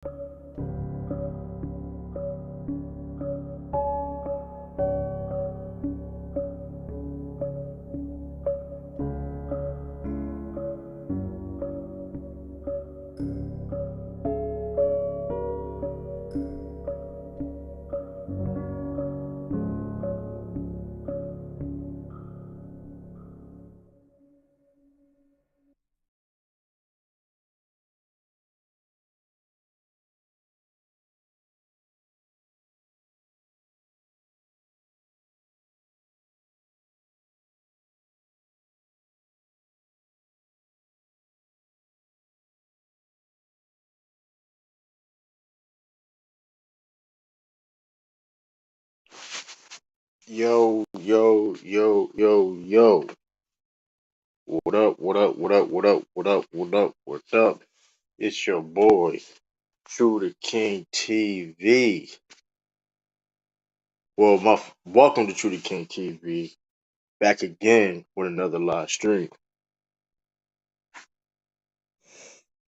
Yo, yo, yo, yo, yo. What up, what up, what up, what up, what up, what up, what's up? It's your boy, True King TV. Welcome to True King TV. Back again with another live stream.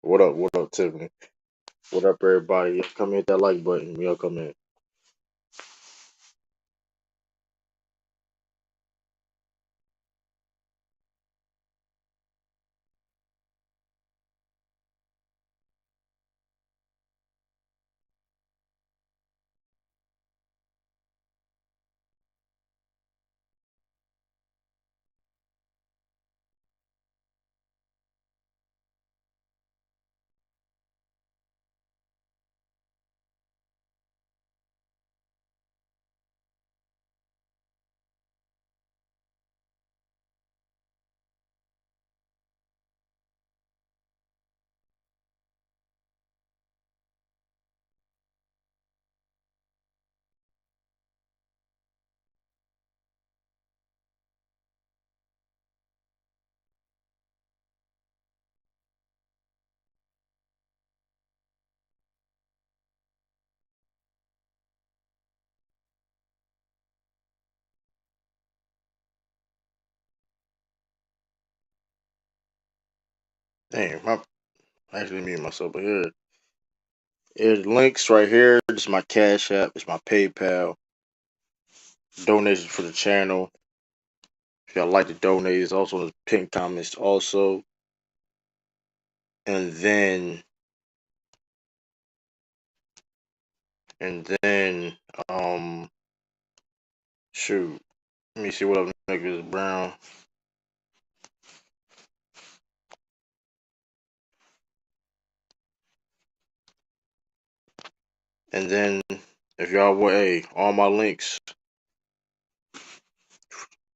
What up, Tiffany? What up, everybody? Y'all come hit that like button. Y'all come in. Damn, I actually muted myself, but here's the links right here. This is my Cash App. It's my PayPal. Donations for the channel. If y'all like to donate, it's also in the pinned comments also. And then and then shoot. Let me see what up next is Brown. And then if y'all want all my links,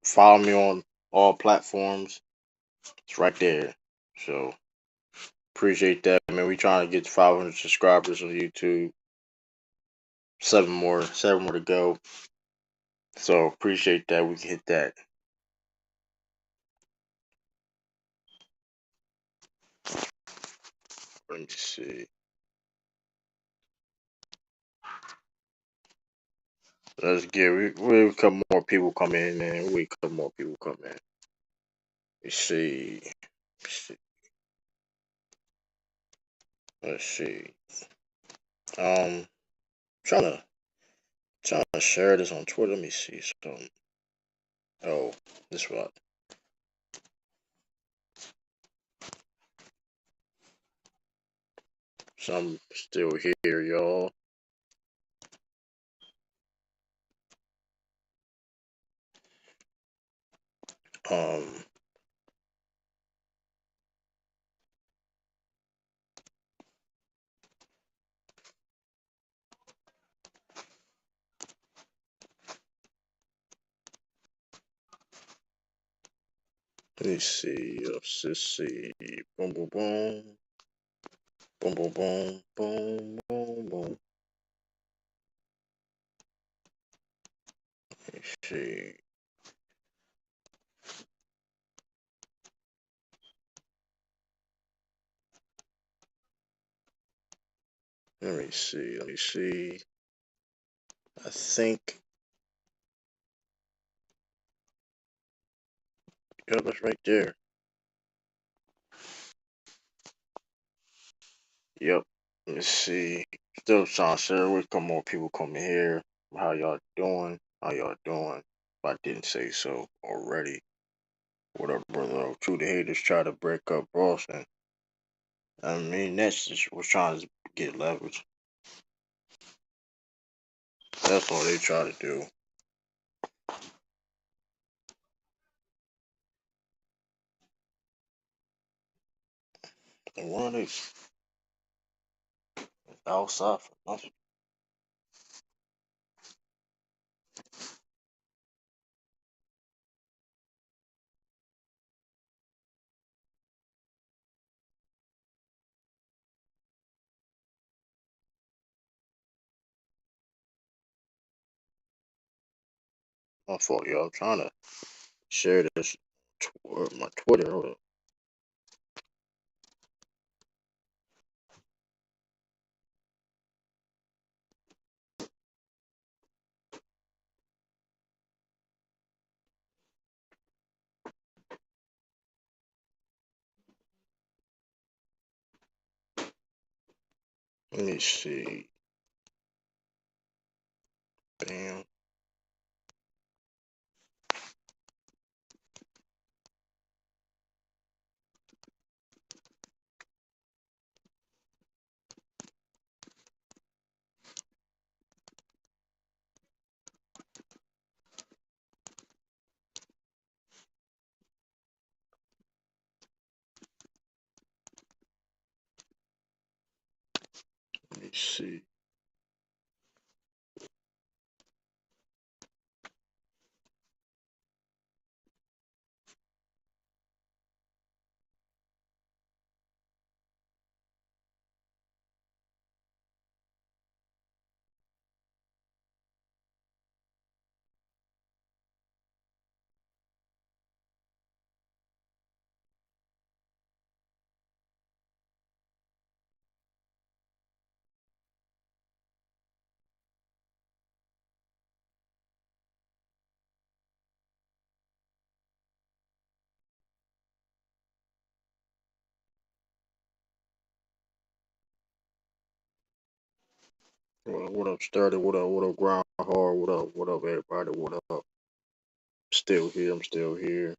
follow me on all platforms. It's right there. So appreciate that, man. We trying to get to 500 subscribers on YouTube. Seven more to go. So appreciate that. We can hit that. Let me see. Let's get we couple more people come in, man. We couple more people come in. Let's see. Let's see. Trying to share this on Twitter. Let me see. Oh, this one. So I'm still here, y'all. Um, let me see. Let's see. Boom, boom, boom. Boom, boom, boom. Boom, boom, boom. Let me see. Let me see. Let me see. I think. Yep, that's right there. Yep. Let's see. Still trying to share with come more people coming here. How y'all doing? How y'all doing? If I didn't say so already. What up, brother? True the haters try to break up Boston. I mean, that's just was trying to get leverage. That's all they try to do. And one is outside for nothing. My fault, y'all. I'm trying to share this my Twitter. Hold up. Let me see. Bam. Let me see. What up, Sturdy? What up, Ground Hard? What up, everybody? What up? Still here. I'm still here.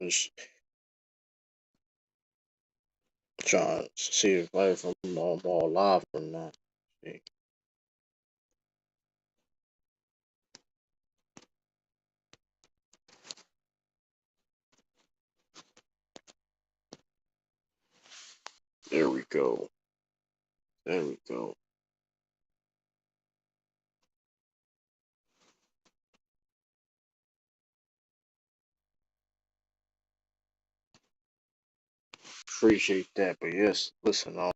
Just trying to see if I'm all live or not. See. There we go. There we go. Appreciate that. But yes, listen, let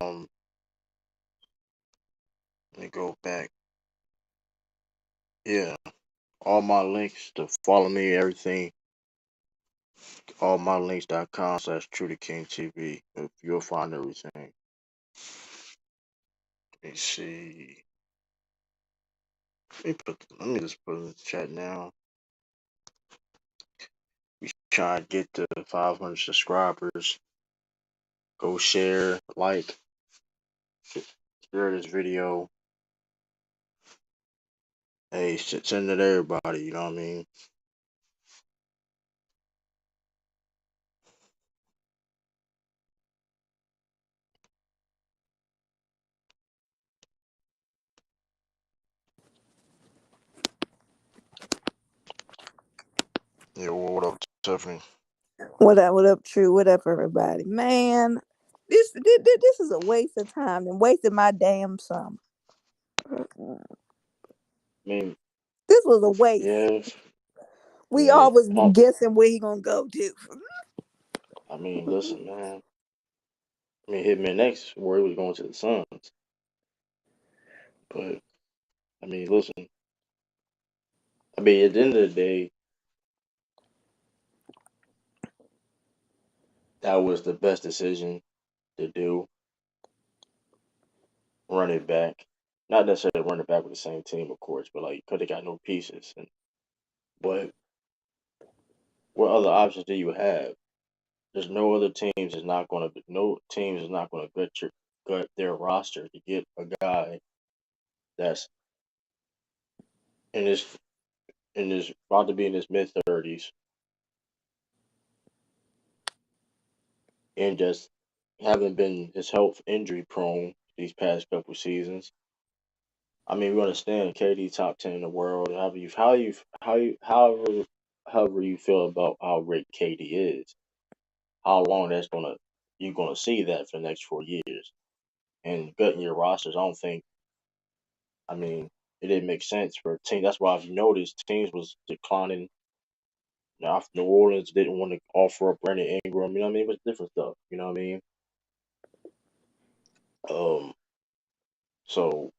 me go back. Yeah. All my links to follow me, everything, allmylinks.com/TrueTheKingTV. If you'll find everything. Let me see. Let me just put it in the chat now. We try to get to 500 subscribers. Go share, like, share this video. Hey, send it to everybody. You know what I mean? Yeah. What up, Tiffany? What up, True? What up, everybody? Man, this is a waste of time and wasting my damn summer. I mean, This was a waste. yeah. I We mean, it's always pump. guessing where he gonna go to. I mean, listen, man. I mean, Hitman next where he was going to the Suns, but I mean, listen. I mean, at the end of the day, that was the best decision to do. Run it back. not necessarily running back with the same team, of course, but like because they got no pieces. But what other options do you have? There's no other teams is not going to no teams is not going to gut their roster to get a guy that's in his about to be in his mid-30s and just haven't been his health injury prone these past couple seasons. I mean, we understand KD top 10 in the world. However you feel about how great KD is, how long you're gonna see that for the next 4 years. And gutting your rosters, I don't think. I mean, it didn't make sense for a team. That's why if you noticed, teams was declining. Now, if New Orleans didn't want to offer up Brandon Ingram, you know what I mean? It was different stuff, you know what I mean? Um, so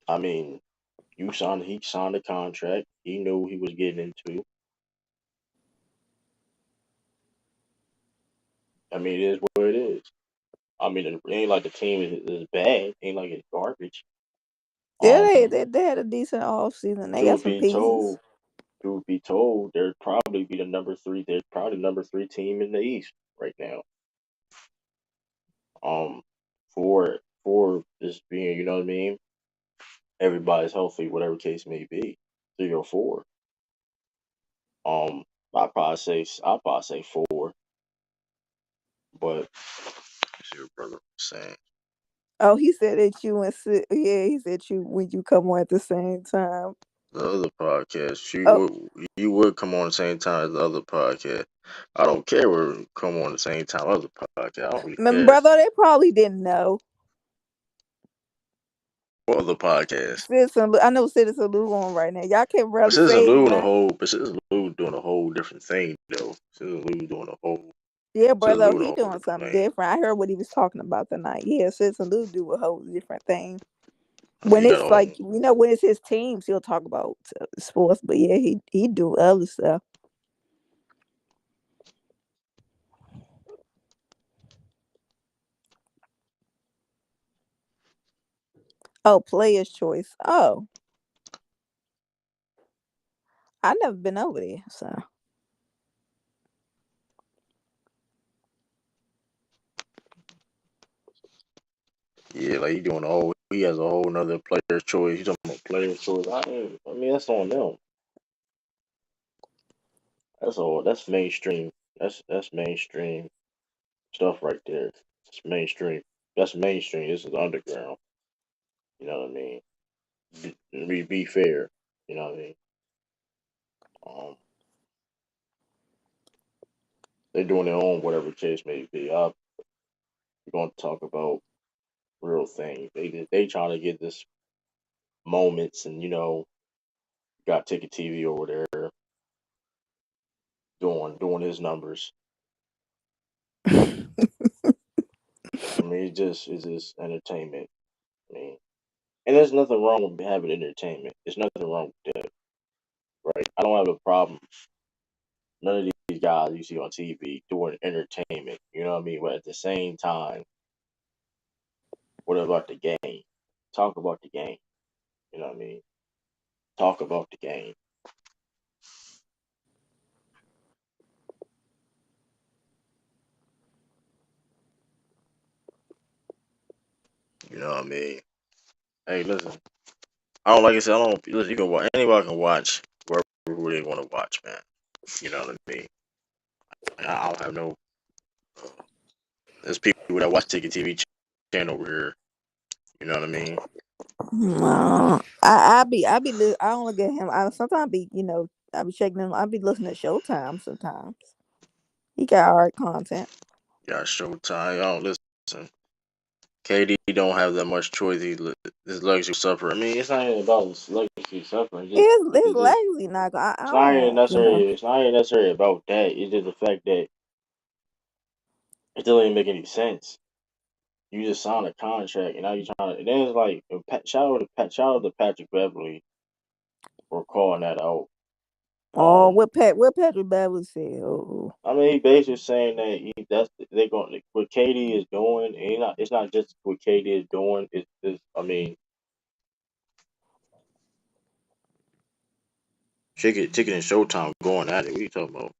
I mean, he signed a contract. He knew what he was getting into. I mean, it is what it is. I mean, it ain't like the team is bad. It ain't like it's garbage. Yeah, Um, they had a decent off season. They got truth some be pieces. told, truth be told, they'd probably be the number three. They're probably number three team in the East right now. Um, for just being, you know what I mean. Everybody's healthy, whatever case may be. 3 or 4. Um, I'd probably say 4. But let's see what brother was saying. Oh, he said that you and yeah, he said you when you come on at the same time. The other podcast, Oh, you would come on the same time as the other podcast. I don't care where come on the same time as the podcast. I don't really my care. brother, they probably didn't know. What other podcast? I know Citizen Lou on right now. Y'all can't But brother Citizen say his Lou name. Citizen Lou doing a whole different thing though. Citizen Lou doing a whole Yeah, Citizen brother, Lou doing he a whole doing different something thing. different. I heard what he was talking about tonight. Yeah, Citizen Lou do a whole different thing. I mean, When he got it's all. like when it's his teams, he'll talk about sports. But yeah, he do other stuff. Oh, Player's Choice. Oh, I never been over there. So Yeah, like he doing a whole. He has a whole nother player's choice. He's talking about player's choice. I mean, that's on them. That's all. That's mainstream. That's mainstream stuff right there. It's mainstream. That's mainstream. This is underground. You know what I mean? Be fair. You know what I mean? Um, they're doing their own whatever case may be. We're gonna talk about real things. They trying to get this moments and got Ticket TV over there doing his numbers. I mean, it's just entertainment. I mean, and there's nothing wrong with having entertainment. There's nothing wrong with that, right? I don't have a problem. None of these guys you see on TV doing entertainment. You know what I mean? But at the same time, what about the game? Talk about the game. You know what I mean? Talk about the game. You know what I mean? Hey, listen. I don't like I said. I don't listen. You can watch. Anybody can watch wherever they want to watch, man. You know what I mean? I don't have no. There's people that watch Ticket TV channel over here. You know what I mean? no, I don't look at him. I sometimes be I be checking him. I be listening to Showtime sometimes. He got art content. Got Showtime. I don't listen. KD don't have that much choice. His legacy suffer. I mean, it's not even about his legacy suffering. His legacy not. I It's not even don't. necessarily. It's not even necessarily about that. It's just the fact that it doesn't even make any sense. You just signed a contract, and now you're trying to. And then it's like, shout out to Patrick Beverly for calling that out. Oh, Um, what Patrick Beverly said. Oh, I mean, he basically saying that that's they're going what KD is doing. And it's not just what KD is doing. It's I mean, Ticket and Showtime going at it. What are you talking about?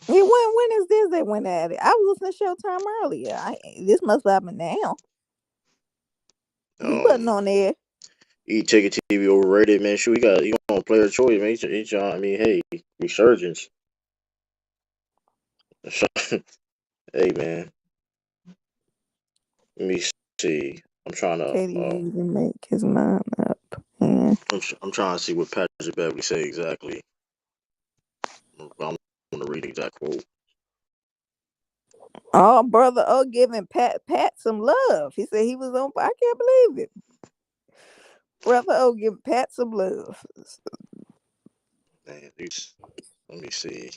Yeah, when is this they went at it? I was listening to Showtime earlier. This must happen now. He wasn't Um, on there. Ticket TV overrated, man. Shoot, you on player choice, man. I mean, hey, resurgence. Hey, man. Let me see. I'm trying to. Katie needs to make his mind up. And I'm trying to see what Patrick Beverly say exactly. I'm going to read the exact quote. oh, brother, giving Pat some love. He said he was on. I can't believe it. Brother, giving Pat some love. Man, let me see.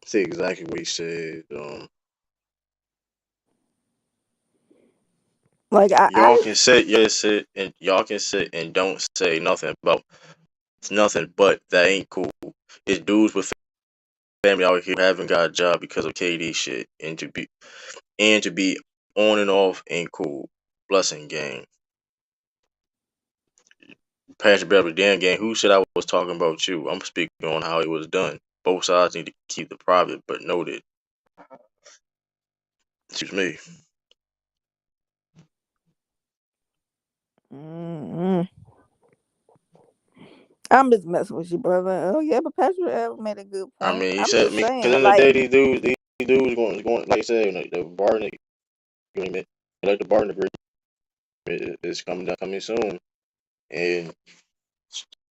See exactly what he said. Like I Y'all can sit and don't say nothing about it's nothing, but that ain't cool. It's dudes with family out here who haven't got a job because of KD shit, and to be on and off ain't cool. Blessing gang. Patrick Beverly, damn gang. Who said I was talking about you? I'm speaking on how it was done. Both sides need to keep the private, but noted. Excuse me. mm I'm just messing with you, brother. Oh yeah, but Patrick made a good I point. mean, he I'm said, just because saying, in the like, day, these dudes going, like I said, like the bargaining agreement, like the bargaining agreement is coming soon, and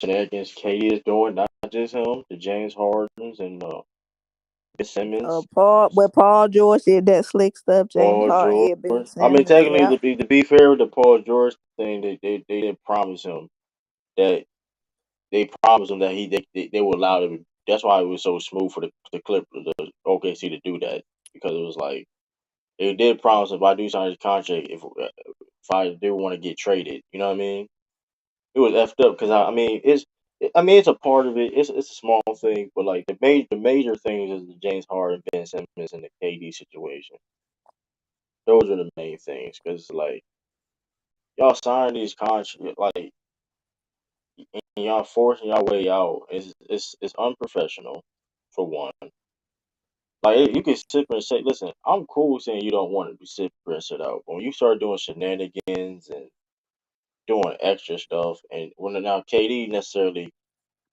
shenanigans KD is doing, not just him, the James Hardens and Simmons, Paul George did that slick stuff. James Paul Harden, George. yeah, Ben I mean, Simmons, technically, yeah. to be fair with the Paul George thing, they did promise him that they would allow them. That's why it was so smooth for the OKC to do that, because it was like they did promise if I do sign this contract, if I do want to get traded, you know what I mean? It was effed up because I mean it's a part of it. It's a small thing, but like the major things is the James Harden, Ben Simmons, and the KD situation. Those are the main things because like y'all signing these contracts, like, and y'all forcing y'all way out. It's unprofessional, for one. Like you can sit there and say, listen, I'm cool saying you don't want to be sit there and sit out. But when you start doing shenanigans and doing extra stuff, and when now KD necessarily,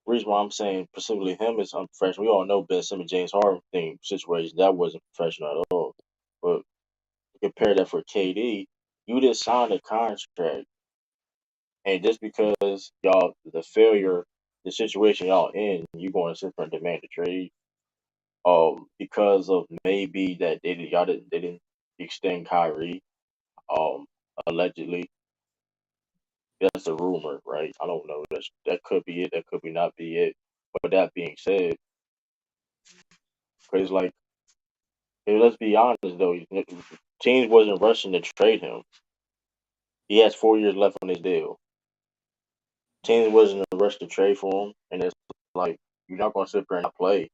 reason why I'm saying specifically him is unprofessional. We all know Ben Simmons, James Harden thing situation that wasn't professional at all. But compare that for KD, you just signed a contract, and just because y'all the situation y'all in, you going to sit there and demand a trade. Because of maybe that they didn't extend Kyrie. Um, allegedly, that's a rumor, right? I don't know. That could be it. That could be not be it. But that being said, because like, hey, let's be honest though, teams wasn't rushing to trade him. He has 4 years left on his deal. Teams wasn't in a rush to trade for him, and it's like you're not going to sit there and not play,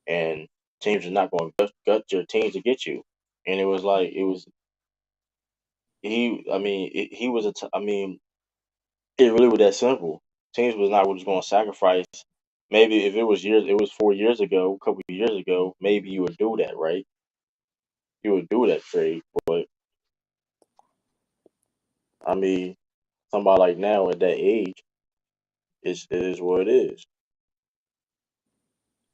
and teams are not going to gut your teams to get you. And it was like it was he. I mean, he was I mean, it really was that simple. Teams was not just going to sacrifice. Maybe if it was 4 years ago, a couple of years ago, maybe you would do that, right? You would do that trade, but I mean, somebody like now at that age, it is what it is.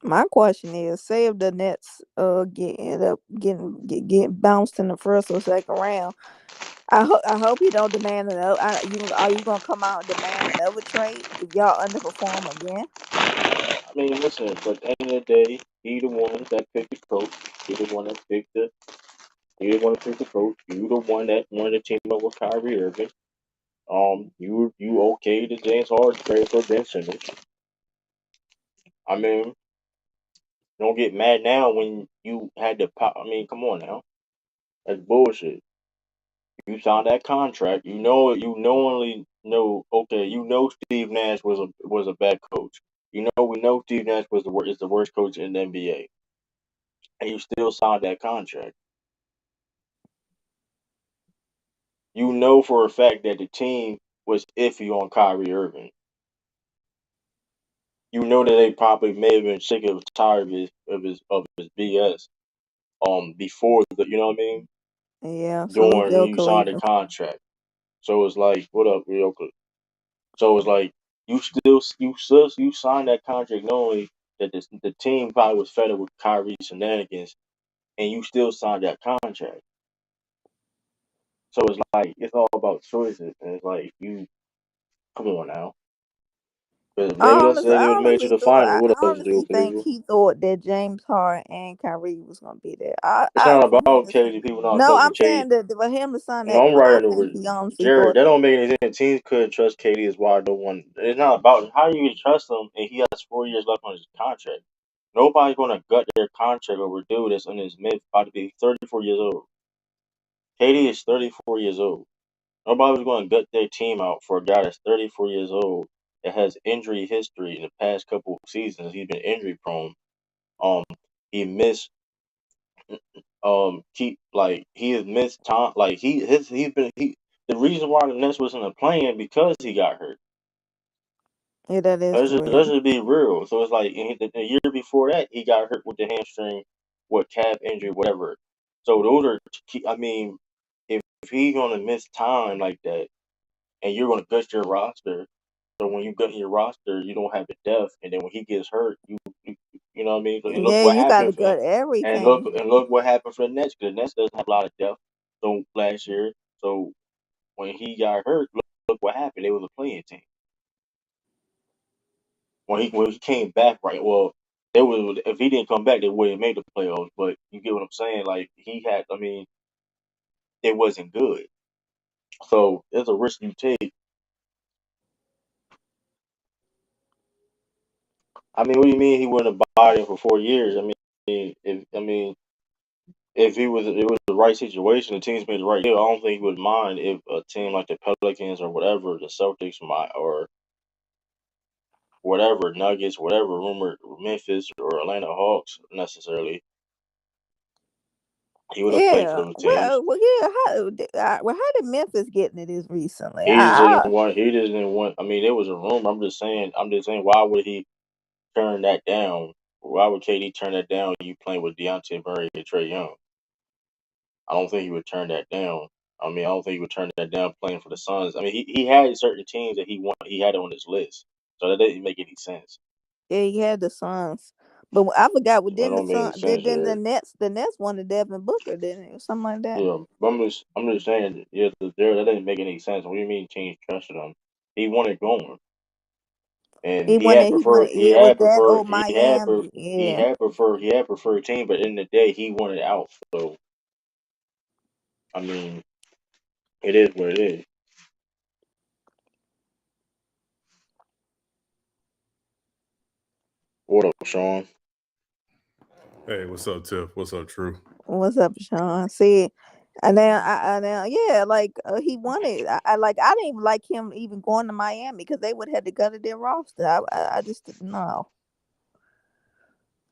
My question is, say if the Nets end up getting bounced in the first or second round, I hope you don't demand another. Are you gonna come out and demand another trade if y'all underperform again? I mean, listen, but at the end of the day, he the one that picked the coach. He the one that picked the. He the one that picked the coach. You the one that wanted to team up with Kyrie Irving. You okay the James Harden trade for Ben Simmons. I mean, don't get mad now when you had the pop. I mean, come on now, that's bullshit. You signed that contract. You knowingly know. Okay, you know Steve Nash was a bad coach. We know Steve Nash is the worst coach in the NBA, and you still signed that contract. You know for a fact that the team was iffy on Kyrie Irving. you know that they probably may have been sick of tired of his BS. Before the, you know what I mean? Yeah, salute During when you Joker signed the leaving. contract. So it's like, what up, Ryoka? So it's like you signed that contract knowing that the team probably was fed up with Kyrie shenanigans, and you still signed that contract. So it's like it's all about choices, and it's like you come on now. Because maybe let's say I they would have made it to honestly the thought, final. What I else do honestly think people? he thought that James Harden and Kyrie was gonna be there. It's not For him about to KD. People not no, fucking I'm KD. saying that for him to sign No, that I'm right under contract, with he honestly Jared. thought That that. don't make any sense. Teams couldn't trust KD is why no one. It's not about how you can trust him, and he has 4 years left on his contract. Nobody's gonna gut their contract over a dude that's in his mid, about to be 34 years old. KD is 34 years old. Nobody's going to gut their team out for a guy that's 34 years old that has injury history in the past couple of seasons. He's been injury prone. Um, he missed keep like he has missed time. Like he's been he. The reason why the Nets wasn't playing because he got hurt. Yeah, that is Let's for just, real. let's just be real. So it's like the year before that he got hurt with the hamstring, what calf injury, whatever. So those are. I mean, if he's gonna miss time like that, and you're gonna gut your roster, so when you gut your roster, you don't have the depth, and then when he gets hurt, you know what I mean. And look Yeah, what you got to happened, gut and look everything. and look what happened for the Nets. Because the Nets doesn't have a lot of depth. So last year, so when he got hurt, look what happened. It was a playing team. When he came back, right? Well, it was if he didn't come back, they wouldn't have made the playoffs. But you get what I'm saying? Like he had, I mean, it wasn't good. So it's a risk you take. I mean, what do you mean he wouldn't have bought it for 4 years? If it was the right situation, the team's made the right deal. I don't think he would mind if a team like the Pelicans or whatever, the Celtics might or whatever Nuggets, whatever rumored Memphis or Atlanta Hawks necessarily. He would have played for Yeah, those teams. yeah. How did Memphis get into this recently? He just didn't want. He just didn't want. I mean, there was a rumor. I'm just saying. I'm just saying. Why would he turn that down? Why would KD turn that down? You playing with Deontay Murray and Trey Young? I don't think he would turn that down. I mean, I don't think he would turn that down playing for the Suns. I mean, he had certain teams that he had on his list, so that didn't make any sense. Yeah, he had the Suns, but I forgot. What That didn't the don't make any Sun? sense, Then Jared. The Nets wanted Devin Booker, didn't it, or something like that? Yeah, but I'm just saying, yeah, Jared, that didn't make any sense. What do you mean teams trusted him? He wanted going, and He wanted. He wanted. he It was had that preferred, old Miami. Yeah, he had preferred team, but in the day he wanted out. So I mean, it is what it is. What up, Sean? Hey, what's up, Tiff? What's up, True? what's up, Sean? See, and now, now, yeah, like he wanted. I didn't even like him even going to Miami because they would have had to gut their roster. I just didn't know.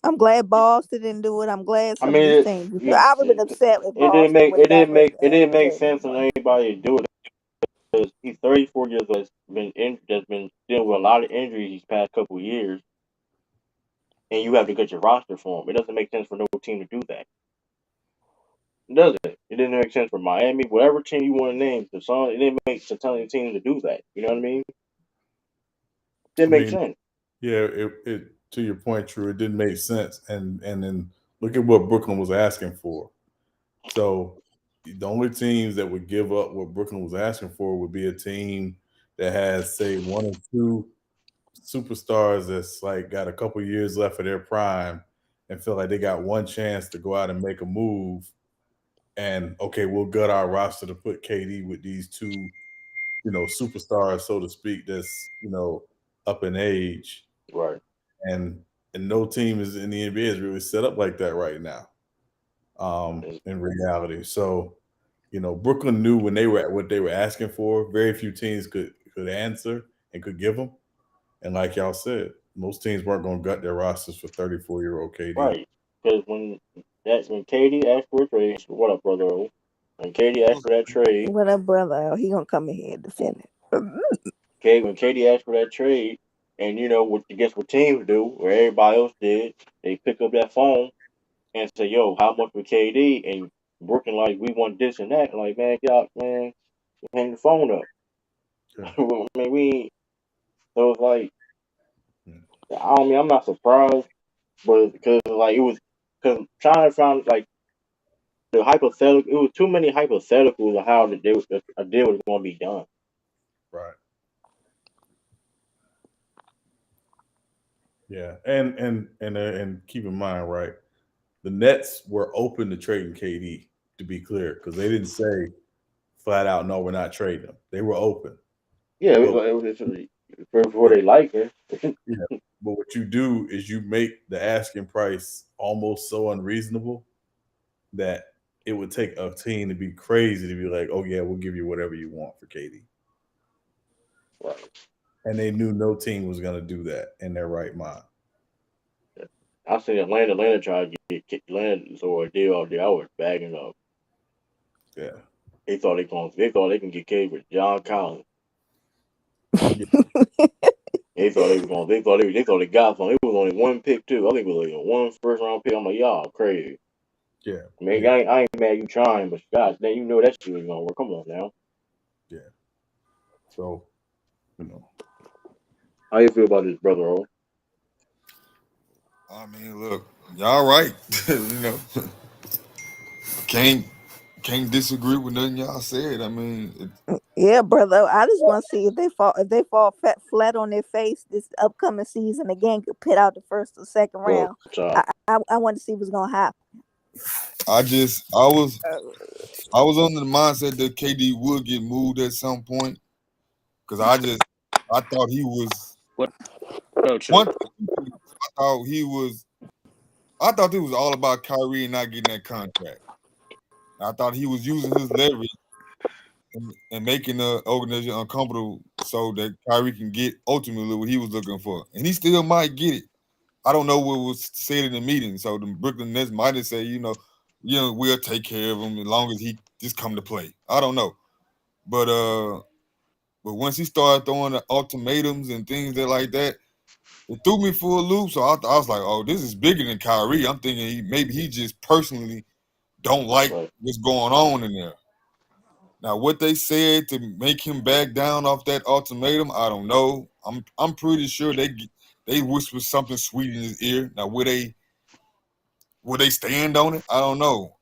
I'm glad Boston didn't do it. I'm glad I some of mean, these teams. I would have been upset if it didn't Boston make would have got rid it didn't of make James sense for Harden. anybody to do it because he's 34 years old, that's been dealing with a lot of injuries these past couple of years, and you have to get your roster for him. It doesn't make sense for no team to do that. It doesn't. It didn't make sense for Miami, whatever team you want to name. The Suns, it didn't make sense for teams to do that. You know what I mean? It I didn't make mean, sense. yeah, it to your point, True. It didn't make sense, and then look at what Brooklyn was asking for. So the only teams that would give up what Brooklyn was asking for would be a team that has, say, one or two superstars that's like got a couple years left of their prime and feel like they got one chance to go out and make a move. And okay, we'll gut our roster to put KD with these two, superstars, so to speak, that's up in age, Right. and no team is in the NBA is really set up like that right now. It's In reality, so Brooklyn knew when they were at what they were asking for. Very few teams could answer and could give them. And like y'all said, most teams weren't going to gut their rosters for 34-year-old KD. right. Because when KD asked for a trade, what up, brother? O? When KD asked for that trade, What up, brother? He gonna come in here and defend it. okay, when KD asked for that trade. And you know what? Guess what teams do, or everybody else did? They pick up that phone and say, "Yo, how much for KD?" And Brooklyn like, "We want this and that." Like, man, get out, man, hang the phone up. Yeah. I mean, we ain't. So it's like, Hmm. I'm not surprised, but because like it was, because trying to find like the hypothetical, it was too many hypotheticals of how a deal was going to be done. Right. Yeah. And keep in mind, right? The Nets were open to trading KD, to be clear, because they didn't say flat out, no, we're not trading them. They were open. Yeah, it was But like for but they like it. yeah, but what you do is you make the asking price almost so unreasonable that it would take a team to be crazy to be like, oh yeah, we'll give you whatever you want for KD. Right. And they knew no team was gonna do that in their right mind. I seen Atlanta try to get Atlanta so a deal out there. I was bagging up. Yeah. They thought they can get K with John Collins. Yeah. They thought they got something. It was only one pick too. I think it was like one first round pick. I'm like, y'all crazy. Yeah. Man, Yeah. I ain't mad you trying, but guys, then you know that shit ain't gonna work. Come on now. Yeah. So, you know. How you feel about this, brother? O? I mean, look, y'all right. you know, can't can't disagree with nothing y'all said. I mean, Yeah, brother. I just want to see if they fall flat on their face this upcoming season again, could pit out the first or second Well, round. child. I want to see what's gonna happen. I just I was under the mindset that KD would get moved at some point because I thought he was What up, True? one thing. I thought it was all about Kyrie and not getting that contract. I thought he was using his leverage and making the organization uncomfortable so that Kyrie can get ultimately what he was looking for, and he still might get it. I don't know what was said in the meeting, so the Brooklyn Nets might have said, we'll take care of him as long as he just come to play. I don't know, but once he started throwing the ultimatums and things that like that, it threw me for a loop. So I was like, oh, this is bigger than Kyrie. I'm thinking maybe he just personally don't like Right. what's going on in there. Now, what they said to make him back down off that ultimatum, I don't know. I'm pretty sure they whispered something sweet in his ear. Now, would they stand on it? I don't know.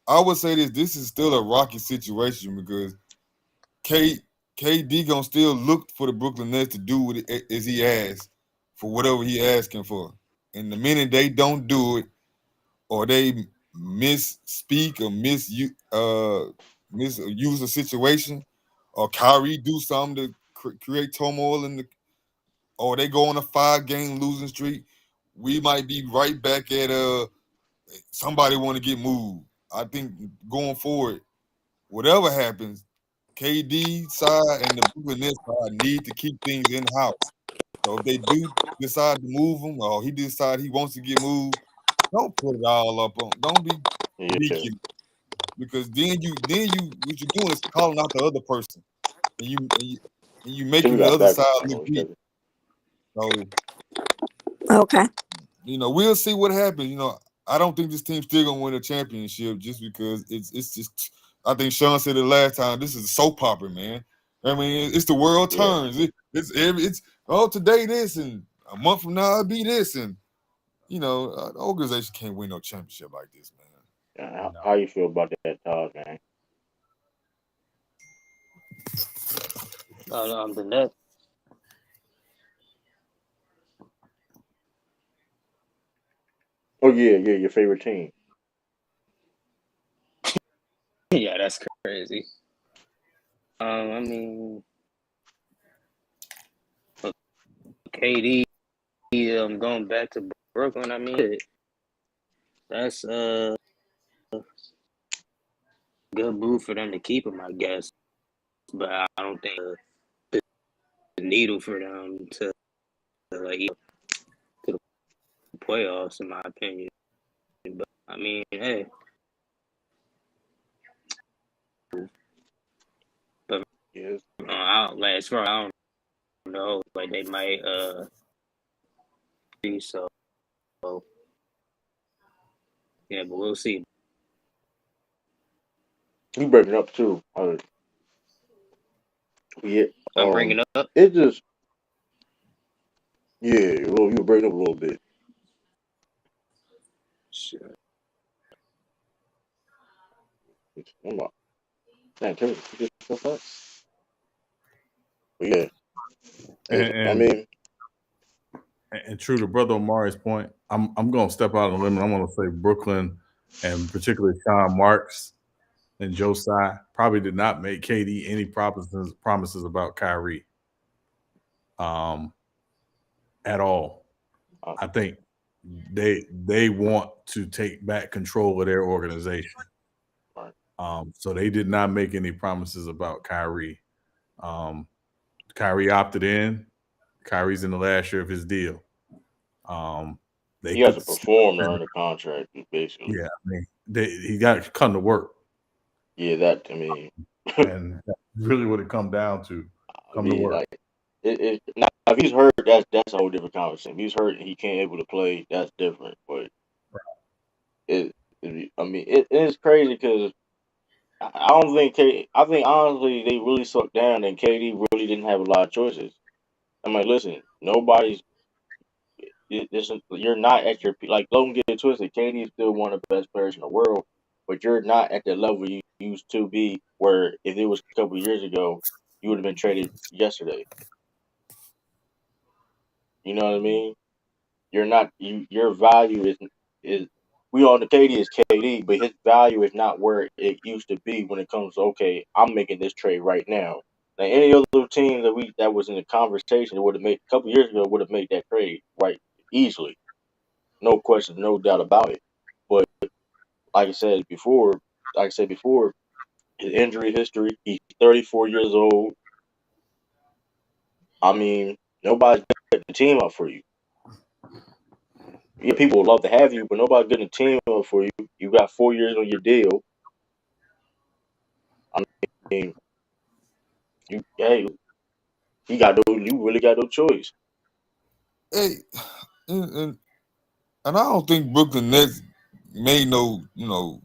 I would say this is still a rocky situation because K KD gonna still look for the Brooklyn Nets to do what as he asks for whatever he asking for. And the minute they don't do it or they misspeak or misuse a situation, or Kyrie do something to create turmoil or they go on a 5-game losing streak, we might be right back at somebody want to get moved. I think going forward, whatever happens, KD side and the Brooklyn Nets side need to keep things in house. So if they do decide to move him, or he decide he wants to get moved, don't put it all up on. Don't be Yeah. leaking because then you what you're doing is calling out the other person, and you See, we making the got other background side look noise. weak. So Okay. we'll see what happens. I don't think this team's still gonna win a championship just because it's just. I think Sean said it last time. This is a soap opera, man. I mean, it's the world Yeah. turns. It's today this and a month from now it'll be this and the organization can't win no championship like this, man. No. How you feel about that, Todd, man? The net. Oh yeah, your favorite team. Yeah, that's crazy. I mean, KD, going back to Brooklyn. I mean, that's a good move for them to keep him, I guess. But I don't think the needle for them to like to the playoffs, in my opinion. But I mean, hey, but Yes. I don't, like, as far I don't know. Like they might be so. Yeah, but we'll see. You breaking up too. Yeah. I'm bringing up. It just you were breaking up a little bit. Sure. I'm like, damn, can you just that? But yeah, I And, mean, and true to Brother Omari's point, I'm going to step out on a limb. I'm going to say Brooklyn, and particularly Sean Marks and Josiah, probably did not make KD any promises about Kyrie at all. I think they want to take back control of their organization. So they did not make any promises about Kyrie. Kyrie opted in. Kyrie's in the last year of his deal. he has to perform to earn a contract, basically. Yeah, I mean, he got to come to work. Yeah, that to me. And that's really what it come down to. Come to work. Like, now, if he's hurt, that's a whole different conversation. If he's hurt and he can't able to play, that's different. But it's crazy because I don't think I think honestly they really sucked down and KD really didn't have a lot of choices. I mean, listen, nobody's. You're not at your peak. Like, don't get it twisted. KD is still one of the best players in the world, but you're not at the level you used to be. Where if it was a couple of years ago, you would have been traded yesterday. You know what I mean? You're not. Your value is. We all know KD is KD, but his value is not where it used to be when it comes to okay, I'm making this trade right now. Now, any other team that was in the conversation would have made a couple of years ago would have made that trade right easily. No question, no doubt about it. But like I said before, his injury history. He's 34 years old. I mean, nobody's getting the team up for you. Yeah, people would love to have you, but nobody's getting a team up for you. You got 4 years on your deal. I mean, hey, you really got no choice. Hey, and I don't think Brooklyn Nets made no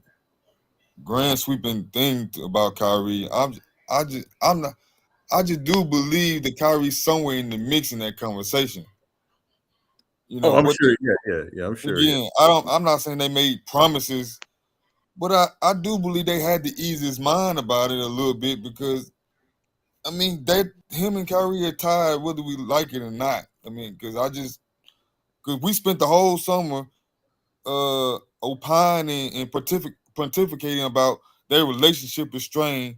grand sweeping thing about Kyrie. I just do believe that Kyrie's somewhere in the mix in that conversation. I'm sure. Yeah, I'm sure. Again, I'm not saying they made promises, but I do believe they had to ease his mind about it a little bit because, I mean, him and Kyrie are tied whether we like it or not. I mean, because we spent the whole summer opining and pontificating about their relationship is strained,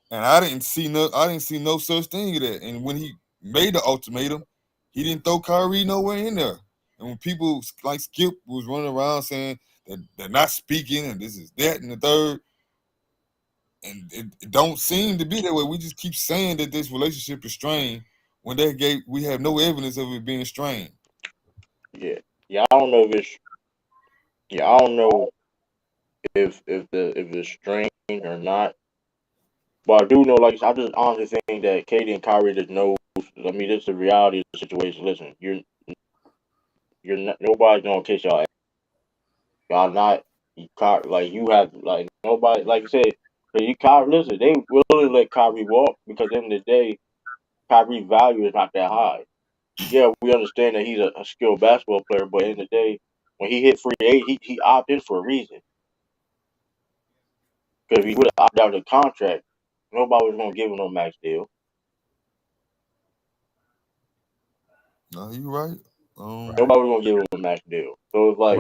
and I didn't see no such thing as that. And when he made the ultimatum, he didn't throw Kyrie nowhere in there. And when people like Skip was running around saying that they're not speaking and this is that and the third, and it don't seem to be that way. We just keep saying that this relationship is strained when we have no evidence of it being strained. Yeah. I don't know if it's. Yeah, I don't know if it's strained or not. But I do know, like I just honestly think that Katie and Kyrie just knows. I mean, this is the reality of the situation. Listen, you're not, nobody's gonna kiss y'all. Y'all not like you have like nobody like you said. Cause Kyrie, listen, they willing to let Kyrie walk because at the end of the day, Kyrie's value is not that high. Yeah, we understand that he's a skilled basketball player, but at the end of the day, when he hit free agent, he opted in for a reason. Because if he would have opted out of the contract, nobody was gonna give him no max deal. No, you right. Nobody was gonna give him a max deal. So it's like,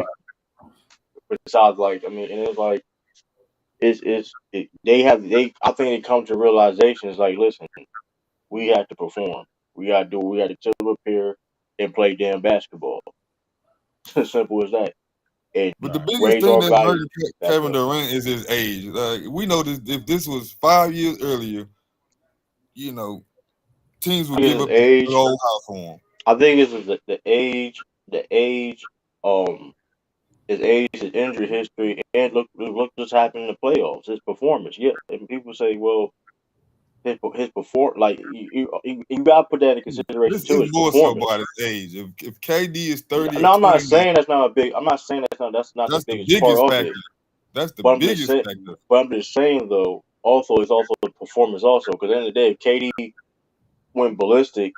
besides, like, I mean, and it's like, I think they come to realizations like, listen, we have to perform. We got to sit up here and play damn basketball. As simple as that. And But the biggest raise thing our that's value hurting back Kevin up. Durant is his age. Like we know this, if this was 5 years earlier, teams would give His up the age, whole house for him. I think it's the age, his age, his injury history, and look what's happened in the playoffs. His performance. Yeah, and people say, well, his before, like you gotta put that in consideration This too. is His more so performance. about his age. If KD is 30 or No, I'm not 29, saying that's not a big. I'm not saying that's not the that's the biggest part biggest of factor. it. That's the But I'm just biggest saying. factor. But I'm just saying though. Also, it's also the performance also because at the end of the day, if KD went ballistic,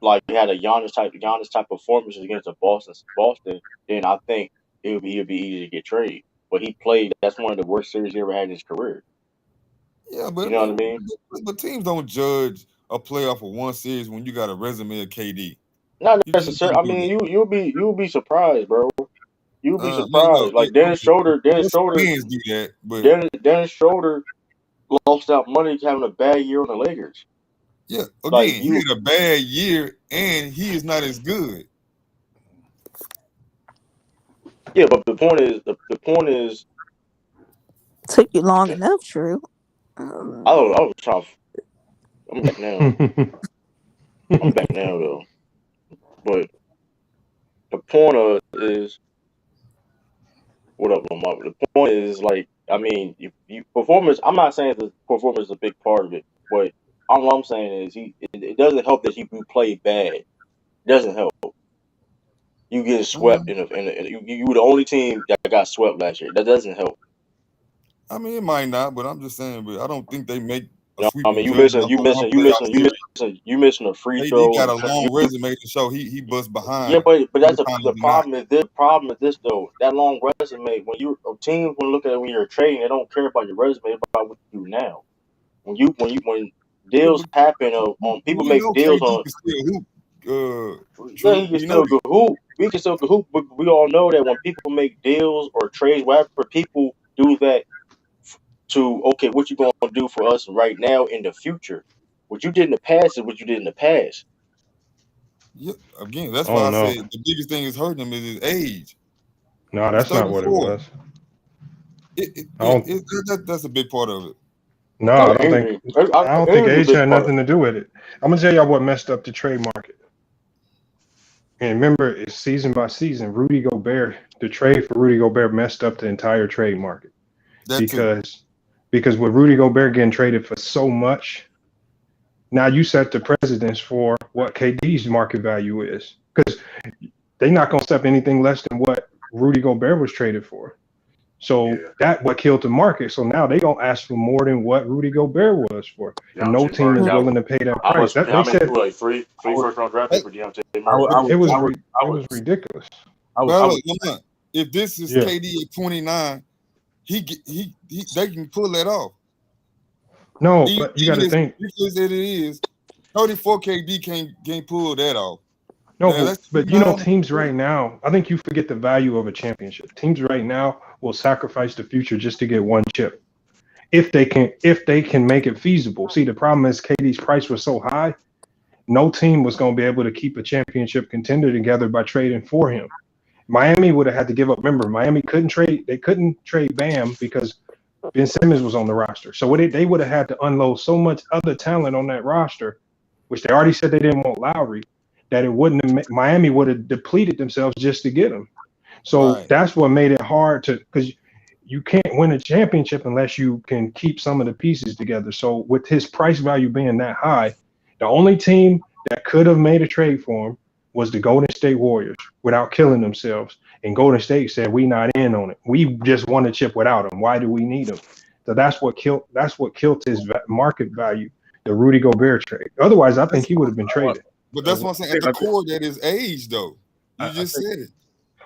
like he had a Giannis type performances against the Boston, then I think it'd be easy to get traded. But he played. That's one of the worst series he ever had in his career. Yeah, but You I know what I mean, mean? but teams don't judge a playoff for one series when you got a resume of KD. Not You just necessarily. don't I do mean, that. you'll be surprised, bro. You'll be No, surprised. Like Dennis okay. Schroeder, Dennis Most Schroeder, fans do that, but Dennis Schroeder lost out money having a bad year on the Lakers. yeah, Like again, he you, had a bad year and he is not as good. yeah. But the point is, Took you long enough, True. I was trying. I'm back now. I'm back now though. But the point of is what up, Lamar? The point is like, I mean, you performance. I'm not saying the performance is a big part of it, but all I'm saying is it doesn't help that you play bad. It doesn't help. You get swept Um, you were the only team that got swept last year. That doesn't help. I mean, it might not, but I'm just saying, but I don't think they make a You know, I sweeping mean, judgment on one playoff series. you missing a free KD throw got and a long resume to show he bust yeah, behind but more that's times the than not. problem is this. Problem is this though. That long resume when you teams when look at it when you're trading, they don't care about your resume. It's about what you do now. When Yeah, deals but happen on people we make know deals KD on. can still hoop. Yeah, True, he can we know still that. go hoop. We can still go hoop, but we all know that when people make deals or trades, whatever, people do that to okay, what you gonna do for us right now in the future? What you did in the past is what you did in the past. Yeah, again, that's I why I don't know. said the biggest thing is hurting him is his age. No, He's that's not what it 34. was. I Yeah, don't. that's a big part of it. No, Not I an don't think. injury. I don't think Injury is a age big had part of nothing to do with it. I'm gonna tell y'all what messed up the trade market. And remember, it's season by season. Rudy Gobert, the trade for Rudy Gobert messed up the entire trade market That too. because with Rudy Gobert getting traded for so much, now you set the precedence for what KD's market value is. Because they're not gonna accept anything less than what Rudy Gobert was traded for. So Yeah. that what killed the market. So now they gonna ask for more than what Rudy Gobert was for, and no Deontay team Murray. is Mm. willing to pay that How price. much? That How they many? said Like I three would, first round draft Hey, pick for Deontay I Murray. would, I would, it I was would, I it would, was ridiculous. I well, would. Lamont, if this is Yeah. KD at 29, they can pull that off. No, Even, but you got even to as think. ridiculous as it is, 34 KD can't pull that off. No, Now that's but you know, 29. teams right now, I think you forget the value of a championship. Teams right now will sacrifice the future just to get one chip. If they can make it feasible. See, the problem is KD's price was so high, no team was going to be able to keep a championship contender together by trading for him. Miami would have had to give up. Remember, Miami couldn't trade. They couldn't trade Bam because Ben Simmons was on the roster. So they would have had to unload so much other talent on that roster, which they already said they didn't want Lowry, that it wouldn't have, Miami would have depleted themselves just to get him. So Right. that's what made it hard to, because you can't win a championship unless you can keep some of the pieces together. So with his price value being that high, the only team that could have made a trade for him was the Golden State Warriors without killing themselves. And Golden State said, "We not in on it. We just want a chip without him. Why do we need him?" So that's what killed his market value, the Rudy Gobert trade. Otherwise, I think That's, he would have been I would, traded. but I that's would- what I'm saying. I At the think, core, that is age, though. I, You I just think, said it.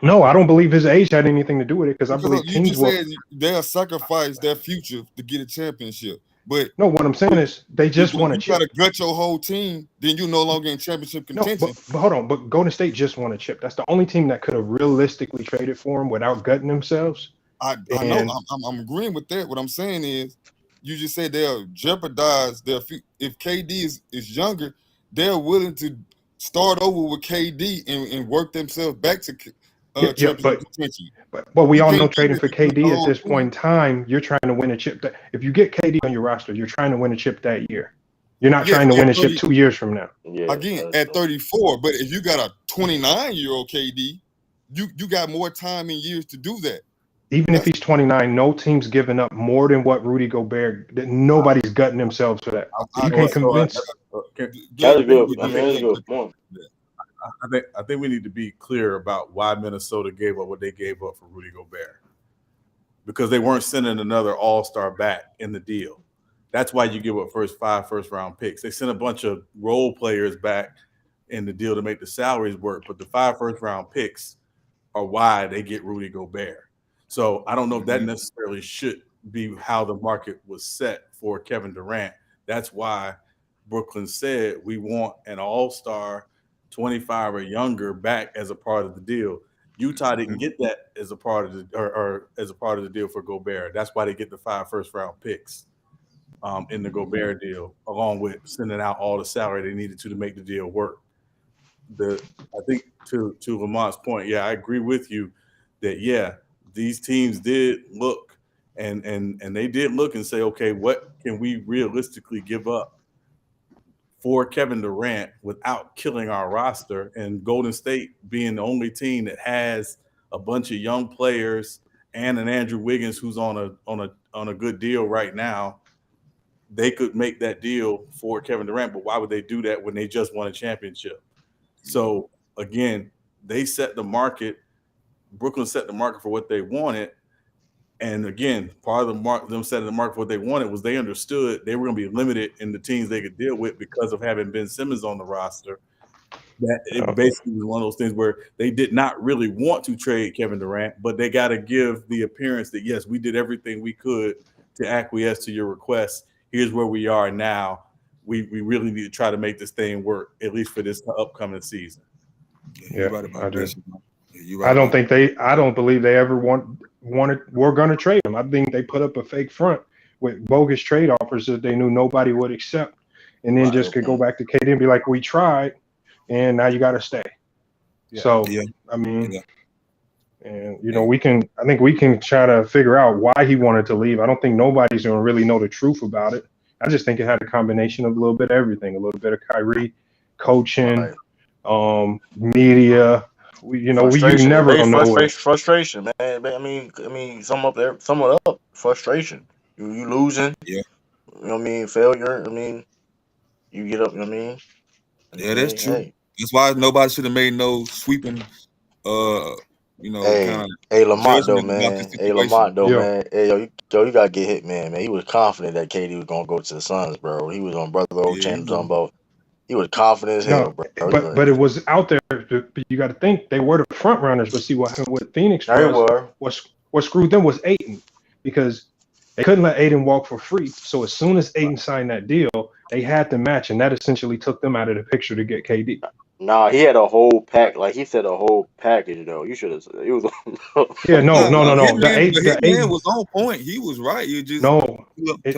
No, I don't believe his age had anything to do with it because I Because believe you teams just will. said they'll sacrifice their future to get a championship. But No, what I'm saying if, is they just if want a you got chip. to gut your whole team, then you're no longer in championship No, but, contention. but hold on. But Golden State just won a chip. That's the only team that could have realistically traded for him without gutting themselves. I know And I'm agreeing with that. What I'm saying is, you just said they'll jeopardize their if KD is younger, they're willing to start over with KD and work themselves back to yeah, yeah, championship contention. but we You all can't know do trading that for if you the KD at whole this point team. in time, you're trying to win a chip. If you get KD on your roster, you're trying to win a chip that year. You're not Yeah, trying to at win a chip 30, 2 years from now. Yeah. again at 34. But if you got a 29-year-old KD, you got more time and years to do that. Even if he's 29, no team's giving up more than what Rudy Gobert. Nobody's gutting themselves for that. If you can't convince. That's good. I I mean, that's a good point. think we need to be clear about why Minnesota gave up what they gave up for Rudy Gobert, because they weren't sending another all-star back in the deal. That's why you give up five first-round picks. They sent a bunch of role players back in the deal to make the salaries work, but the 5 first-round picks are why they get Rudy Gobert. So I don't know if that necessarily should be how the market was set for Kevin Durant. That's why Brooklyn said we want an all-star 25 or younger back as a part of the deal. Utah didn't get that as a part of the or as a part of the deal for Gobert. That's why they get the 5 first-round picks in the Gobert deal, along with sending out all the salary they needed to make the deal work. I think to Lamont's point, yeah, I agree with you that these teams did look and they did look and say, okay, what can we realistically give up for Kevin Durant without killing our roster? And Golden State being the only team that has a bunch of young players and an Andrew Wiggins who's on a good deal right now, they could make that deal for Kevin Durant. But why would they do that when they just won a championship? So again, they set the market. Brooklyn set the market for what they wanted. And again, part of them setting the market for what they wanted was they understood they were going to be limited in the teams they could deal with because of having Ben Simmons on the roster. That it basically was one of those things where they did not really want to trade Kevin Durant, but they got to give the appearance that, yes, we did everything we could to acquiesce to your request. Here's where we are now. We really need to try to make this thing work, at least for this upcoming season. You're right about that. I don't believe they ever were going to trade him. I think they put up a fake front with bogus trade offers that they knew nobody would accept, and then just could go back to KD and be like, we tried, and now you got to stay. Yeah. So, I mean, and I think we can try to figure out why he wanted to leave. I don't think nobody's going to really know the truth about it. I just think it had a combination of a little bit of everything, a little bit of Kyrie, coaching, media. You never know. Frustration, man. I mean, sum it up. Frustration. You losing. Yeah. You know what I mean? Failure. I mean, you get up. You know what I mean? Yeah, that's true. Hey. That's why nobody should have made no sweeping. Hey, Lamont though, man. Man. Hey, you gotta get hit, man. Man, he was confident that KD was gonna go to the Suns, bro. He was on Brother Old channel talking about. He was confident as hell, bro. But it was out there. You got to think they were the front runners. But see what happened with Phoenix what screwed them was Ayton, because they couldn't let Ayton walk for free. So as soon as Ayton signed that deal, they had to match, and that essentially took them out of the picture to get KD. Nah, he had a whole pack. Like he said, a whole package though. You should have. It was. No. The man was on point. He was right. You just to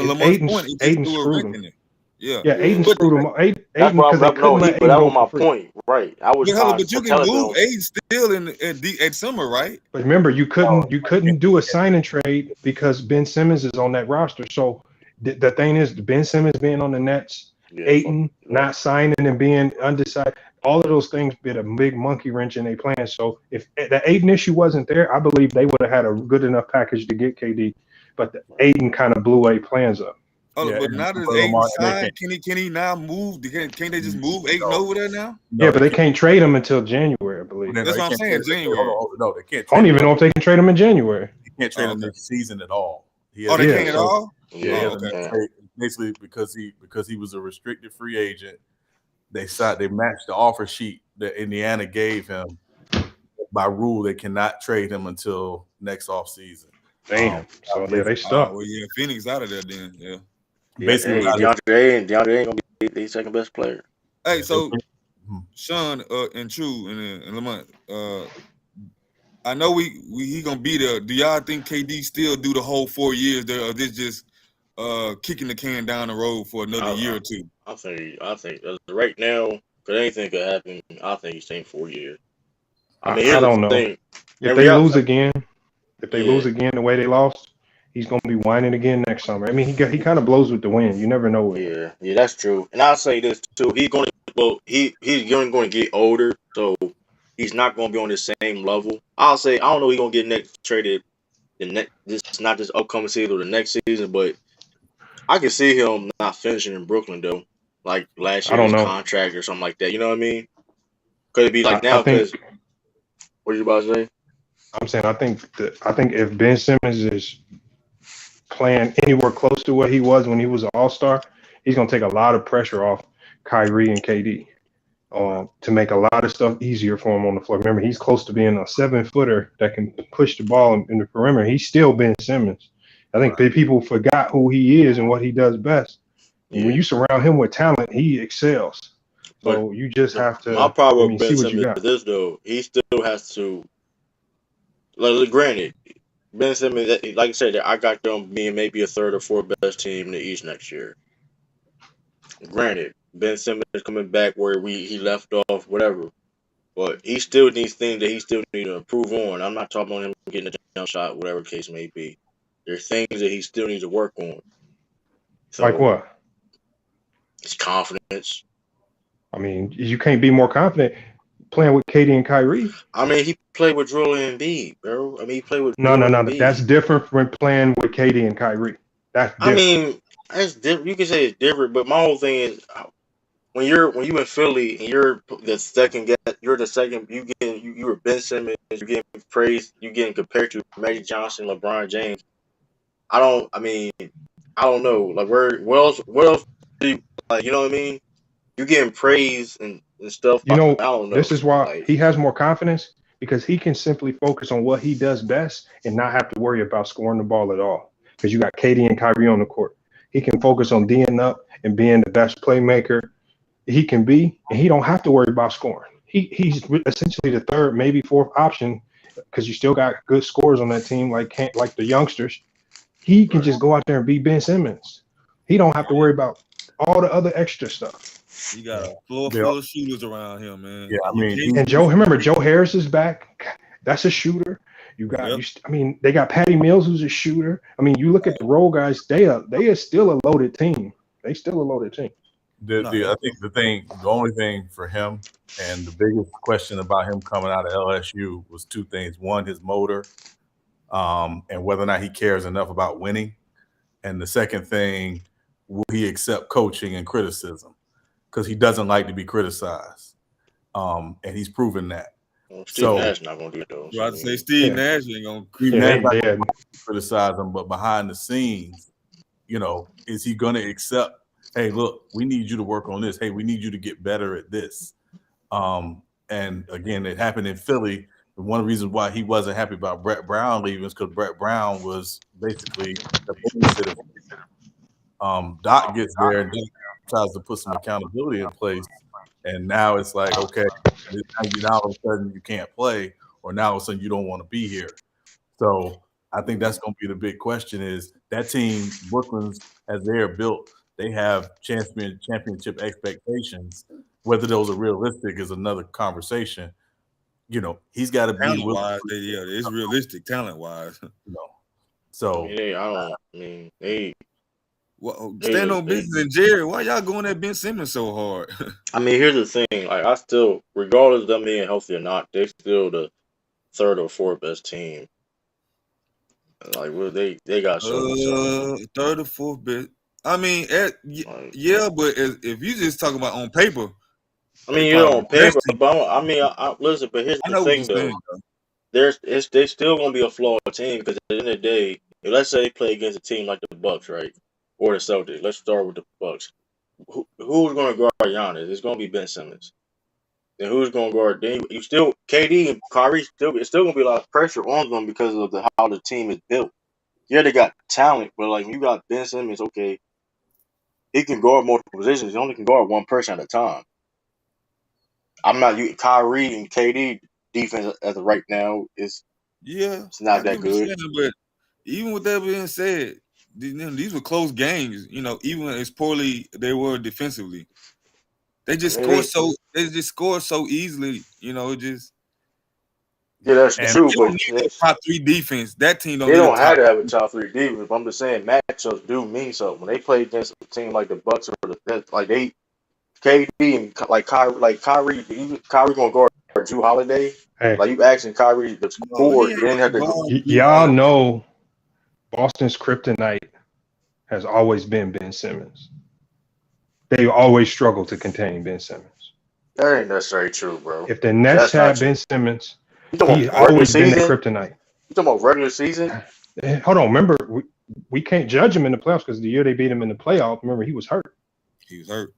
Lamar's point. Ayton screwed him. Yeah, Ayton screwed him. That's what that was my point, right? I was. But you can move Ayton still in summer, right? But remember, you couldn't do a sign and trade because Ben Simmons is on that roster. So the thing is, Ben Simmons being on the Nets, Ayton not signing and being undecided, all of those things bit a big monkey wrench in their plans. So if the Ayton issue wasn't there, I believe they would have had a good enough package to get KD. But the Ayton kind of blew their plans up. But now that Ayton signed, can he now move? Can't they just move Ayton over there now? Yeah, but they can't trade him until January, I believe. That's what I'm saying. January. No, they can't. I don't even know if they can trade him in January. They can't trade him this season at all. They can't at all. Yeah, basically because he was a restricted free agent. They matched the offer sheet that Indiana gave him. By rule, they cannot trade him until next offseason. Damn. So they stuck. Phoenix out of there then. Yeah. Basically, DeAndre ain't gonna be the second best player. Hey, so Sean and True and Lamont, I know he gonna be there. Do y'all think KD still do the whole 4 years there, or this just kicking the can down the road for another year or two? I think right now, because anything could happen. I think he's staying 4 years. I don't know. If they lose again the way they lost, he's gonna be whining again next summer. I mean, he kind of blows with the wind. You never know it. Yeah, that's true. And I'll say this too: he's going to get older, so he's not going to be on the same level. I'll say I don't know. He's going to get next traded this not this upcoming season or the next season, but I can see him not finishing in Brooklyn though, like last I year don't his know. contract or something like that. You know what I mean? Could it be like I now? think Because what are you about to say? I'm saying I think if Ben Simmons is playing anywhere close to what he was when he was an All-Star, he's gonna take a lot of pressure off Kyrie and KD. To make a lot of stuff easier for him on the floor. Remember, he's close to being a 7-footer that can push the ball in the perimeter. He's still Ben Simmons. I think people forgot who he is and what he does best. And when you surround him with talent, he excels. But So you just have my to, problem with see Ben what you Simmons got. is this though. He still has to. Like, granted, Ben Simmons, like I said, I got them being maybe a third or fourth best team in the East next year. Granted, Ben Simmons coming back where he left off, whatever. But he still needs things that he still needs to improve on. I'm not talking about him getting a jump shot, whatever the case may be. There's things that he still needs to work on. Like So what? his confidence. I mean, you can't be more confident playing with KD and Kyrie. I mean, he played with Joel Embiid, bro. I mean, he played with No, Joel that's Embiid. different from playing with KD and Kyrie. That's I different. mean, that's different. You can say it's different, but my whole thing is when you in Philly and you're the second guy, you're the second. You were Ben Simmons. You're getting praised. You getting compared to Magic Johnson, LeBron James. I mean, I don't know. Like what else? Do you, like you know what I mean? You getting praised and stuff. You know, I don't know. this is why Like he has more confidence because he can simply focus on what he does best and not have to worry about scoring the ball at all. Because you got KD and Kyrie on the court. He can focus on D'ing up and being the best playmaker he can be, and he don't have to worry about scoring. He's essentially the third, maybe fourth option because you still got good scorers on that team, like the youngsters. He can just go out there and be Ben Simmons. He don't have to worry about all the other extra stuff. You got a floor full of shooters around him, man. Yeah, I And you mean, can't Remember Joe Harris is back. That's a shooter. You got they got Patty Mills who's a shooter. I mean, you look at the role guys, they are still a loaded team. They still a loaded team. I think the only thing for him and the biggest question about him coming out of LSU was two things. One, his motor, and whether or not he cares enough about winning. And the second thing, will he accept coaching and criticism? Because he doesn't like to be criticized. And he's proven that. Steve Nash not gonna do it though. So I'd say Steve Nash ain't gonna criticize him, but behind the scenes, is he going to accept? Hey, look, we need you to work on this. Hey, we need you to get better at this. And again, it happened in Philly. And one of the reasons why he wasn't happy about Brett Brown leaving is because Brett Brown was basically the babysitter. Doc gets there and tries to put some accountability in place. And now it's like, okay, now all of a sudden you can't play, or now all of a sudden you don't want to be here. So I think that's going to be the big question is that team, Brooklyn's, as they're built, they have championship expectations. Whether those are realistic is another conversation. He's got to be talent-wise. It's realistic talent-wise. So stand on business. And Jerry, why y'all going at Ben Simmons so hard? I mean, here's the thing. Like, I still, regardless of them being healthy or not, they're still the third or fourth best team. Like, they got so much. Third or fourth best. I mean, but if you just talk about on paper, I mean, you're on paper, but listen. But here's the thing, though. They still gonna be a flawed team because at the end of the day, if let's say they play against a team like the Bucks, right, or the Celtics. Let's start with the Bucks. Who's gonna guard Giannis? It's gonna be Ben Simmons. Then who's gonna guard? Then you still KD and Kyrie. It's still gonna be a lot of pressure on them because of how the team is built. Yeah, they got talent, but like you got Ben Simmons, okay, he can guard multiple positions. He only can guard one person at a time. Kyrie and KD defense as of right now it's not that good. But even with that being said, these were close games. Even as poorly they were defensively, they just score so easily. That's true. But top three defense, that team they don't have to have a top three defense. But I'm just saying matchups do mean something. When they play against a team like the Bucks or KD and Kyrie gonna guard Drew Holiday. Hey. Like you asking Kyrie to score, then have to. Y'all know Boston's kryptonite has always been Ben Simmons. They always struggle to contain Ben Simmons. That ain't necessarily true, bro. If the Nets That's not had true. Ben Simmons, You talking he's about regular always been their season? kryptonite. You talking about regular season? Hold on, remember, we can't judge him in the playoffs because the year they beat him in the playoff, remember, he was hurt. He was hurt.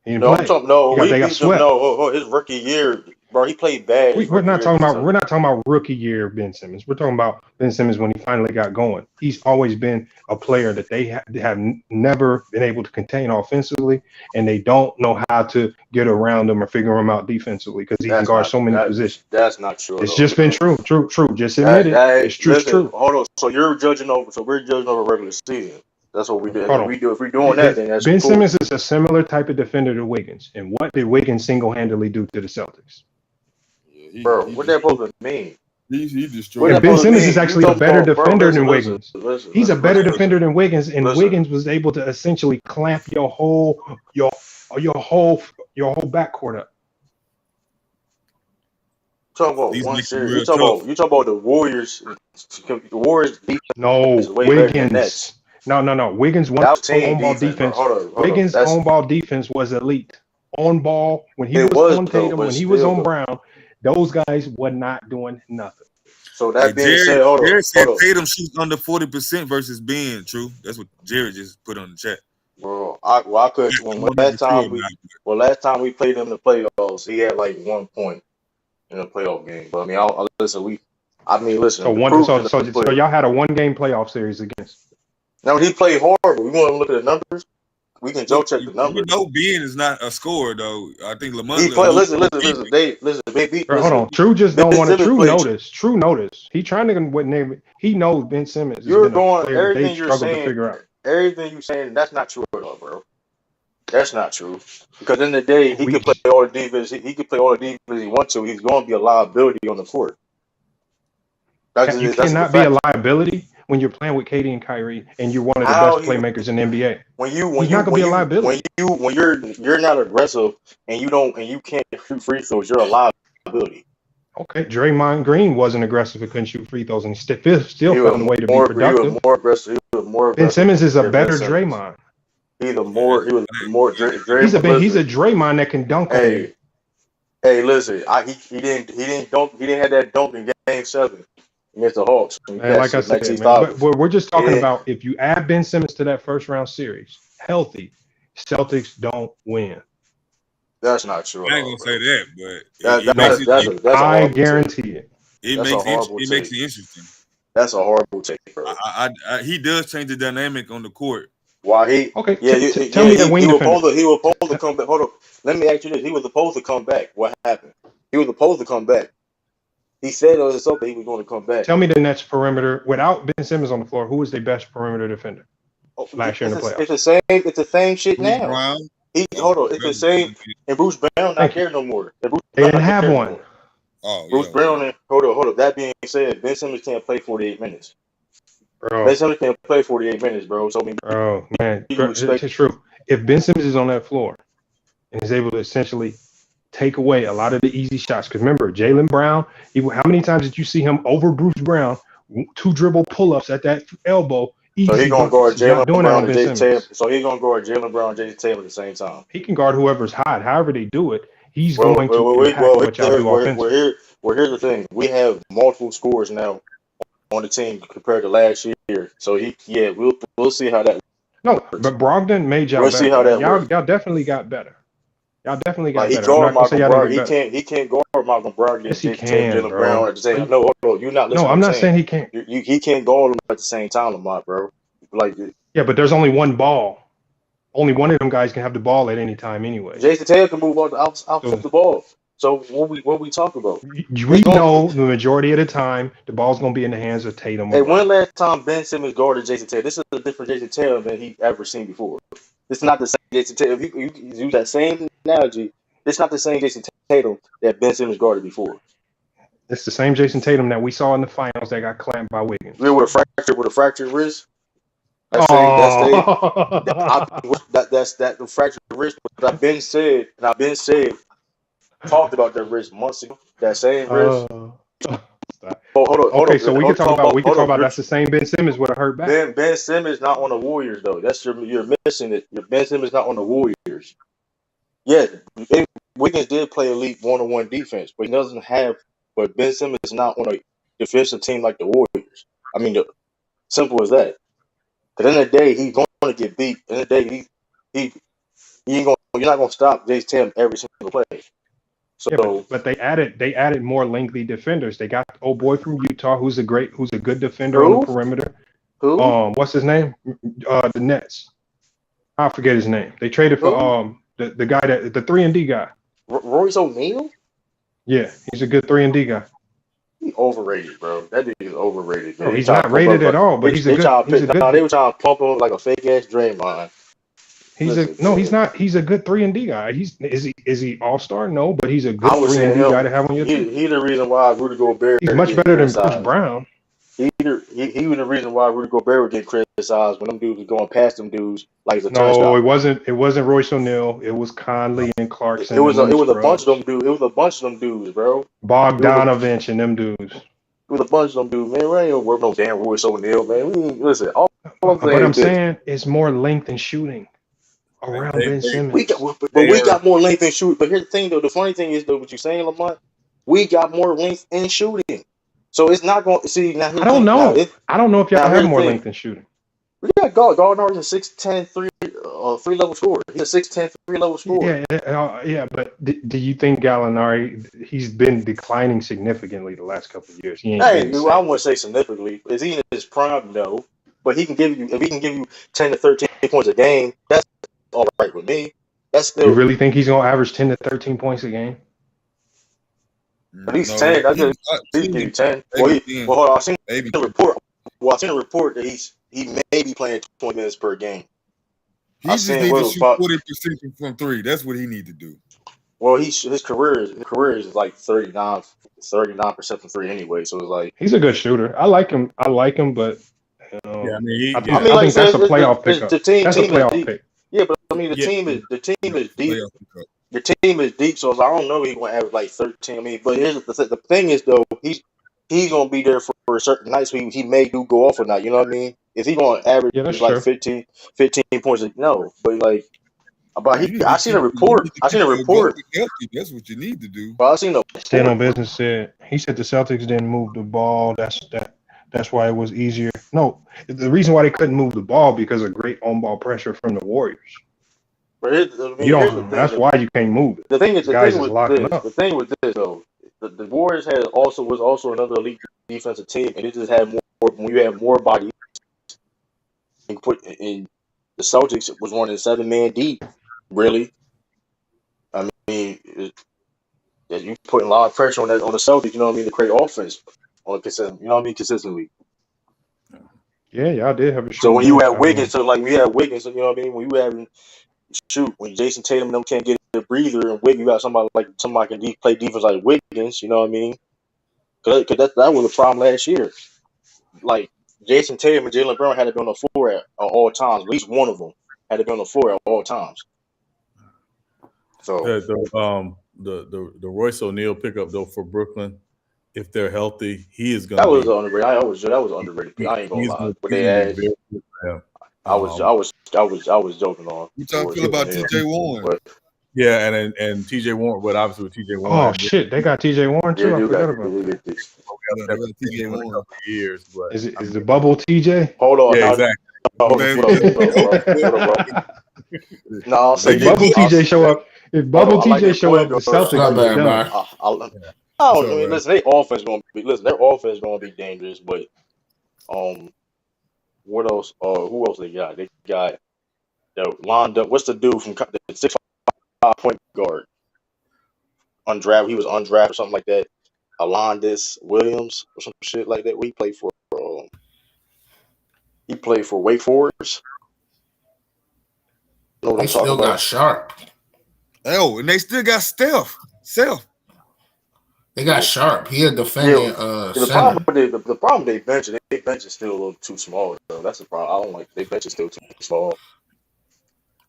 He didn't No, play. I'm talking. No, They got beat them. swept. No, his rookie year, bro. He played bad. We're not talking about rookie year Ben Simmons. We're talking about Ben Simmons when he finally got going. He's always been a player that they have never been able to contain offensively, and they don't know how to get around him or figure him out defensively because he can guard so many positions. That's not true. It's just been true. Just admit it. It's true. Listen, true. Hold on. So you're judging over. So we're judging over regular season. That's what we do. If we're doing that, then that's Ben cool. Simmons is a similar type of defender to Wiggins. And what did Wiggins single-handedly do to the Celtics? Bro, what that supposed to mean? He destroyed. And Ben Simmons is actually a better defender than Wiggins. He's a better defender than Wiggins, and Wiggins was able to essentially clamp your whole backcourt up. Talking about one series. You talking about the Warriors. The Warriors defense. No, is way better than Wiggins. No. Wiggins won home ball defense. Wiggins' home ball defense was elite. On ball, when he was on Tatum, when he was on Brown, those guys were not doing nothing. So that being said, hold on. Jared said Tatum shoots under 40% versus Ben. True. That's what Jared just put on the chat. Bro, I could. Last time we played him in the playoffs, he had like 1 point in a playoff game. But I mean, listen. So y'all had a 1-game playoff series against. Now he played horrible. We want to look at the numbers. We can joke check the numbers. We know Ben is not a scorer though. I think Lamont. Listen. Hold on. True just don't want to. True notice. He trying to he knows Ben Simmons. You're going everything you're saying. To figure out. Everything you're saying, that's not true at all, bro. That's not true. Because in the day, he could play all the defense. He could play all the defense he wants to. He's going to be a liability on the court. You cannot be a liability when you're playing with KD and Kyrie, and you're one of the best playmakers in the NBA. He's not gonna be a liability. When you're not aggressive and you can't shoot free throws, you're a liability. Okay, Draymond Green wasn't aggressive and couldn't shoot free throws, and still found a way to be productive. He was more aggressive. Ben Simmons is a better Draymond. He was more. Draymond. He's a Draymond that can dunk. Hey, listen, he didn't dunk. He didn't have that dunk in Game 7. Against the Hawks. Man, like I said, man, we're just talking about if you add Ben Simmons to that first round series, healthy, Celtics don't win. That's not true. I ain't gonna say that, but I guarantee it. It makes it interesting. That's a horrible take, bro. He does change the dynamic on the court. Why he? Okay, tell me that wing defender. He was supposed to come back. Hold on. Let me ask you this. He was supposed to come back. What happened? He was supposed to come back. He said it was something he was going to come back. Tell me the Nets perimeter without Ben Simmons on the floor. Who was their best perimeter defender last year in the playoffs? It's the same shit now. Brown. It's the same. And Bruce Brown not care no more. They didn't have one. Bruce Brown. Hold on. That being said, Ben Simmons can't play 48 minutes. Bro. Ben Simmons can't play 48 minutes, bro. So it's true. If Ben Simmons is on that floor and is able to essentially take away a lot of the easy shots. Because remember, Jaylen Brown, how many times did you see him over Bruce Brown, 2 dribble pull-ups at that elbow? So he's going to guard Jaylen Brown and Jason Tatum. So he's going to guard Jaylen Brown and Jason Tatum at the same time. He can guard whoever's hot. However they do it, he's going to impact what y'all do offensively. Here's the thing. We have multiple scores now on the team compared to last year. So we'll see how that. No, but Brogdon made y'all better. See how that works. Y'all definitely got better. Y'all definitely got better. He can't guard Malcolm Brogdon. Yes, he can, bro. Brown at the same. No, you're not listening. No, I'm not saying he can't. He can't guard them at the same time, Lamont, bro. Yeah, but there's only one ball. Only one of them guys can have the ball at any time, anyway. Jason Tatum can move out the ball. So what we talk about? We know the majority of the time the ball's going to be in the hands of Tatum. Hey, when last time Ben Simmons guarded Jason Tatum? This is a different Jason Tatum than he ever seen before. It's not the same Jason Tatum. If you use that same analogy, it's not the same Jason Tatum that Ben Simmons guarded before. It's the same Jason Tatum that we saw in the finals that got clamped by Wiggins. With a fractured wrist. That's the fractured wrist. But I've been said, talked about that wrist months ago. That same wrist. hold Okay, on. so we can talk about that's the same Ben Simmons with a hurt back. Ben Simmons not on the Warriors though. You're missing it. Ben Simmons not on the Warriors. Yeah, Wiggins did play elite one-on-one defense, but he doesn't have. But Ben Simmons is not on a defensive team like the Warriors. I mean, simple as that. Because in the day, he's going to get beat. In the day, he ain't going. You're not going to stop Jason Tatum every single play. So, yeah, but they added more lengthy defenders. They got old boy from Utah who's a good defender on the perimeter. Who? What's his name? The Nets. I forget his name. They traded for the guy the 3-and-D guy. Royce O'Neal? Yeah, he's a good 3-and-D guy. He's overrated, bro. That dude is overrated. No, he's not rated at all, but he's a good. They were trying to pump him like a fake ass Draymond. He's not. He's a good 3-and-D guy. Is he all-star? No, but he's a good 3-and-D guy to have on your team. He's the reason why Rudy Gobert. He's much better than Bruce Brown. He was the reason why Rudy Gobert was getting criticized when them dudes was going past them dudes like it's a No, it wasn't Royce O'Neal. It was Conley and Clarkson. It was a bunch of them dudes. It was a bunch of them dudes, bro. Bogdanovich and them dudes. It was a bunch of them dudes, man. We ain't gonna work no damn Royce O'Neal, man. Listen. All I'm saying it's more length and shooting around Ben Simmons. We got more length and shooting. But here's the thing, though. The funny thing is, though, what you're saying, Lamont, we got more length and shooting. So it's not going to see now. I don't know. I don't know if y'all have more length and shooting. We got Gallinari is a 6'10", three level scorer. He's a 6'10", 3-level scorer. Yeah. But do you think Gallinari? He's been declining significantly the last couple of years. I wouldn't say significantly. Is he in his prime? No, but he can give you. If he can give you 10 to 13 points a game, that's all right with me. That's still. You really think he's going to average 10 to 13 points a game? At least 10. I just give you 10. Hold on. I seen the report. Well, I seen a report that he may be playing 20 minutes per game. He just needs to shoot 40% from three. That's what he need to do. Well, his career is like 39% from three anyway. So it's like he's a good shooter. I like him, but I think that's a playoff pickup. That's a playoff pick. Yeah, but I mean the team is deep. The team is deep, so I don't know if he's going to average like 13. I mean, but here's the thing is though, he's going to be there for certain nights. So he may go off or not. You know what I mean? If he's going to average like 15 points, no. But like, I seen a report. That's what you need to do. But I seen Stand on Business said he said the Celtics didn't move the ball. That's why it was easier. No, the reason why they couldn't move the ball because of great on-ball pressure from the Warriors. That's why you can't move it. The thing with this though, the Warriors was also another elite defensive team, and it just had more. When you have more bodies, and put in the Celtics was running 7-man deep. Really, I mean, you putting a lot of pressure on the Celtics. You know what I mean, to create offense consistently. Yeah, y'all did have a. So when you have Wiggins, you know what I mean. When you having when Jason Tatum and them can't get a breather, and Wiggins, you got somebody can play defense like Wiggins. You know what I mean? Because that was the problem last year. Like Jason Tatum and Jaylen Brown had to be on the floor at all times. At least one of them had to be on the floor at all times. So the Royce O'Neal pickup though for Brooklyn, if they're healthy, he is going. That was underrated. That was underrated. I ain't gonna lie. But they had. I was joking on. You talking about TJ Warren? Yeah, and TJ Warren, but obviously with TJ Warren. Oh shit, they got TJ Warren too. I forgot about that. TJ Warren years, but is the bubble TJ? Hold on, yeah, exactly. No, I'll say bubble TJ show up. If bubble TJ show up, the Celtics are done. I mean, listen, their offense gonna be dangerous, but what else? Who else they got? They got lined up. What's the dude from the 6'5" point guard? Undrafted. He was undrafted or something like that. Alondis Williams or some shit like that. He played for. He played for Wake Forest. They still got Sharp. Oh, and they still got Steph. They got Sharp. He a defending center. The problem they bench is still a little too small. Though. That's the problem. I don't like they bench is still too small.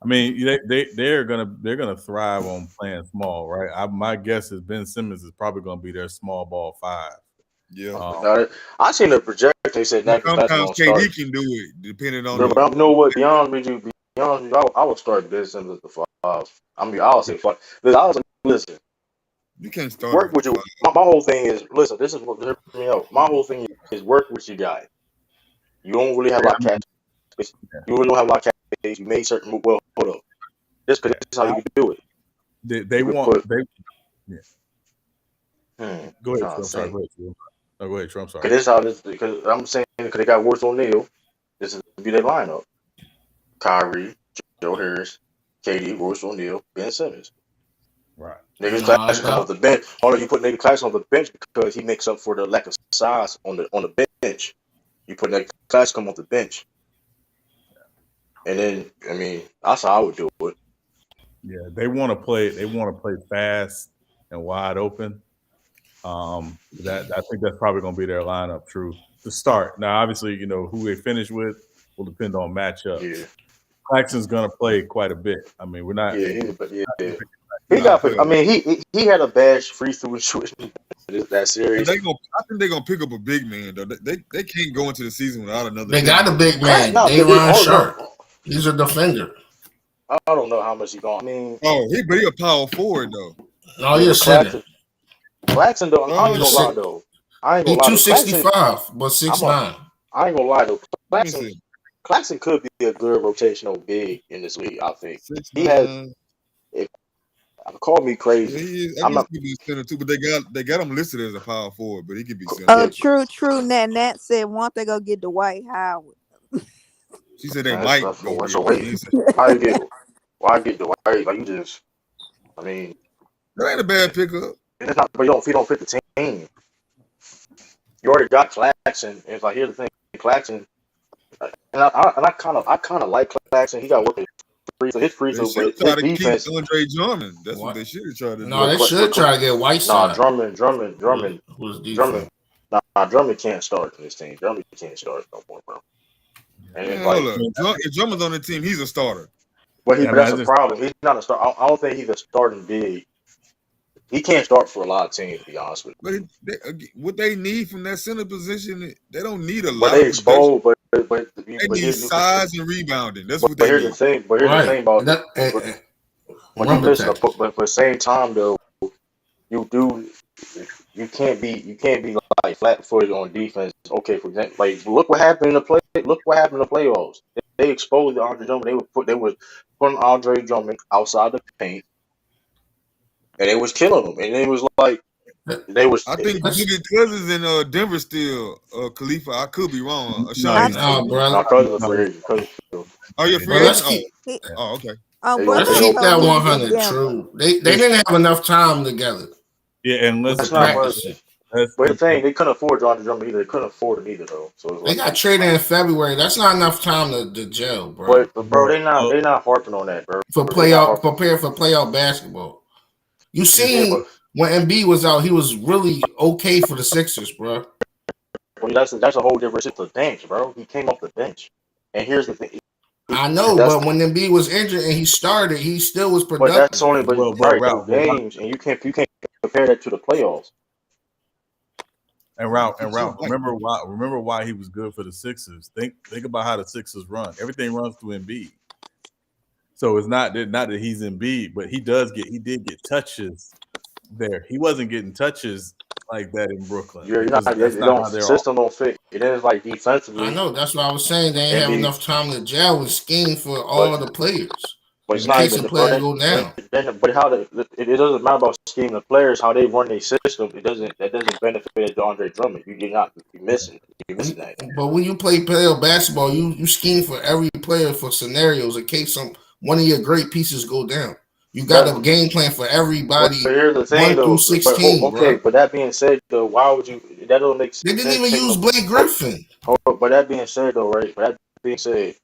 I mean, they're gonna thrive on playing small, right? My guess is Ben Simmons is probably gonna be their small ball 5. Yeah. I seen the projection. They said that that's Sometimes gonna start. KD can do it, depending on But you know what? Beyond with you, I would start this in the 5. I mean, I'll say 5. Listen. You can't start Work with you. My whole thing is listen. This is what hear me out. My whole thing is work with your guy. You don't really have a lot of catch. You really don't have a lot of catch. You made certain. Well, hold up. This is how you can do it. They want. Go ahead, I'm sorry. Go ahead, Trump. No, go ahead, Trump. Sorry. Because I'm saying because they got Royce O'Neal. This is be their lineup: Kyrie, Joe Harris, KD, Royce O'Neal, Ben Simmons. Right. Niggas Claxton come off the bench. Only you put nigga Claxton on the bench because he makes up for the lack of size on the bench. You put nigga Claxton come off the bench, and then I mean that's how I would do it. Yeah, they want to play. They want to play fast and wide open. I think that's probably going to be their lineup. True to start. Now, obviously, who they finish with will depend on matchups. Yeah. Claxton's going to play quite a bit. I mean, we're not. Yeah, he got. I mean, he had a bad free throw shooting that series. I think they're gonna pick up a big man though. They can't go into the season without another. They got a big man. They run sharp. He's a defender. I don't know how much he's going. I mean, but he a power forward though. No, he's a center. Claxton though, I ain't gonna lie though. He's 265, but 6'9". I ain't gonna lie though. Claxton could be a good rotational big in this league. I think he has. Call me crazy. I guess he could be a center too, but they got him listed as a power forward, but he could be center. Oh, true. Nat said, "Want they go get Dwight Howard?" She said they might go. Why get Dwight? Like you just, I mean, that ain't a bad pickup. It's not, but if you don't fit the team, you already got Claxton. It's like here's the thing, Claxton, and I kind of like Claxton. He got working. His free throw, but his defense. Andre Drummond. That's what they should have tried to do. No, they should try to get Whiteside. Drummond. Drummond can't start in this team. Drummond can't start no more, bro. And if Drummond's on the team, he's a starter. But that's a problem. He's not a starter. I don't think he's a starting big. He can't start for a lot of teams, to be honest with you. But what they need from that center position, they don't need a lot. But they expose, but they need size and rebounding. That's what they need. Here's the thing about that. But same time though, you can't be like flat-footed on defense. Okay, for example, like look what happened in the playoffs. They exposed Andre Drummond. They were putting Andre Drummond outside the paint. And they was killing them, and it was like they was. I think Boogie Cousins in Denver still. Khalifa, I could be wrong. No, bro. Cousins. Oh, you're free agent. Okay. Let's keep that 100 true. They didn't have enough time together. Yeah, and that's not practicing. But the thing, they couldn't afford Andre Drummond either. They couldn't afford him either, though. So they got traded in February. That's not enough time to gel, bro. But bro, they're not harping on that, bro. Prepare for playoff basketball. You seen when Embiid was out, he was really okay for the Sixers, bro. Well, that's a whole different shit. The bench, bro. He came off the bench, and here's the thing. I know, but when Embiid was injured and he started, he still was productive. But that's only games, and you can't compare that to the playoffs. And Ralph, remember why he was good for the Sixers. Think about how the Sixers run. Everything runs through Embiid. So it's not that he's Embiid, but he did get touches there. He wasn't getting touches like that in Brooklyn. The system don't fit. It is like defensively. I know, that's what I was saying. They ain't have enough time to gel and scheme for all the players. But it's not even players go down. But it doesn't matter about scheming the players, how they run their system. That doesn't benefit Andre Drummond. You're missing that. But when you play playoff basketball, you scheme for every player for scenarios in case one of your great pieces go down. You got a game plan for everybody. But here's the thing, 1 through 16. Okay, but that being said, though, why would you? That don't make sense. They didn't even use Blake Griffin. But that being said, though, right? But that being said,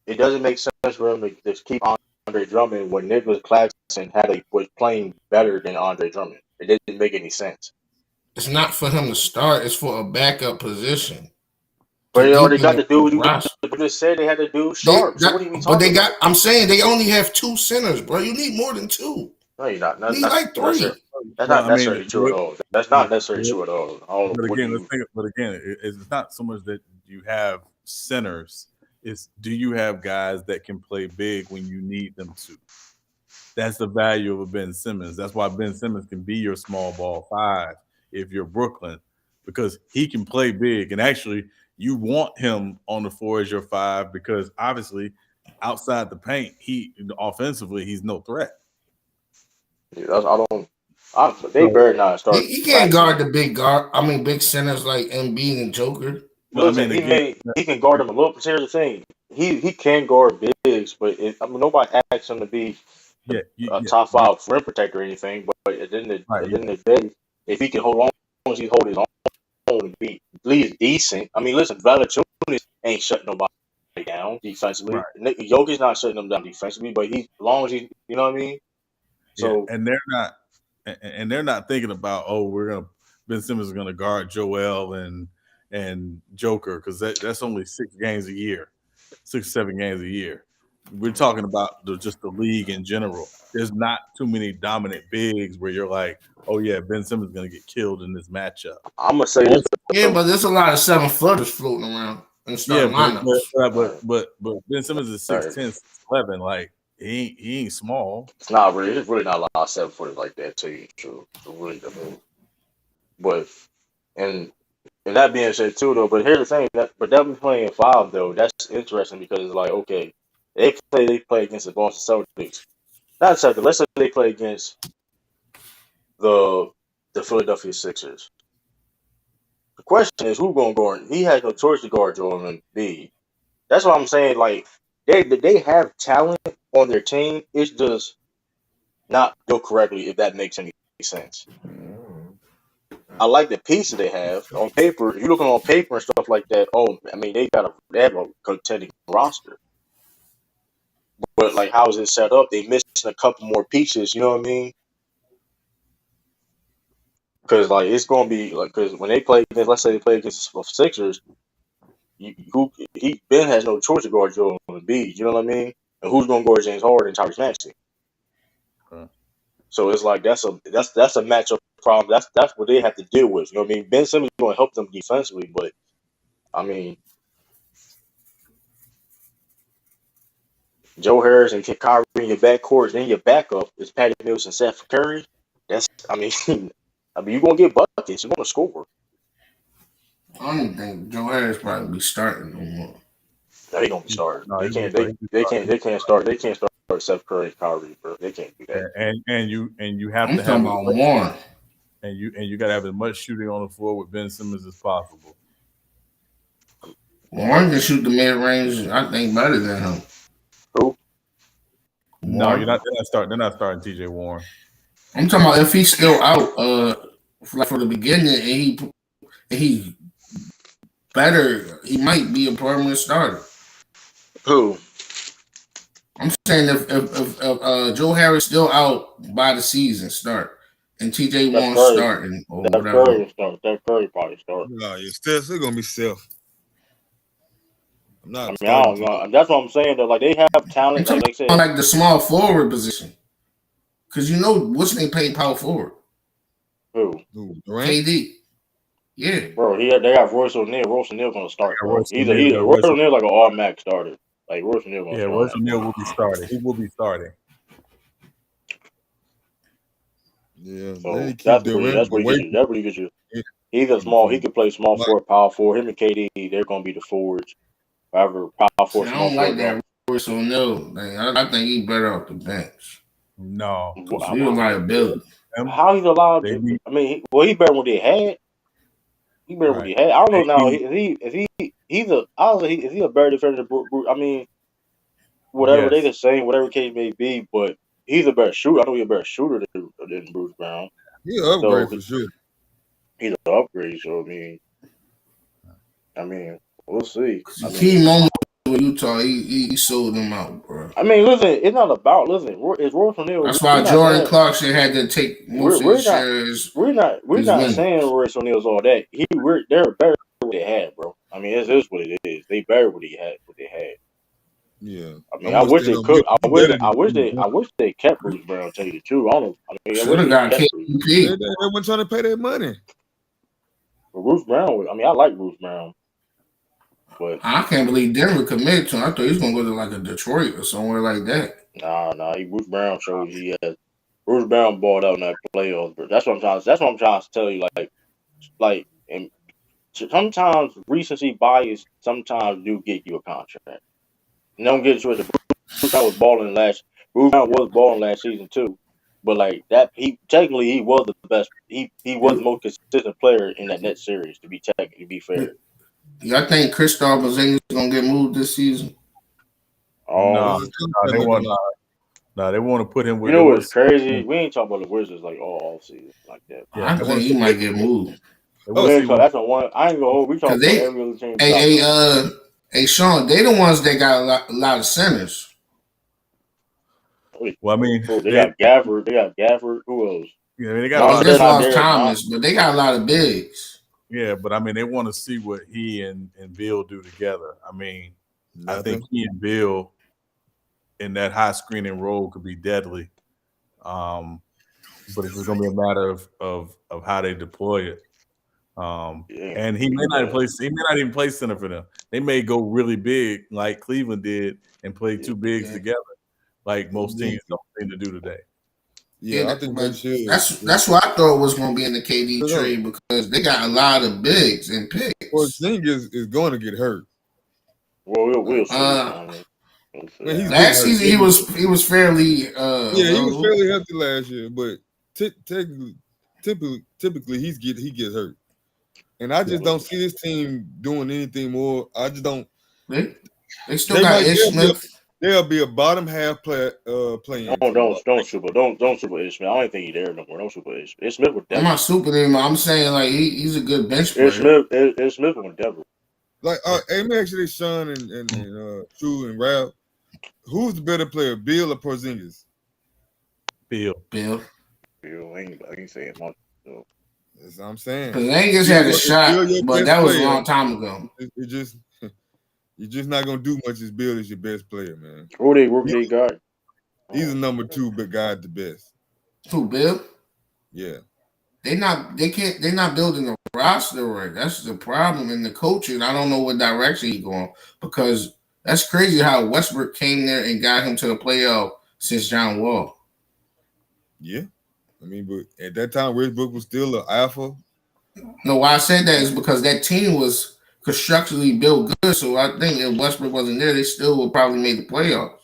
it doesn't make sense for him to just keep Andre Drummond when Nicholas Claxton was playing better than Andre Drummond. It didn't make any sense. It's not for him to start. It's for a backup position. But they already got the dude. You just said they had the dude sharp. I'm saying they only have 2 centers, bro. You need more than 2. No, you're not. You need like 3. That's Well, not I mean, necessarily true at all. That's not necessarily true at all. I don't know but what again, you. it's not so much that you have centers. It's do you have guys that can play big when you need them to? That's the value of a Ben Simmons. That's why Ben Simmons can be your small ball five if you're Brooklyn, because he can play big. And actually, you want him on the floor as your five because obviously, outside the paint, he offensively he's no threat. Yeah, I don't. They So, better not start He can't guard practicing. the big guard. I mean, big centers like Embiid and Joker. well, I Listen, mean, again, he can guard them a little. Here's the thing, he can guard bigs, but I mean nobody asks him to be yeah, a yeah, top five rim protector or anything. But at the end of right, the day, if he can hold on, as long as he hold his own and be at least decent. I mean, listen, Valanciunas ain't shutting nobody down defensively. right. Jokic's not shutting them down defensively, but as long as he, you know what I mean. Yeah, So and they're not thinking about Ben Simmons is gonna guard Joel and Joker because that's only 6 games a year, 6 7 games a year. We're talking about just the league in general. There's not too many dominant bigs where you're like, oh yeah, Ben Simmons is gonna get killed in this matchup. I'm gonna say this. Yeah, but there's a lot of 7-footers floating around in starting lineups. But Ben Simmons is 6'10", 6'11". Like he ain't small. It's not really. It's really not a lot of 7-footers like that too. True. Really, I mean, but and that being said too, though. But here's the thing. But them playing five though, that's interesting because it's like okay, they play against the Boston Celtics. Not Celtics. Let's say they play against the Philadelphia Sixers. The question is who gonna guard? He has no choice to guard Joel Embiid. That's what I'm saying. Like they have talent on their team. It's just not built correctly. If that makes any sense. I like the pieces they have on paper. If you're looking on paper and stuff like that, oh, I mean, they have a contending roster. But like, how is it set up? They missing a couple more pieces. You know what I mean? Because like it's gonna be like because when they play against, let's say they play against the Sixers, Ben has no choice to guard Joel Embiid. You know what I mean? And who's gonna guard James Harden and Tyrese Maxey? So it's like that's a matchup problem. That's what they have to deal with. You know what I mean? Ben Simmons is going to help them defensively, but I mean, Joe Harris and Kyrie in your backcourt, then your backup is Patty Mills and Seth Curry. That's you're gonna get buckets. You're gonna score. I don't think Joe Harris probably be starting no more. No, they gonna be starting. No, They can't start Seth Curry and Kyrie, bro. They can't do that. And you have I'm to talking have about Warren. and you got to have as much shooting on the floor with Ben Simmons as possible. Warren can shoot the mid range. I think better than him. Who? No, you're not. They're not starting T.J. Warren. I'm talking about if he's still out, like for the beginning, and he better, he might be a permanent starter. Who? I'm saying if Joe Harris still out by the season start and TJ Warren starting or whatever. Steph Curry probably start. No, you're still gonna be Steph. I don't know. That's what I'm saying. Though, like they have talent, like they said, like the small forward position. Because you know what's they pay power forward? Who? Durant? KD. Yeah, bro. They got Royce O'Neal. Royce O'Neal gonna start. Royce O'Neal like an automatic starter. Like Royce O'Neal gonna start. Royce O'Neal will be starting. He will be starting. Yeah, so that's what he gets you. He's a small. He can play small forward, power forward. Him and KD, they're gonna be the forwards. However, power forward. I don't like that Royce O'Neal. I think he's better off the bench. No, he's a liability. How he's allowed to? I mean, he better than what they had. He better than what he had. I don't know now. Is he a better defender than Bruce? I mean, whatever they the same, whatever case may be, but he's a better shooter. I know he's a better shooter than Bruce Brown. He's an upgrade for sure. He's an upgrade. So I mean, we'll see. Key moment with Utah, he sold them out, bro. I mean, listen, it's not about It's Royce O'Neal. That's why Jordan Clarkson had to take most of his shares. We're not saying Royce O'Neal's all that. They're better than what they had, bro. I mean, it's what it is. They better what they had. Yeah, I mean, I'm I gonna wish stand they on Bill. could. I He wish. better than Bruce I Brown. wish they kept Bruce Brown. Tell you the truth, I don't. I mean, I Should wish have they got kept Bruce. They, KP. they weren't trying to pay their money. But Bruce Brown. I mean, I like Bruce Brown, but I can't believe Denver committed to him. I thought he was gonna go to like a Detroit or somewhere like that. nah. Bruce Brown showed he has. Bruce Brown balled out in that playoffs, but that's what I'm trying. That's what I'm trying to tell you. And sometimes recency bias sometimes do get you a contract. And don't get it twisted. Bruce Brown was balling last. Bruce Brown was balling last season too, but like that, he technically he was the best. He was the most consistent player in that net series. To be fair, Y'all think Kristaps Porzingis gonna get moved this season? No, What's his um, no, contract they looking want like? no, they want to put him you with. They know want what's to, crazy? We ain't talking about the Wizards like all season like that. yeah, I they think want to he see. might get moved They Oh, want We to see ain't talk. what. That's a one. I ain't gonna hold. We because talking about they, every other team top hey, three. hey, Sean, they the ones that got a lot of centers. Well, I mean, They got Gafford. They got Gafford. Who else? they got a Well, they lot of just Not centers. lost there. Not. Thomas, but they got a lot of bigs. Yeah, but I mean, they want to see what he and Bill do together. I mean, I think nothing. he and Bill in that high screening role could be deadly. But it's just going to be a matter of how they deploy it. Yeah. And he may not even play center for them. They may go really big like Cleveland did and play two bigs Yeah. together, like most Yeah. teams don't seem to do today. Yeah, I think they But should. that's what I thought was going to be in the KD Look, trade because they got a lot of bigs and picks. Porzingis is going to get hurt. Well, we'll see. Uh, I mean, we'll see. Man, he's been last hurt. season he was fairly Yeah, he was fairly healthy last year, but typically he gets hurt, and I just don't see this team doing anything more. I just don't. They still got Ish Smith. They'll be a bottom half playing team. Don't super Ish Smith. I don't even think he's there no more. Don't super Ish. Ish Smith with I'm Denver. not super him. I'm saying like he's a good bench player. Ish Smith with Denver. Like, hey, me actually, Sean and True and Ralph, who's the better player, Bill or Porzingis? Bill. I ain't saying much. So. That's what I'm saying. Porzingis had a shot, but that was a long time ago. It just you're just not gonna do much as Bill as your best player, man. Who they got? He's a number two, but guy at the best. Who, Bill? Yeah. They're not building a roster right. That's the problem in the coaching. I don't know what direction he's going because that's crazy how Westbrook came there and got him to the playoff since John Wall. Yeah. I mean, but at that time Westbrook was still an alpha. No, why I said that is because that team was constructively built good. So I think if Westbrook wasn't there, they still would probably make the playoffs.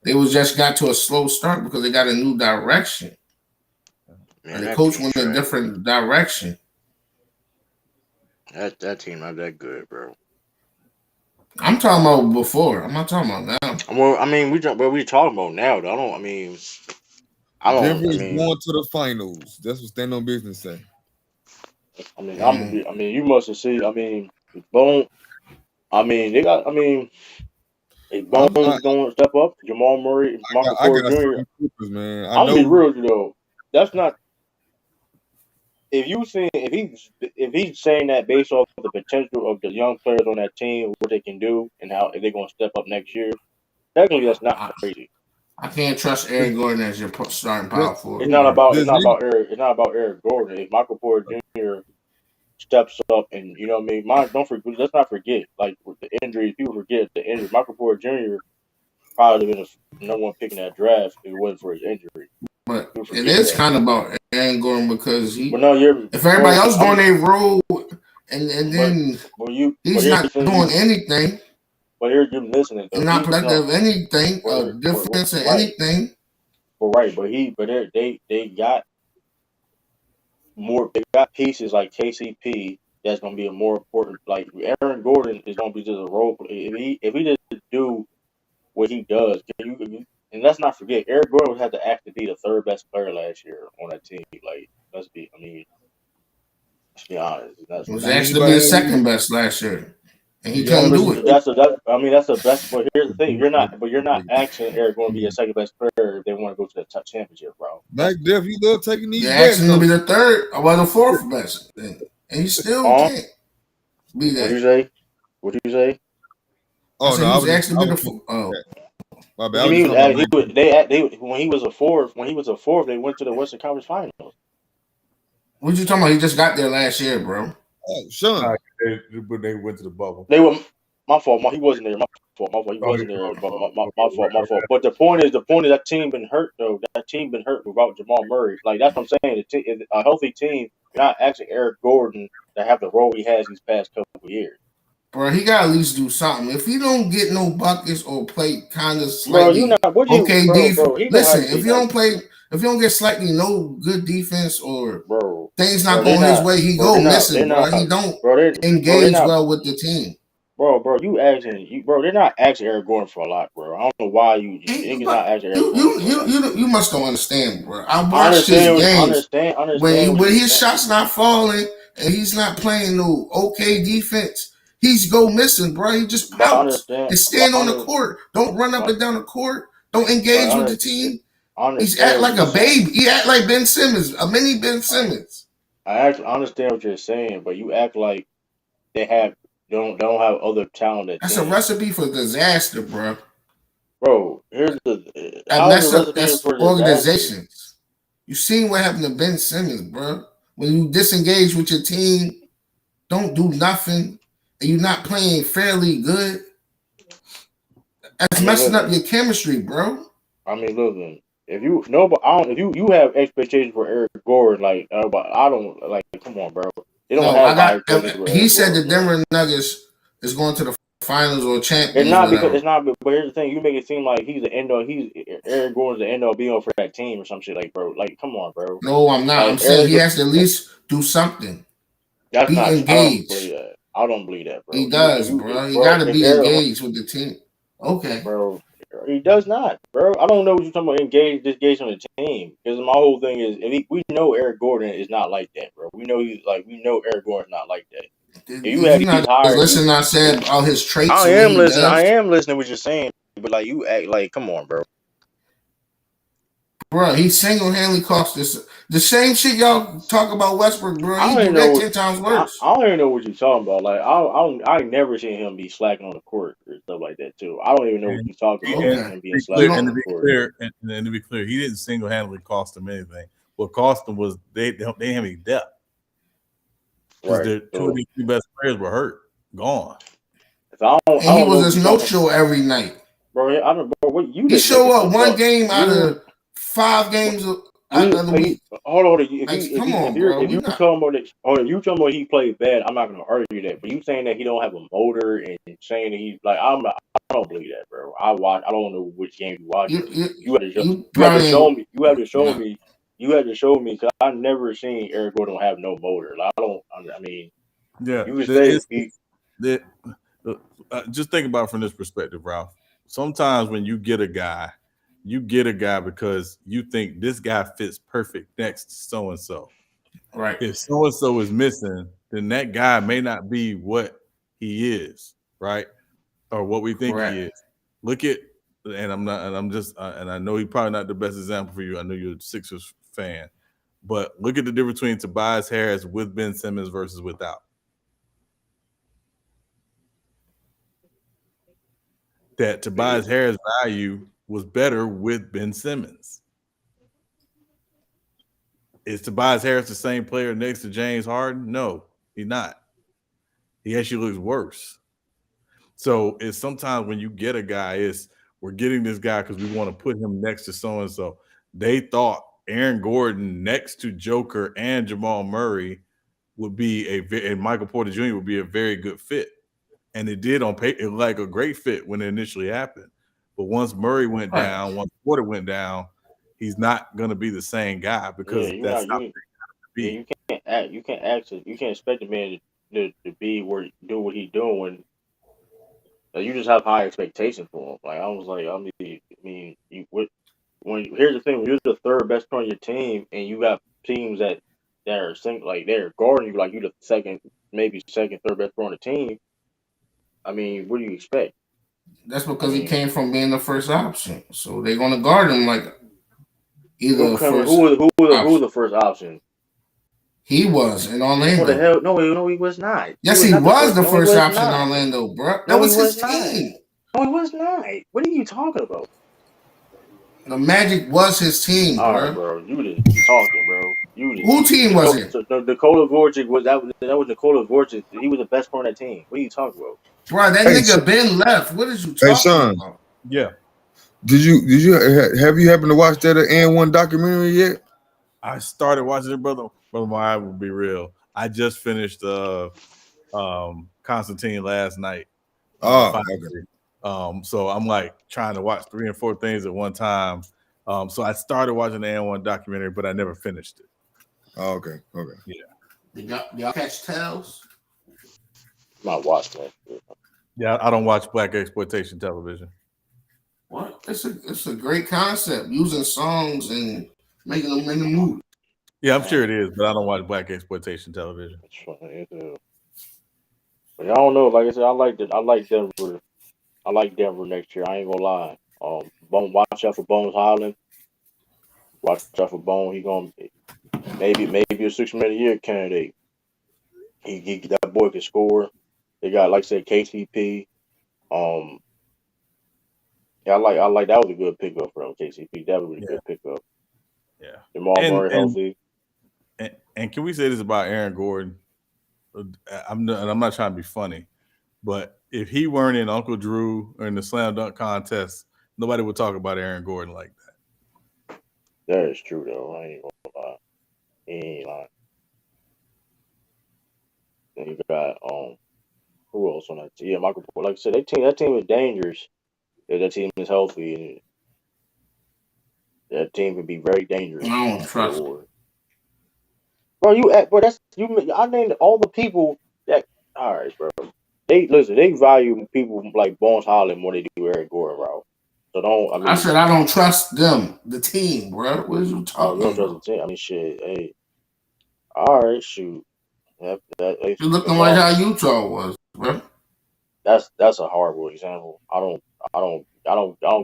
They was just got to a slow start because they got a new direction. Man, and the coach went in a different direction. That team not that good, bro. I'm talking about before. I'm not talking about now. Well, I mean, we talking about now. Though. Denver is going to the finals. That's what Stand On Business say. I mean, you must have seen. I mean, Bone. I mean, they got. I mean, if Bones is going to step up, Jamal Murray, Michael Porter Jr. Man. I'm gonna be real with you though. That's not. If he's saying that based off the potential of the young players on that team, what they can do, and how if they're going to step up next year, technically that's not crazy. I can't trust Aaron Gordon as your starting power forward. It's not about Eric Gordon. If Michael Porter Jr. steps up, and you know what I mean, let's not forget like with the injuries. People forget the injury. Michael Porter Jr. probably been the number one pick in that draft if it wasn't for his injury. But it is kind of about Aaron Gordon because if everybody else doing their role and then he's not doing anything. But you're missing it though. He's not productive of anything, defense or anything. But they got more. They got pieces like KCP that's going to be a more important. Like Aaron Gordon is going to be just a role. If he just do what he does, and let's not forget, Eric Gordon had to act to be the third best player last year on that team. Like, let's be honest. It was actually the second best last year, and he couldn't do it. That's the best. But here's the thing: you're not asking Eric Gordon to be a second best player if they want to go to the championship, bro. Mac Def, you love taking these. You're asking him to be the third or the fourth best, and he still can't be that. What you say? I Oh said no, he I was was just, asked to I be was the. just Oh, my What bad. do I you was mean? just He was talking about act- he 19. was, they when he was a fourth they went to the Western Conference Finals. what you talking about? He just got there last year, bro. Oh, Sean. But they went to the bubble. They were my fault. He wasn't there. My fault. He Oh, wasn't there. But okay. my fault. But the point is that team been hurt though. That team been hurt without Jamal Murray. Like that's what I'm saying. A healthy team. You're not asking Eric Gordon to have the role he has these past couple of years. Bro, he got to at least do something. If he don't get no buckets or play kind of Bro, you slightly not what you okay defense, bro. He know how listen. to If be you don't like play, if you don't get slightly no good defense or bro. things not Bro, they're going his not. way, he Bro, go they're missing, bro. He not. don't They're engage not. well with the team. Bro, bro, they're not asking Eric Gordon for a lot, bro. I don't know why you niggas not But asking Eric Gordon for a lot. you must don't understand, bro. I I watched his understand. games Understand what when you're his saying. shots not falling and he's not playing no okay defense. He's go missing, bro. He just But I pouts understand. and stand on the court. Don't run up But and down the court. Don't but engage with the team. I He's understand act what like you're a saying. baby. He act like Ben Simmons, a mini Ben Simmons. I understand what you're saying, but you act like they don't have other talented That's a teams, recipe for disaster, bro. bro. Here's the That how is the mess up. recipe That's for disaster, organizations. You seen what happened to Ben Simmons, bro. When you disengage with your team, don't do nothing, and you're not playing fairly good. I That's mean, messing up listen. your chemistry, bro. Listen. If you no, but I don't. If you have expectations for Eric Gordon, like, but I don't like. Come on, bro. They don't No, I have high got. expectations for He Eric said the Gordon, bro. Denver Nuggets is going to the finals or It's champions, not because whatever. it's not. But here's the thing: you make it seem like he's the end all. He's Eric Gordon's the end all be all for that team or some shit. Like, bro, like, come on, bro. No, I'm not. I'm Like saying Eric, he has to at least do something. that's Be not. I don't believe engaged. that. I don't believe that, bro. He does, bro. He got to If be Eric, engaged with the team. Okay. bro, he does not, bro. I don't know what you're talking about. Disengage on the team because my whole thing is, we know Eric Gordon is not like that, bro. We know Eric Gordon's not like that. If you Did have you these not just higher, listen? I said all his traits I and what am he listening. I does. am listening to what you're saying, but like you act like, come on, bro. Bro, he single-handedly cost this. The same shit y'all talk about Westbrook, bro. I He don't do even that know. 10 times I, worse. I don't even know what you're talking about. Like I ain't never seen him be slacking on the court or stuff like that too. I don't even know what you're talking about. And Okay. Him to being be slacking clear, on and to the be court, clear, and to be clear, he didn't single-handedly cost them anything. What cost them was they didn't have any depth because right? their two of So, their two best players were hurt, gone. I And he don't know was what his you're talking about, no-show every night. bro. I don't, bro. What you He just show making up stuff one up. game out of 5 games out of the week. Hold on. Like, come on, bro. If We you not. talking about it, or if you talking about he played bad, I'm not gonna argue that. But you saying that he don't have a motor and saying that he's like, I don't believe that, bro. I don't know which game you watching. You You have to probably show ain't. me. You have to show Nah. me. You have to show me because I've never seen Eric Gordon have no motor. Like, I don't. I mean, Yeah, you would say he. just think about it from this perspective, Ralph. Sometimes when you get a guy because you think this guy fits perfect next to so and so. Right. If so and so is missing, then that guy may not be what he is, right? Or what we think he Correct. is. Look at, and I know he's probably not the best example for you. I know you're a Sixers fan, but look at the difference between Tobias Harris with Ben Simmons versus without. That Tobias Harris' value was better with Ben Simmons. Is Tobias Harris the same player next to James Harden? No, he's not. He actually looks worse. So it's sometimes when you get a guy, we're getting this guy because we want to put him next to so-and-so. They thought Aaron Gordon next to Joker and Jamal Murray would be and Michael Porter Jr. would be a very good fit. And it did on paper, it was like a great fit when it initially happened. But once Murray went down, once Porter went down, he's not going to be the same guy because that's not you can't act. You can't expect a man to be where do what he doing when you just have high expectations for him. Like I was like, here's the thing: when you're the third best player on your team, and you got teams that are they're guarding you like you the second, maybe second, third best player on the team. I mean, what do you expect? That's because he came from being the first option. So they're gonna guard him like either who was the first option? He was in Orlando. What the hell? No, he was not. Yes, he was the first option in Orlando, bro. That was his team. No, he was not. What are you talking about? The Magic was his team, All right, bro. bro. You just be talking, bro. Who team was it? So Nikola Vorcic was that was Nikola Vorcic. He was the best player on that team. What are you talking about? Bro, that Hey, nigga been left. What is you hey, talking son. about? Yeah, Did you have you happened to watch that N1 documentary yet? I started watching it, brother. Brother, my will be real. I just finished Constantine last night. Oh, Finally. So I'm like trying to watch 3 and 4 things at one time. So I started watching the N1 documentary, but I never finished it. Oh, okay. Yeah. Y'all catch tails? I'm not watching that. Yeah, I don't watch black exploitation television. What? It's a great concept. Using songs and making them in the mood. Yeah, I'm sure it is, but I don't watch black exploitation television. It's funny. But I don't know. Like I said, I like Denver. I like Denver next year. I ain't gonna lie. Watch out for Bones Highland. Watch out for Bone. He gonna maybe a 6-man a year candidate. He that boy can score. They got like I said KCP. Yeah, I like that was a good pickup for them. KCP, that was a good pickup. Yeah. Jamal Murray healthy. And can we say this about Aaron Gordon? I'm not trying to be funny, but if he weren't in Uncle Drew or in the slam dunk contest, nobody would talk about Aaron Gordon like that. That is true though. I ain't gonna lie. He ain't lying. Then you got who else on that team? Yeah, Michael. Like I said, that team is dangerous. If that team is healthy, that team can be very dangerous. I don't trust him. Bro, that's you. I named all the people that. All right, bro. They value people like Bones Highland more than they do Eric Gordon, bro. So don't. I said I don't trust them, the team, bro. What are you You talking don't trust about? the team. I mean, shit. Hey, all right, shoot. You're looking like how Utah was, bro. That's a horrible example. I don't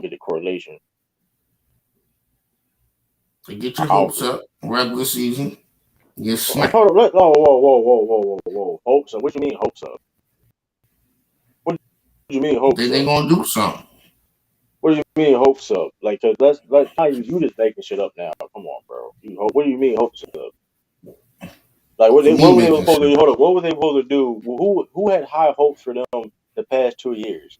get the correlation. To get your hopes up, regular season, get smacked. Hold up, whoa. Hopes up? What you mean hopes up? What do you mean hopes Then up? they gonna do something. What do you mean hopes up? Like, cause let's how you just making shit up now. Come on, bro. What do you mean hopes up? Like what were they supposed to do? Hold up, what were they supposed to do? Who had high hopes for them the past 2 years?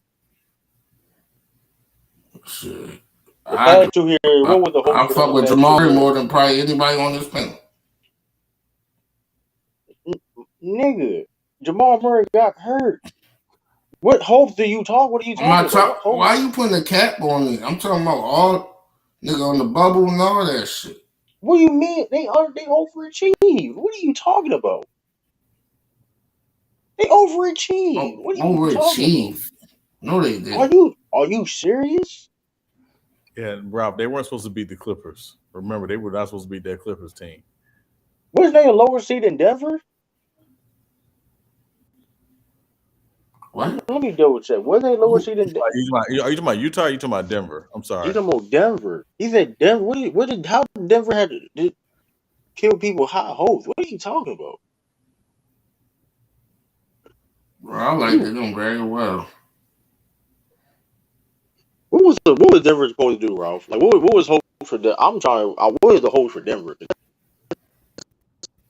Shit. The past 2 years, what was the hopes I for them? fuck with Jamal Murray more than probably anybody on this panel. Nigga, Jamal Murray got hurt. What hopes do you talk? What are you talking about? Why you putting a cap on me? I'm talking about all nigga on the bubble and all that shit. What do you mean? They overachieved. What are you talking about? They overachieved. What are you talking about? No, they didn't. Are you serious? Yeah, Rob, they weren't supposed to beat the Clippers. Remember, they were not supposed to beat that Clippers team. Wasn't they a lower seed in Denver? What? Let me double check. Was they lower seed in Denver? Are you talking about Utah or are you talking about Denver? I'm sorry. You talking about Denver. He said Denver. How Denver had to kill people high hopes? What are you talking about? Bro, I like them very well. What was Denver supposed to do, Ralph? Like what was hope for Denver? What was the hope for Denver?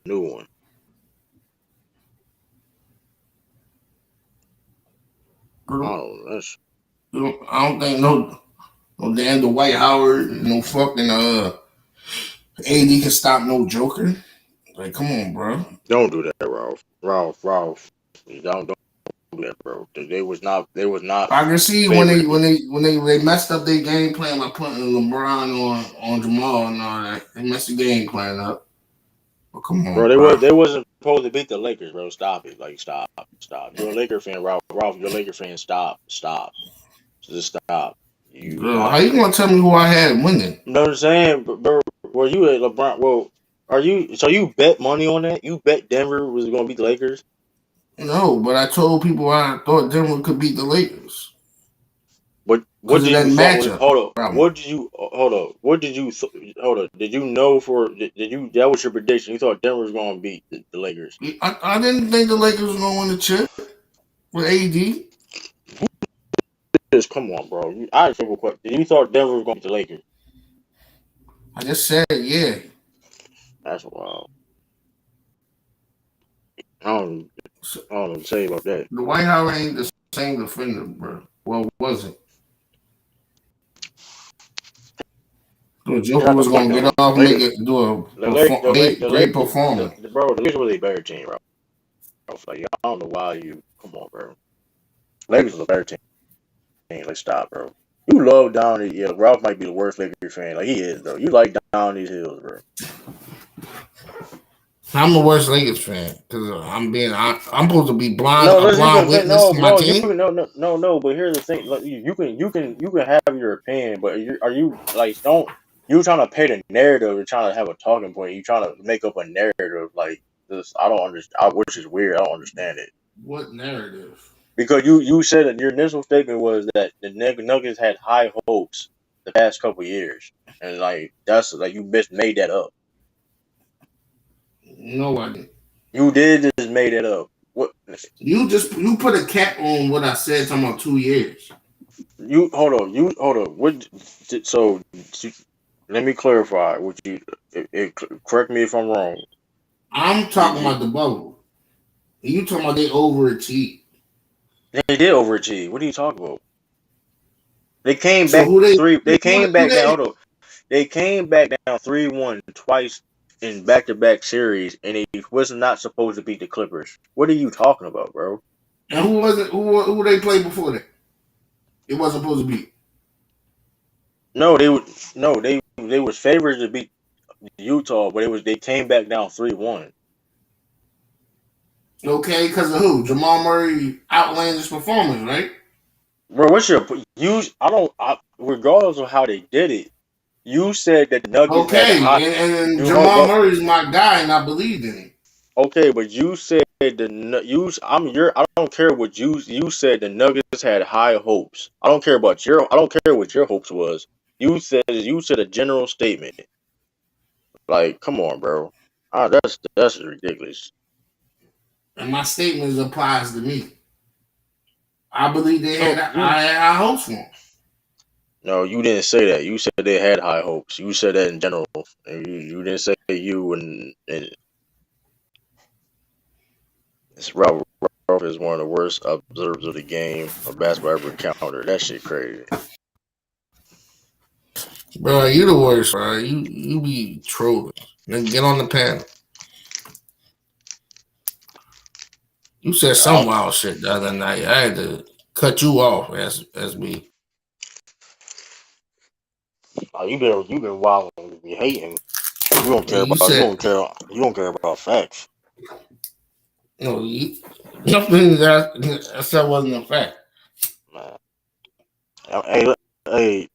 New one. I don't think no damn Dwight Howard, no fucking AD can stop no Joker. Like, come on, bro. Don't do that, Ralph. Ralph. Don't do that, bro. They was not. I can see when they messed up their game plan by putting LeBron on Jamal and all that. They messed the game plan up. But come on, bro. They wasn't supposed to beat the Lakers, bro. Stop it. Like, stop. You're a Laker fan, Ralph. You're a Laker fan. Stop. Just stop. Bro, how you gonna tell me who I had winning? You know what I'm saying, bro? Were you at LeBron? Well, you bet money on that? You bet Denver was going to beat the Lakers? No, but I told people I thought Denver could beat the Lakers. What did you matchup? Hold up. What did you Did you know that was your prediction? You thought Denver was going to beat the Lakers? I didn't think the Lakers was going to win the chip with AD. just come on, bro. I had a simple question. You thought Denver was going to beat the Lakers? I just said, yeah. That's wild. I don't, So, I don't know what to say about that. the White House ain't the same defender, bro. Well, was it? So Joker was gonna get off, make Lakers, it, do a great the performance. bro, the Lakers was a better team, bro. Like, I don't know why you come on, bro. Lakers was a better team. Like, stop, bro. You love down these. Yeah, Ralph might be the worst Lakers fan. Like, he is though. You like down these hills, bro. I'm the worst Lakers fan because I'm supposed to be blind, No, a blind witness to my you team. no. But here's the thing: like, you can have your opinion, but are you like don't you trying to paint a narrative? You're trying to have a talking point. You trying to make up a narrative like this? I don't understand. Which is weird. I don't understand it. What narrative? Because you said that your initial statement was that the Nuggets had high hopes the past couple years, and like that's like you made that up. No, I didn't. You did just made it up. What you put a cap on what I said talking about 2 years. You hold on. What? So let me clarify. What you? Correct me if I'm wrong. I'm talking about the bubble. You talking about they overachieved? They did overachieve. What are you talking about? They came So back who they? three. They Who came they? back down. Hold on. They came back down 3-1 twice in back-to-back series, and they was not supposed to beat the Clippers. What are you talking about, bro? And who wasn't? Who they played before that? It wasn't supposed to be. No, they would. No, they was favored to beat Utah, but they came back down 3-1. Okay, because of who? Jamal Murray outlandish performance, right? Bro, what's your use? Regardless of how they did it, you said that the Nuggets had a high. Okay, and Jamal Murray's my guy, and I believed in him. Okay, but you said I don't care what you said. The Nuggets had high hopes. I don't care about I don't care what your hopes was. You said a general statement. Like, come on, bro. That's ridiculous. And my statement applies to me. I believe they had high hopes for him. No, you didn't say that. You said they had high hopes. You said that in general. And you didn't say you and it's Ralph is one of the worst observers of the game of basketball ever encountered. That shit crazy. Bro, you the worst, bro. You be trolling. Then get on the panel. You said some wild shit the other night. I had to cut you off as me. Oh, you've been wild and be hating. You don't care about facts. No, nothing that wasn't a fact. Man. Hey,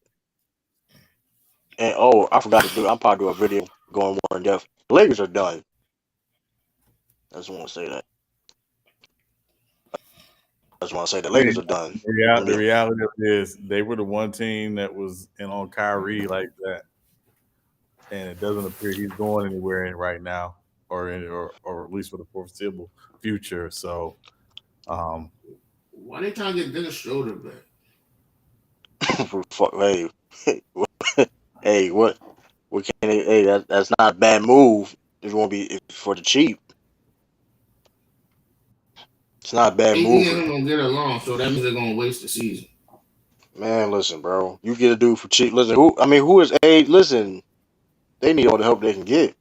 and I forgot to do. I'm probably do a video going more in depth. The Lakers are done. I just want to say that. I just want to say the Lakers are done. The reality is they were the one team that was in on Kyrie like that, and it doesn't appear he's going anywhere right now, or at least for the foreseeable future. So, why they trying to get Dennis Schroeder back? Hey, what can they? Hey, that's not a bad move. It won't be for the cheap. It's not a bad move. AD and them don't get along, so that means they're gonna waste the season. Man, listen, bro. You get a dude for cheap. Listen, who is A? Listen, they need all the help they can get.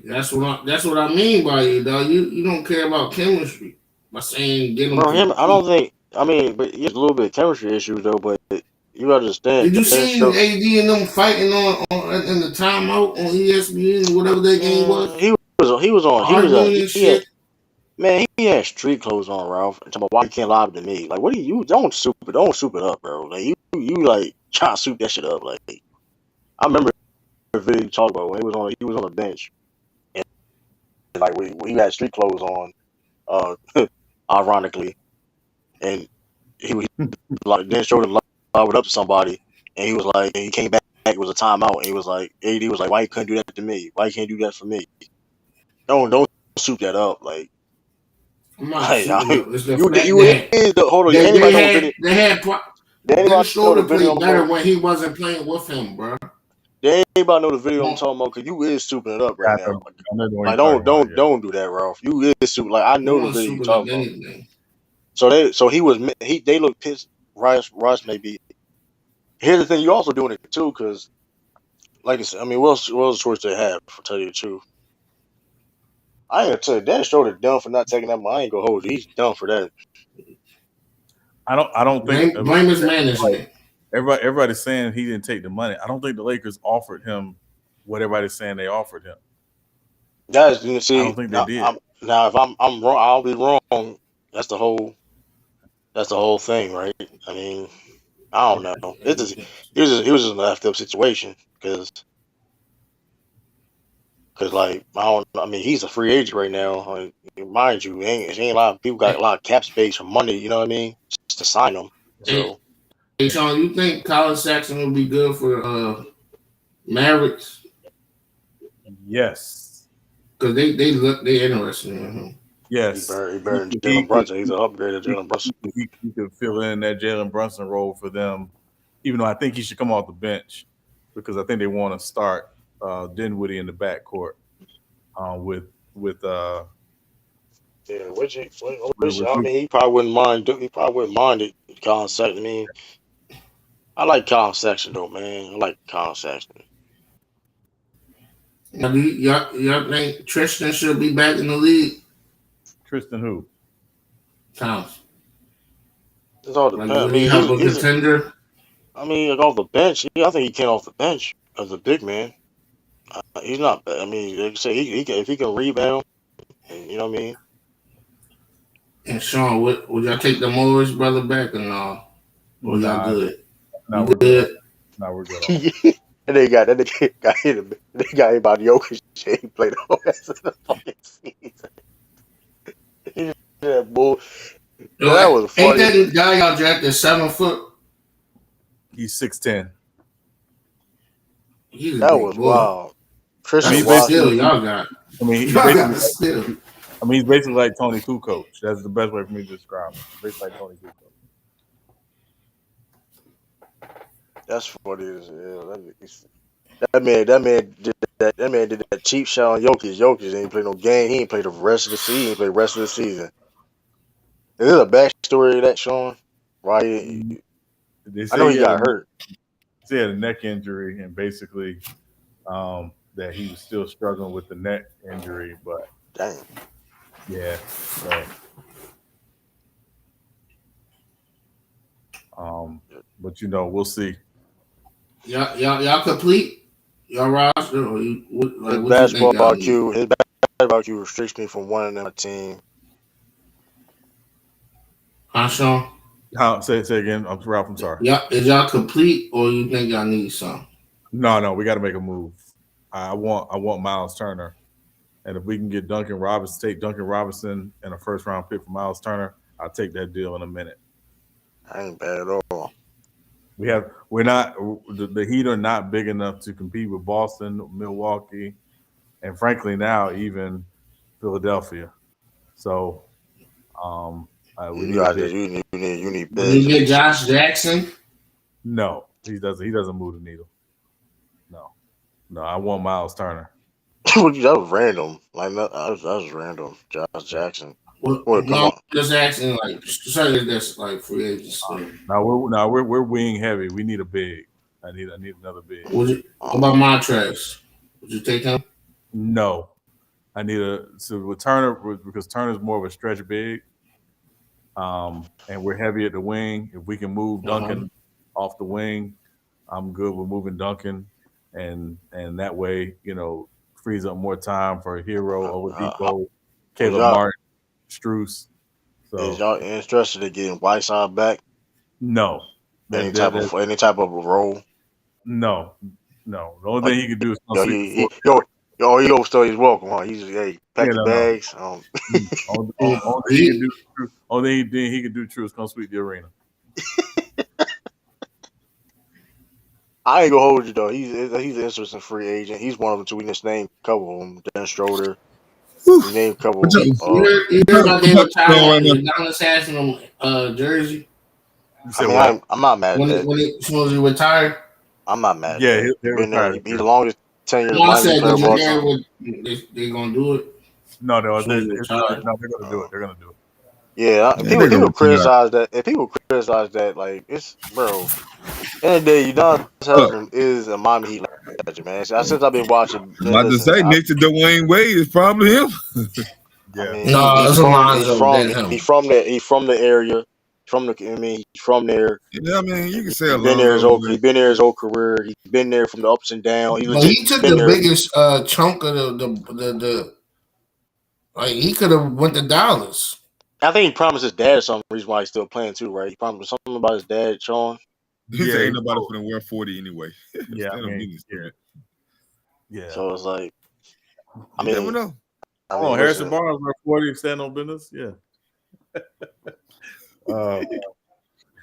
That's what I mean by you, dog. You don't care about chemistry by saying get him. Bro, I don't think. I mean, but he has a little bit of chemistry issues though. But you understand. Did you see AD and them fighting on in the timeout on ESPN or whatever that game was? He was on. Man, he had street clothes on, Ralph. And talking about why you can't lie to me. Like, what do you don't soup it up, bro. Like you like try to soup that shit up. Like I remember the video you talked about when he was on the bench, and like when he had street clothes on, ironically, and he was like then showed him love it up to somebody, and he was like, and he came back. It was a timeout, and he was like, AD was like, why you couldn't do that to me? Why you can't do that for me? Don't soup that up, like. I'm not Hey, shooting up. It's the fact you that is the hold on. they Anybody know the video? had they had Did Dennis anybody know the Schroeder video played I'm better about? when he wasn't playing with him, bro. Did anybody know the video I'm Well, talking about? Cause you is souping it up I right now. know, I know the one Like you're talking about. Yeah. don't do that, Ralph. You is super. Like I he know the wasn't video you shooting up talking about. anything. So they look pissed. Rice maybe. Here's the thing, you also doing it too, cause like I said, I mean, what else choice they have? For tell you the truth, I ain't gonna tell you. Dennis Schroeder dumb for not taking that. I ain't gonna hold you. He's dumb for that. I don't think Blame his management. everybody's saying he didn't take the money. I don't think the Lakers offered him what everybody's saying they offered him. Guys, you I see, don't think they did. now if I'm wrong, I'll be wrong. That's the whole thing, right? I mean, I don't know. It was just an effed up situation because like I don't. I mean, he's a free agent right now. Like, mind you, ain't a lot of people got a lot of cap space for money. You know what I mean? Just to sign them. Hey, So hey, Sean, you think Colin Sexton will be good for Mavericks? Yes. Because they interested in him. Yes. he better than Jalen Brunson. He's an upgrade of Jalen Brunson. He could fill in that Jalen Brunson role for them, even though I think he should come off the bench because I think they want to start Dinwiddie in the backcourt with Yeah, I mean, he probably wouldn't mind. He probably wouldn't mind it. Colin Sexton. I mean, I like Colin Sexton though, man. I like Colin Sexton. Now, y'all think Tristan should be back in the league? Tristan who? Towns. It's all Like, depends. I would he mean, help a contender? like off the bench. I think he can off the bench as a big man. He's not. I mean, like I say, he can if he can rebound. And, you know what I mean? And Sean, would y'all take the Morris brother back or no? Or y'all good? No, You we're good? good. No, we're good. On. And they got hit. They got hit by the Jokic. He played the whole rest of the fucking season. Yeah, bull. That was Ain't funny. that guy y'all drafted 7 foot? He's 6'10". He's a That big was boy. wild. Christian That's the Watson. skill y'all got. I mean, he's basically like Tony Kukoc. That's the best way for me to describe him. He's basically like Tony Kukoc. That's funny as hell. That man did that cheap shot on Jokic. Jokic ain't play no game. He ain't played the rest of the season. He ain't played the rest of the season. Is there a backstory of that, Sean? Why? I know he got hurt. He had a neck injury, and basically that he was still struggling with the neck injury. But damn, yeah. So, but we'll see. Y'all complete? Y'all roster? Or his basketball IQ restricts me from wanting on a team. Huh, Sean? Say again. Ralph, I'm sorry. Yeah, is y'all complete, or you think y'all need some? No, we got to make a move. I want Miles Turner, and if we can get take Duncan Robinson and a first round pick for Miles Turner, I'll take that deal in a minute. I ain't bad at all. The Heat are not big enough to compete with Boston, Milwaukee, and frankly now even Philadelphia. So we need you need Will you get Josh Jackson? No, he doesn't. He doesn't move the needle. No, I want Miles Turner. that was random. Like that was random. Josh Jackson. Well, come on. Just asking, say that's like free agency. We're wing heavy. We need a big. I need another big. What about Montrez? Would you take him? No, I need with Turner because Turner's more of a stretch big. And we're heavy at the wing. If we can move Duncan off the wing, I'm good with moving Duncan, and that way, frees up more time for Hero, Oladipo, Caleb Martin, Strus. So, is y'all interested in getting Whiteside back? No. Any type of role? No. The only thing he can do is come he's welcome, huh? He's pack the bags. Only thing he can do true is come sweep the arena. I ain't gonna hold you though. He's an interesting free agent. He's one of them too. We just named a couple of them. Dennis Schroeder. You name a couple. You heard about they What's going on right retiring now? the Udonis Haslam jersey You I said mean, what? I'm not mad at when that. it supposedly retired? I'm not mad at Yeah, that. he'll He been there. retire. He the longest tenured No, I Miami said, player did of you all hear time. what they gonna do it? No, As soon as he retired. they're gonna do it. They're gonna do it. Yeah, Yeah, they gonna people retire. criticize that. If people criticize that, like it's bro. End of the day, Udonis Look, Haslam is a Miami Heat legend, man. Since I've been watching, I'm man, about to listen, say next to Dwayne Wade is probably him. I Yeah. mean, No, it's Alonzo than he's him. from the area, from the. I mean, he's from there. Yeah, I mean, you can say He's been there Alonzo, he's but been there his whole career. He's been there from the ups and downs. He But legit he took been the there. biggest chunk of the like he could have went to Dallas. I think he promised his dad some reason why he's still playing too, right? He promised something about his dad, Sean. he said ain't nobody finna wear 40 anyway. Yeah, I Stand up mean, business. yeah. So it's like, You never know. I Oh, mean, Harrison listen, Barnes wear 40 and stand on business. Yeah.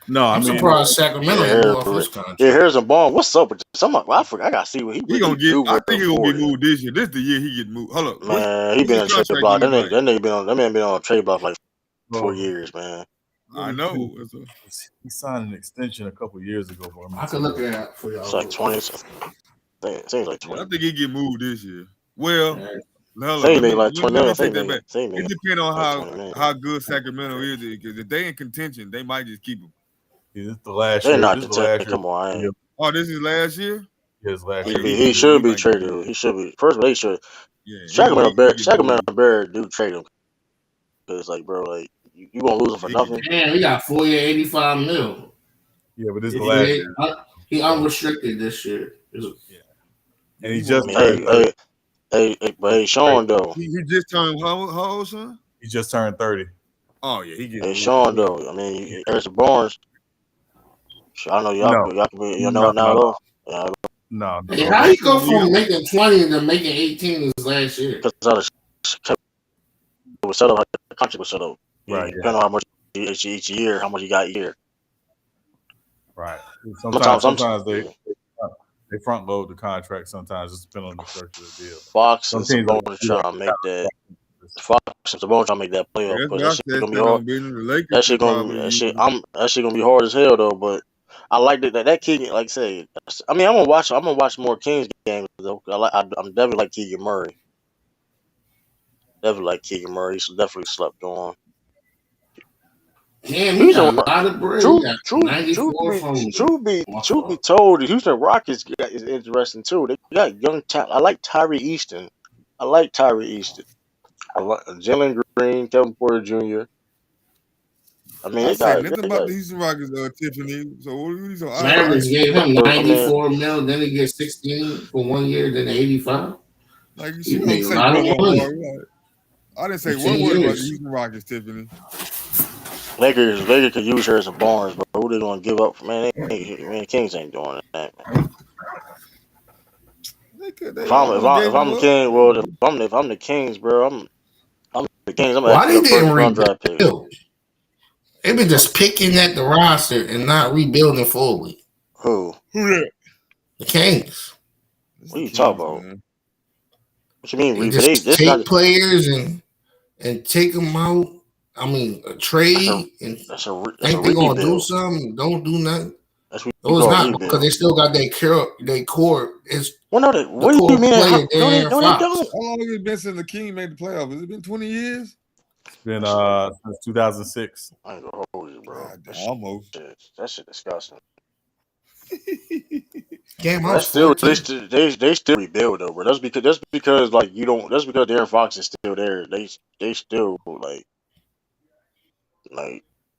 No, I I'm mean, surprised Sacramento ain't blew off his contract. Harrison Barnes. What's up with this? I forgot. I gotta see what he He really gonna get. do I with think the he gonna get 40. moved this year. This the year he get moved. Hold up, Man, he what's been his on trade contract block. That gonna look like? man been on a trade block like 4 well, years, man. I know. he signed an extension a couple years ago. I can look it up for y'all. It's like 20. It seems like Yeah, 20. I think he get moved this year. Well, Yeah. hold Say up. he made like 20 Let me million. take that back. Say he made It depends on like 20 million. how good Sacramento is. Because if they in contention, they might just keep him. Yeah, this is the last They're year. not This is the last contending. year. Come on, I ain't. Oh, this is last year. His last Oh, year. yeah, He should be might get traded. moved. He should be. First, they should. Yeah, Sacramento he get moved. Bear do trade him because, like, bro, like you gonna lose him for nothing. Damn, he got 4 year, 85 mil. Yeah, but this is the last year. He unrestricted this year. Yeah. And he He just I won't. mean, turned 30. but hey, Sean though. He just turned how old, son? He just turned 30. Oh yeah, he get Hey, moved. Sean though. I mean, Harrison Barnes. I know y'all. No. Y'all know it now though. Yeah, No. Hey, how you go from making 20 to making 18 this last year? because it was set up. The contract was set up. Right. Depending on how much each year, how much you got a year. Right. Sometimes they front load the contract. Sometimes it's depending on the structure of the deal. Fox and Sabonis trying to make that. Fox and Sabonis trying to make that playoff. That's That shit gonna be stand on hard. business. The Lakers That shit gonna be hard as hell though. But I like that Keegan, like I say. I mean, I'm gonna watch more Kings games though. I'm definitely like Keegan Murray. Definitely like Keegan Murray. He's definitely slept on. Damn, he got a lot of bread. Truth be told, the Houston Rockets is interesting too. They got young talent. I like Tyree Easton. I like Jalen Green, Kevin Porter Jr. I mean, I they said got nothing about the Houston Rockets, Tiffany. So what are you so Mavericks gave him 94 mil, then he gets 16 for 1 year, then 85. Like He you made say a lot of money. I didn't say one word about the Houston Rockets, Tiffany. Lakers could use her as a Barnes, but who they gonna give up? Man, Kings ain't doing that. Man. If I'm the King, well, if I'm the Kings, bro, I'm the Kings. I'm Why they the didn't first draft pick. They've been just picking at the roster and not rebuilding fully. Who that? The Kings. What are you talking about? Man. What you mean? They just take players and take them out. I mean, a trade and think they're gonna do something. Don't do nothing. No, it's not because they still got their core. It's what do you mean? No, they don't. How long has it been since the King made the playoffs? Has it been 20 years? It's been since 2006. I ain't gonna hold you, bro. Almost. That shit disgusting. They still rebuild though, bro. That's because like you don't. That's because Darren Fox is still there. They still like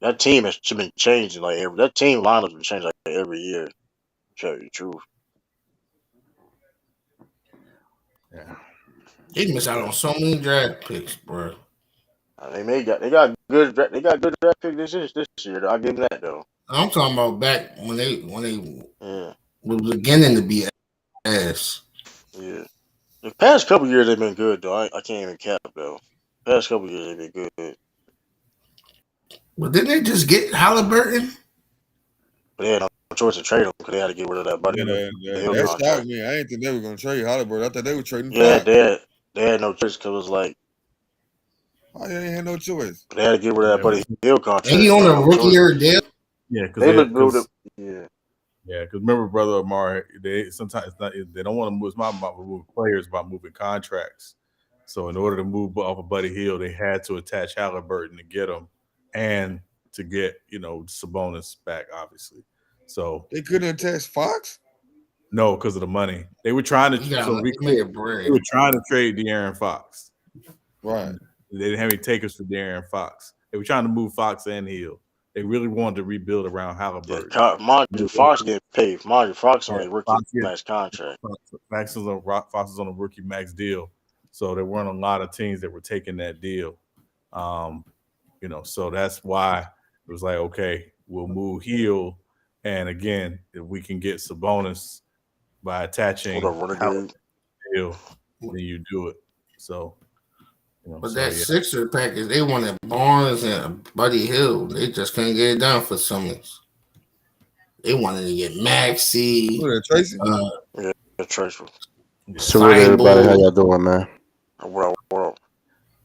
that team has been changing. That team lineup has been changing like every year. To tell you the truth. Yeah. They miss out on so many draft picks, bro. They got good draft picks this year. I'll give them that though. I'm talking about back when they was beginning to be ass. Yeah. The past couple years they've been good though. I can't even cap though. Past couple years they've been good. But didn't they just get Halliburton? But they had no choice to trade him because they had to get rid of that buddy. That shocked me. I ain't think they were gonna trade Halliburton. I thought they were trading. Yeah, they had no choice because it was like I ain't had no choice. They had to get rid of that Buddy Hill contract. And he on a rookie year deal. Yeah, because They look good. Yeah, because remember, brother Amari, they sometimes they don't want to move. It's not about moving players, about moving contracts. So in order to move off of Buddy Hield, they had to attach Halliburton to get him, and to get Sabonis back, obviously. So they couldn't attach Fox. No, because of the money. They were trying to. So be clear, they were trying to trade De'Aaron Fox. Right. They didn't have any takers for De'Aaron Fox. They were trying to move Fox and Hield. They really wanted to rebuild around Halliburton. Yeah, Fox getting paid. Fox on a rookie max contract. Fox is on a rookie max deal. So there weren't a lot of teams that were taking that deal. So that's why it was like, okay, we'll move Hield. And again, if we can get Sabonis by attaching Halliburton deal, then you do it. So but that Sixer package, they wanted Barnes and Buddy Hield. They just couldn't get it done for Simmons. They wanted to get Maxey. Tracy? Yeah, Tracy. So everybody, how y'all doing, man? What up?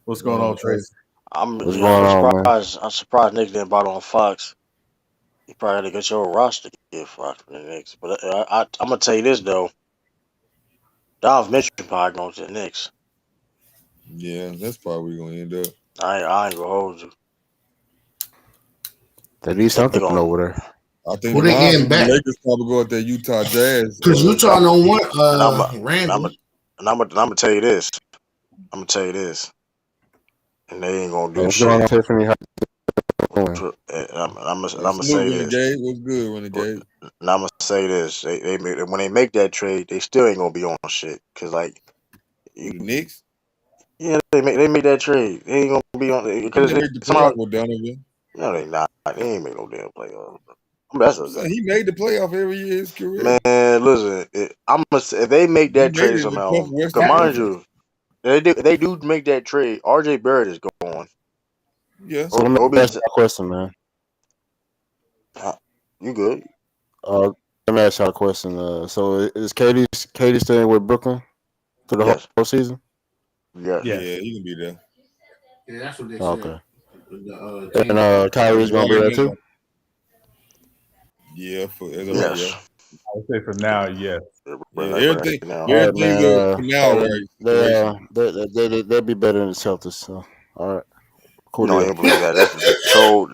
What's going on, Tracy? I'm surprised Knicks didn't buy on Fox. You probably had to get your roster to get Fox for the Knicks. But I'm gonna tell you this though. Donovan Mitchell probably going to the Knicks. Yeah, that's probably gonna end up. I ain't gonna hold you. They need something over there. I think the Lakers probably go at that Utah Jazz because Utah don't want Randall. And I'm gonna tell you this. And they ain't gonna do shit. I'm gonna say this. What's good, Renegade? And I'm gonna say this. They when they make that trade, they still ain't gonna be on shit. Cause like the Knicks. Yeah, they made that trade. They ain't gonna be on because somehow with Donovan. No, they not. They ain't make no damn playoffs. He made the playoff every year in his career. Man, listen, if they make that trade somehow, mind you, they do make that trade. RJ Barrett is gone. Yeah. So let me ask you a question, man. You good? Let me ask you a question. So is Katie staying with Brooklyn for the whole season? Yeah, he can be there. Yeah, that's what they said. Okay. And Kyrie's gonna be there too. Yeah, yes. I would say for now, yes. Everything's now, right. They'll be better than the Celtics. So, all right. Cool. No, I don't believe that. That's the troll.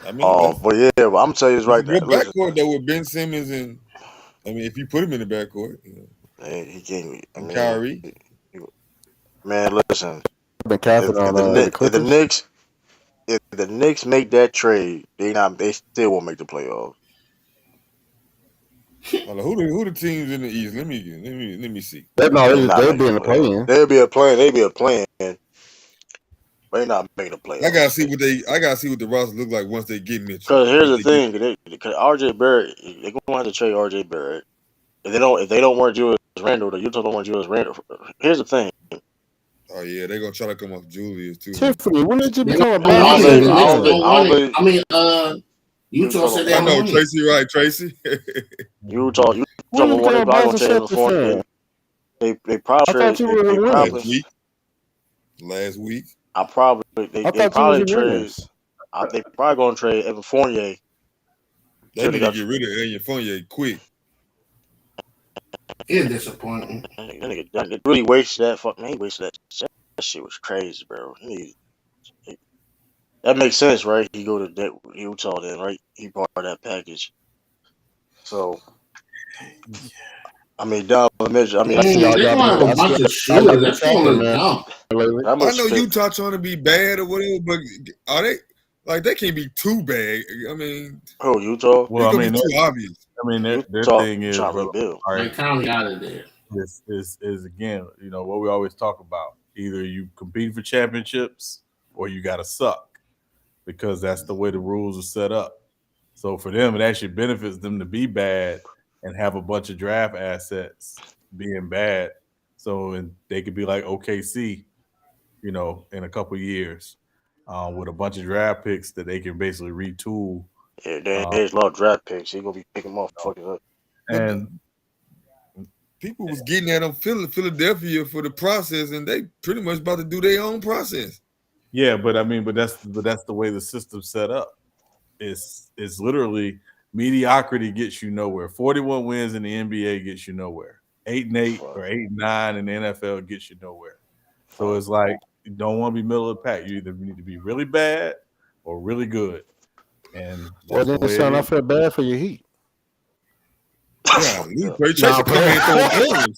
I mean, but yeah, but I'm telling you this right now. Backcourt though with Ben Simmons and if you put him in the backcourt, he can't. And Kyrie. Man, listen. If the Knicks make that trade, they still won't make the playoffs. Who the teams in the East? Let me see. They'll be in the play-in. They'll be a play-in. But they're not making the playoffs. I gotta see what the roster look like once they get Mitchell. Because here's the thing, because RJ Barrett, they're gonna have to trade RJ Barrett. If they don't want Julius Randle, the Utah don't want Julius Randle. Here's the thing. Oh yeah, they're gonna try to come off Julius too. Tiffany, when did you become a Utah said they I know Tracy, right? Tracy. Utah probably gonna trade him. They probably trade. Last week. They probably gonna trade Evan Fournier. They need to get rid of Evan Fournier quick. It's disappointing. That really wasted that fucking. He wasted that. That shit was crazy, bro. That makes sense, right? He go to Utah then, right? He part of that package. So, I mean, Donovan Mitchell. I know Utah trying to be bad or whatever, but are they like they can't be too bad? I mean, Utah. Well, I mean, too obvious. I mean, their thing is county out of there. Is again, what we always talk about. Either you compete for championships or you got to suck, because that's the way the rules are set up. So for them, it actually benefits them to be bad and have a bunch of draft assets being bad. So they could be like OKC, in a couple of years with a bunch of draft picks that they can basically retool. Yeah, there's a lot of draft picks. He's going to be picking motherfuckers up. And people was getting at them Philadelphia for the process, and they pretty much about to do their own process. Yeah, but I mean, but that's the way the system's set up. It's literally mediocrity gets you nowhere. 41 wins in the NBA gets you nowhere. 8-8 or 8-9 in the NFL gets you nowhere. So it's like you don't want to be middle of the pack. You either need to be really bad or really good. And Well, then, son, I feel bad for your Heat. Yeah, Tracy come in throwing corners.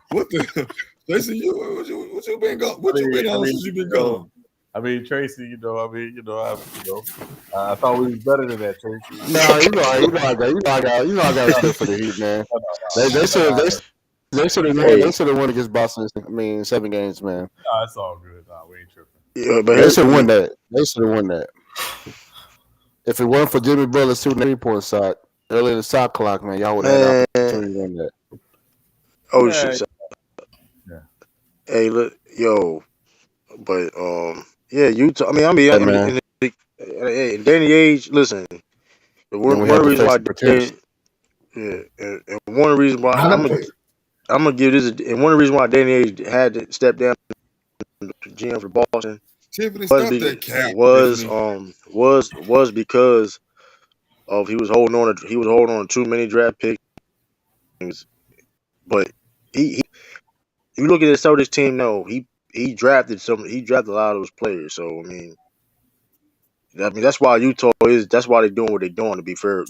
What the? Tracy, what you been gone? What you been on since you been gone? I mean, Tracy, I thought we was better than that, Tracy. No, I got respect for the Heat, man. They should have won against Boston. I mean, 7 games, man. No, it's all good. No, we ain't tripping. Yeah, but They should have won that. They should have won that. If it weren't for Jimmy Butler shooting the 3-point shot early in the shot clock, man, y'all would have had opportunity to win that. Oh shit! Yeah. Hey, look, yo, but yeah, Utah. I mean, in Danny Ainge. Listen, one reason why, and one reason why I'm gonna give this, and one reason why Danny Ainge had to step down to GM for Boston was because of he was holding on to too many draft picks. But he you look at the Celtics team, no, he drafted a lot of those players. So I mean that's why Utah that's why they're doing what they're doing, to be fair.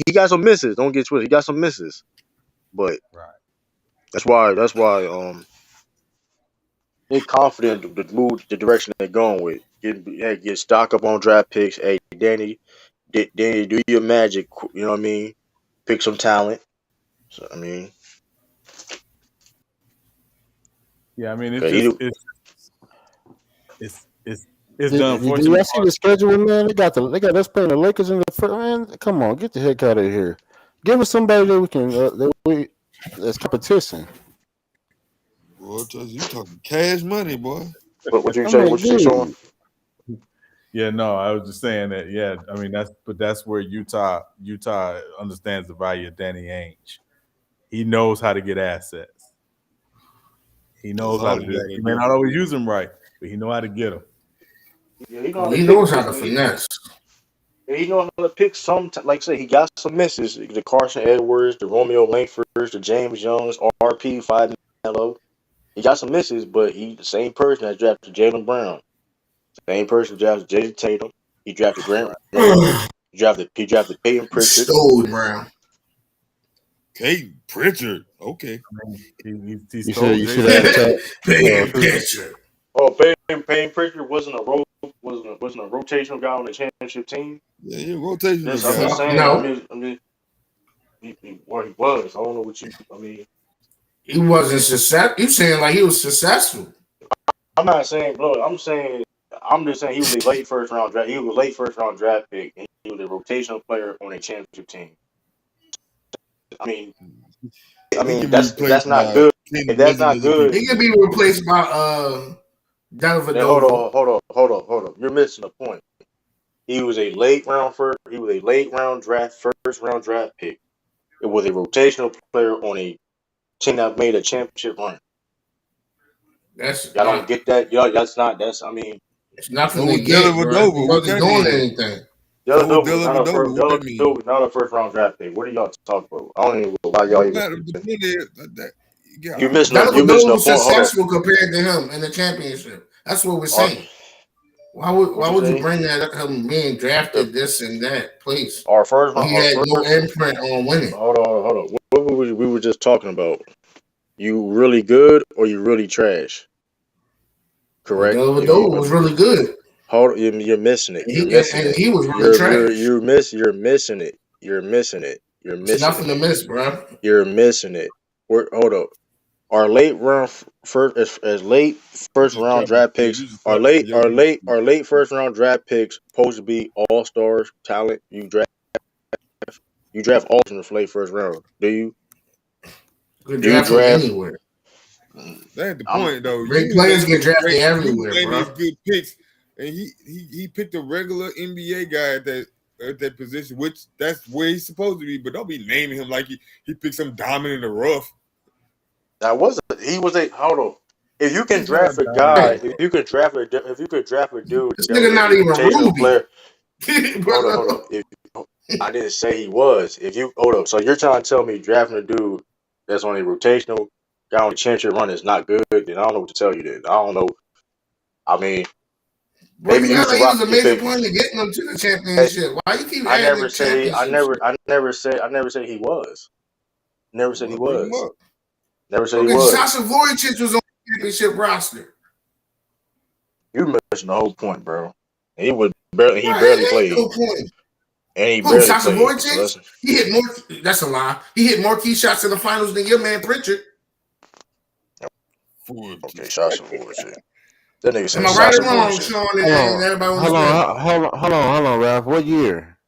He got some misses, don't get twisted. He got some misses. But that's why they're confident to move the direction they're going with. Get stock up on draft picks. Hey, Danny, do your magic. You know what I mean? Pick some talent. So I mean, yeah, I mean it's done. Do you see the schedule, man? They got us playing the Lakers in the first. Man, come on, get the heck out of here. Give us somebody that we can that's competition. Boy, you talking cash money, boy. What you say? What you say, Sean? Yeah, no, I was just saying that. Yeah, I mean that's where Utah understands the value of Danny Ainge. He knows how to get assets. He knows how to do it. He may not always use them right, but he knows how to get them. Yeah, he knows how to finesse. He knows how to pick some. Like I say, he got some misses. The Carson Edwards, the Romeo Langfords, the James Youngs, RP 5 Melo. He got some misses, but he's the same person that drafted Jaylen Brown. Same person who drafted Jason Tatum. He drafted Grant. He drafted Peyton Pritchard. Stole Brown. Peyton Pritchard. Okay. He stole Peyton Pritchard. Oh, Peyton Pritchard wasn't a rotational guy on the championship team. Yeah, he rotational. Yes, I'm just saying. No. I mean, he was. I don't know what you. I mean, he wasn't successful. You saying like he was successful? I'm not saying. Look, I'm just saying he was a late first round draft. He was a late first round draft pick, and he was a rotational player on a championship team. I mean that's not good. If that's not good, he can be replaced by Dellavedova. Hold on. You're missing the point. He was a late round first round draft pick. It was a rotational player on a team that made a championship run. Y'all don't get that. It's nothing to get. He wasn't doing anything. Dellavedova, not a first round draft pick. What are y'all talking about? I don't even know why y'all even. You're missing a point. Was successful compared to him in the championship. That's what we're saying. Why would you bring that up? Him being drafted this and that place. Our first round. He had no imprint on winning. Hold on. What we were just talking about? You really good or you really trash? Correct. Dellavedova was really good. You're missing it. He was really trash. You're missing it. There's nothing to miss, bro. You're missing it. Hold up. Our late first round draft picks. Our late first round draft picks supposed to be all stars talent. You draft all in the late first round. Do you? Good draft anywhere. That's the point, though. Great players get drafted everywhere, bro. Good picks, and he picked a regular NBA guy that at that position, which that's where he's supposed to be. But don't be naming him like he picked some diamond in the rough. That wasn't. He was a hold on. If you can He's not a draft a diamond guy, in Hey, the if rough. you could draft a, if you could draft a dude this that was nigga a not even rotational Ruby. player, hold up. If I didn't say he was, if you hold up, so you're trying to tell me drafting a dude that's only rotational, guy on the championship run is not good, then I don't know what to tell you. Then I don't know. I mean, Bro, maybe you you act used to like he was rock a if major it. point in getting them to the Hey, championship. Why you keep I adding never the said he. championship shit? I never said he was. Never said he Well, bring him was. up. Never said he Okay, was. Sasha Voracek was on the championship roster. You missing the whole point, bro. He was barely. He Bro, barely it ain't played, no point. and he Who, barely Sasha played. So Voracek? let's. He hit more. That's a lie. He hit more key shots in the finals than your man Pritchard. Okay, Foolishness. Sasha Voracek. That nigga Am said I right or Sasha wrong, Voracek. Sean, Hold and on, everybody on this hold panel? on, hold on, Ralph. What year?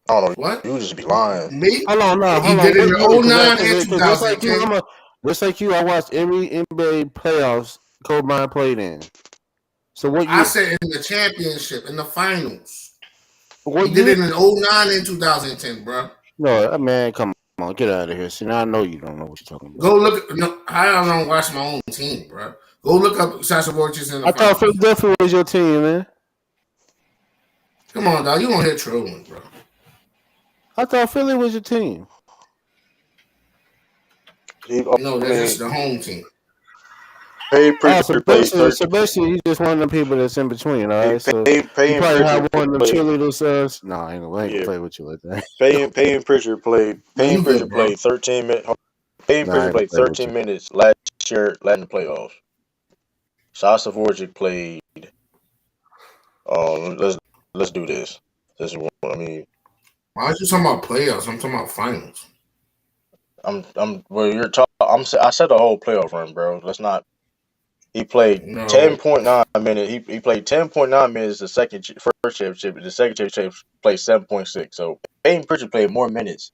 I don't know. What? You just be lying. Me? Hold on, no, He hold on. did it What in year? '09 and Because just like you, 2010. just like you, I watched every NBA playoffs Kobe Bryant played in. So what I year? said in the championship, in the finals. He What did year? it in '09 and 2010, bro. No, man, come on, get out of here. See, now I know you don't know what you're talking about. Go look. No, I don't watch my own team, bro. Go look up Sasha Voracek in the I thought finals. Philadelphia was your team, man. Come on, dog. You gonna hit trolling, bro? I thought Philly was your team. No, I that's mean, just the home team. Payne Oh, so Pritchard played basically, 13. so basically, you just one of them people that's in between, all right? So you Payne probably have Pritchard one of them played. cheerleaders. No, I ain't gonna Yeah, play with you like that. Payne Pritchard played. Man, Payne you good, Pritchard bro. played 13 minutes. Payne Nah, I Pritchard ain't gonna played play with you. 13 minutes last year, in the playoffs. Sasha Voracek played. Let's do this. This is what I mean. Why aren't you talking about playoffs? I'm talking about finals. Well, you're talking. I said the whole playoff run, bro. Let's not. He played No. 10.9 minutes. He played 10.9 minutes the first championship. The second championship played 7.6. So Payne Pritchard played more minutes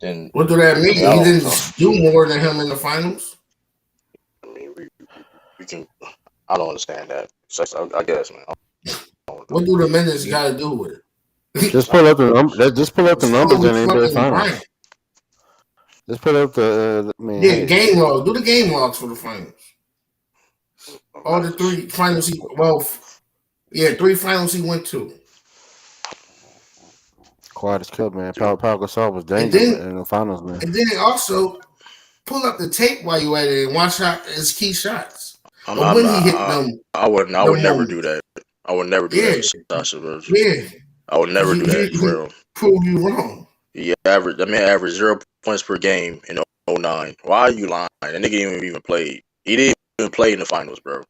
than. What do that I mean, mean? I He don't didn't know. do more than him in the finals. I mean, we can. I don't understand that. So, I guess, man. I don't What know. do the minutes got to do with it? Just I pull up don't the know. number. Just pull up the It's numbers Kobe in the NBA fucking Finals. Bryant. Just put up the. I mean, Yeah, hey, game log. Do the game logs for the finals. I'm All not the for sure. three finals he three finals he went to. quiet as kept, man. Dude, Pau Gasol was And dangerous then in the finals, man. also pull up the tape while you at it and watch out his key shots. I'm. Or I'm when he not. hit them I wouldn't. I the would never do moments. that. I would never do that Yeah, for Sasha Virgil. yeah. I would never do that He for him. prove you wrong. He averaged. I mean, averaged 0 points per game in '09. Why are you lying? The nigga didn't even play. He didn't even play in the finals, bro.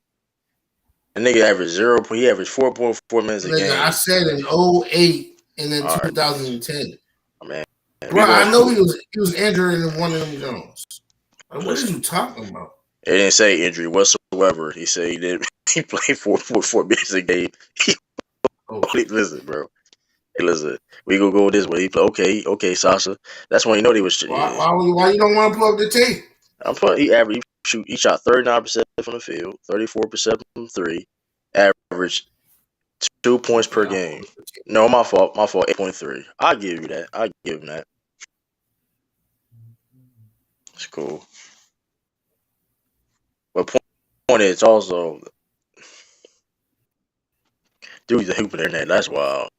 The nigga averaged 0. He averaged 4.4 minutes a Nigga, I game. said in '08 and then All right, 2010. man. Bro, We I going. know he was injured in one of them Jones. Like, what is Listen, you talking about? it didn't say injury whatsoever. He said he did. He played 4.4 minutes a game. He Oh, listen, bro. Hey, listen. We gonna go this way. He play. Okay, Sasha. That's when you know they was. why you don't want to pull up the tape? I'm putting. He averaged. He shot 39% from the field, 34% from three. Averaged 2 points Okay, per I'll pull game. up the tape. No, my fault. 8.3. I'll give you that. I'll give him that. It's cool. But point is also, dude's a hooper in that. That's wild.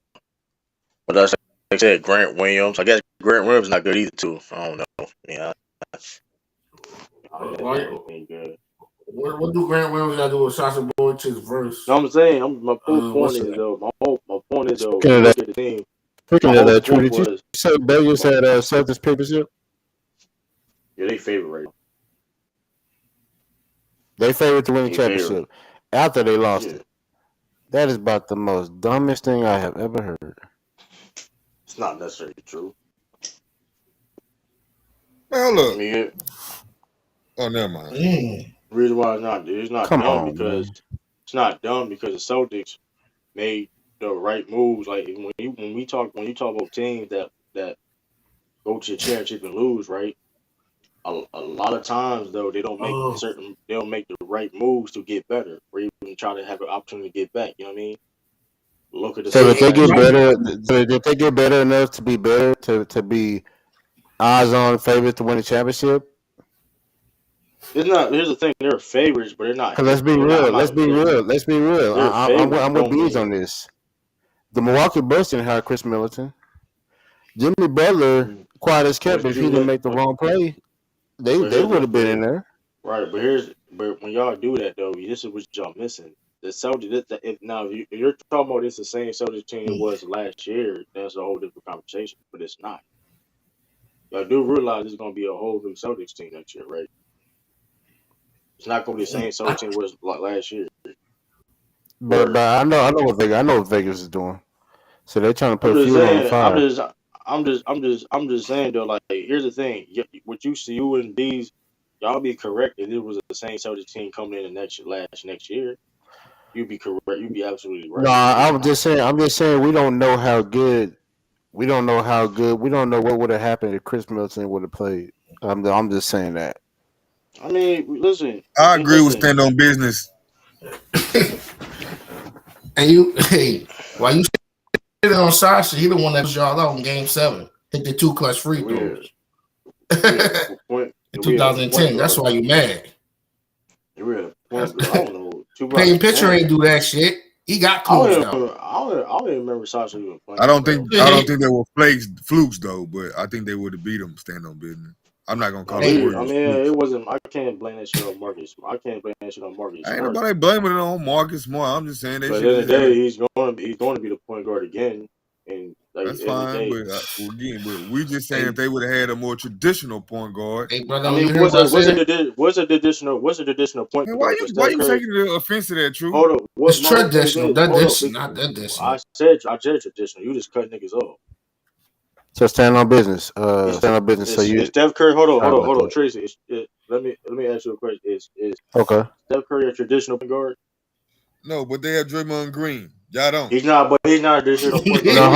But that's like I said, Grant Williams. I guess Grant Williams is not good either, too. I don't know. Yeah. Why, That ain't good. what do Grant Williams got to do with Sasha Boric's verse? No, I'm saying, my point What's is that? though. My point is though. Speaking When of you that, look at the team, my speaking of whole that, True, point did you was, say Vegas my, had Celtics championship? yeah, they favorite right now. They favored to win the They favorite. championship after they lost Yeah, it. That is about the most dumbest thing I have ever heard. it's not necessarily true. Man, I look. mean, Oh, never mind. Mm. the reason why it's not Come dumb on, because man. it's not dumb because the Celtics made the right moves. Like when you talk about teams that go to the championship and lose, right? A lot of times though they Oh, don't make the right moves to get better or even try to have an opportunity to get back. You know what I mean? Look at the So if Celtics they get last year. better, if they get better enough to be better to be odds on favorite to win the championship. It's not. Here's the thing: they're favorites, but they're not. Cause let's be They're not. real. I'm Let's not. be real. Let's be real. They're favorites. I'm with Don't Bees on mean. this. The Milwaukee Bucks didn't hire Chris Middleton. Jimmy Butler, quiet as kept. If he didn't make the wrong play, they would have been in there. Right, but when y'all do that though, this is what y'all missing. The Celtics. If you're talking about this the same Celtics team it was last year, that's a whole different conversation. But it's not. Y'all do realize it's going to be a whole new Celtics team next year, right? It's not going to be the same Celtics team it was like last year. But I know what Vegas is doing. So they're trying to put fuel on the fire. I'm just saying though. Like, here's the thing: what you and Bees, y'all be correct if it was the same Celtics team coming in the next year. You'd be correct. You'd be absolutely right. No, I'm just saying we don't know how good. We don't know how good. We don't know what would have happened if Chris Middleton would have played. I'm just saying that. I mean, listen. I agree with stand on business. And while you sitting on Sasha, he the one that was y'all out in Game 7. Hit the 2 clutch free throws. In 2010. That's why you mad. I don't know. Payton Pitcher ain't do that shit. He got closed out. I don't even remember Sasha even playing. I don't think they were flukes though, but I think they would have beat them stand on business. I'm not gonna call it. I mean, it wasn't. I can't blame that shit on Marcus. I can't blame that shit on Marcus. Ain't nobody blaming it on Marcus Smart. I'm just saying they. But at the end of the day, he's going to be the point guard again, and that's fine. But we just saying if they would have had a more traditional point guard. Hey, brother, I mean, what's a traditional point guard? Why you taking the offense to that? True. Hold on. It's traditional. Not that. I said traditional. You just cut niggas off. So stand on business. Stand on business. So you. Steph Curry. Hold on, Tracy. Let me ask you a question. Is okay? Steph Curry a traditional point guard? No, but they have Draymond Green. Y'all don't. He's not a traditional point guard. No,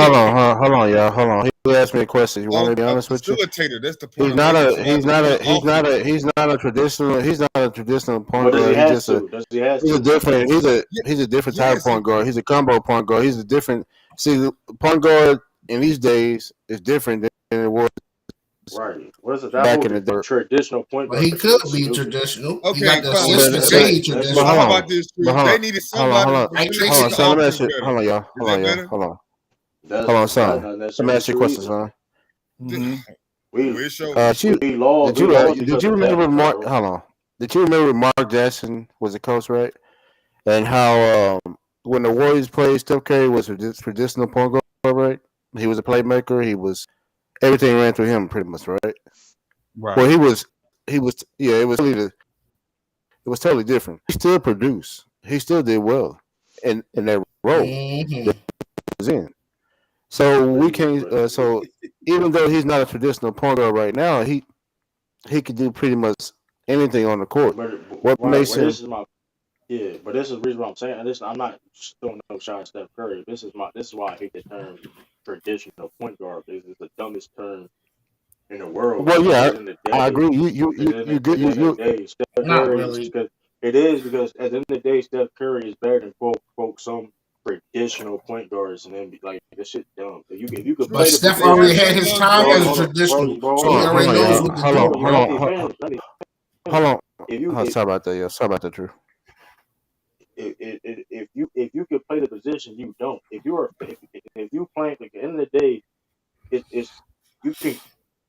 hold on, y'all. Hold on. He asked me a question. You want me to be honest with you? Facilitator. That's the point. He's not a traditional point guard. He's a different type of point guard. He's a combo point guard. He's a different. See, the point guard in these days is different than it was. Right. What is it? Back in the day. Traditional point guard. But he could be traditional. Okay. He got the assist to say traditional. How about this? They needed somebody. Hold on, y'all. Hold on, son. Let me ask you a question, son. Did you remember Mark? Hold on. Did you remember Mark Jackson was the coach, right? And how when the Warriors played, Steph Curry was a traditional point guard, right? He was a playmaker. He was everything ran through him, pretty much, right? Right. Well, it was totally different. He still produced. He still did well in that role that he was in. So we can't. So even though he's not a traditional point guard right now, he could do pretty much anything on the court. But this is the reason why I'm saying. I'm not throwing no shot at Steph Curry. This is why I hate the term traditional point guard. This is the dumbest term in the world. Well, yeah, I agree. You not really. It is because at the end of the day, Steph Curry is better than quote some traditional point guards, and then like this shit dumb. If you could play Steph already had his time as a traditional, so he already knows what to do. Hold on. Sorry about that. Yeah, sorry about that, Drew. If you could play the position, you don't. If you playing at the end of the day, it's you can.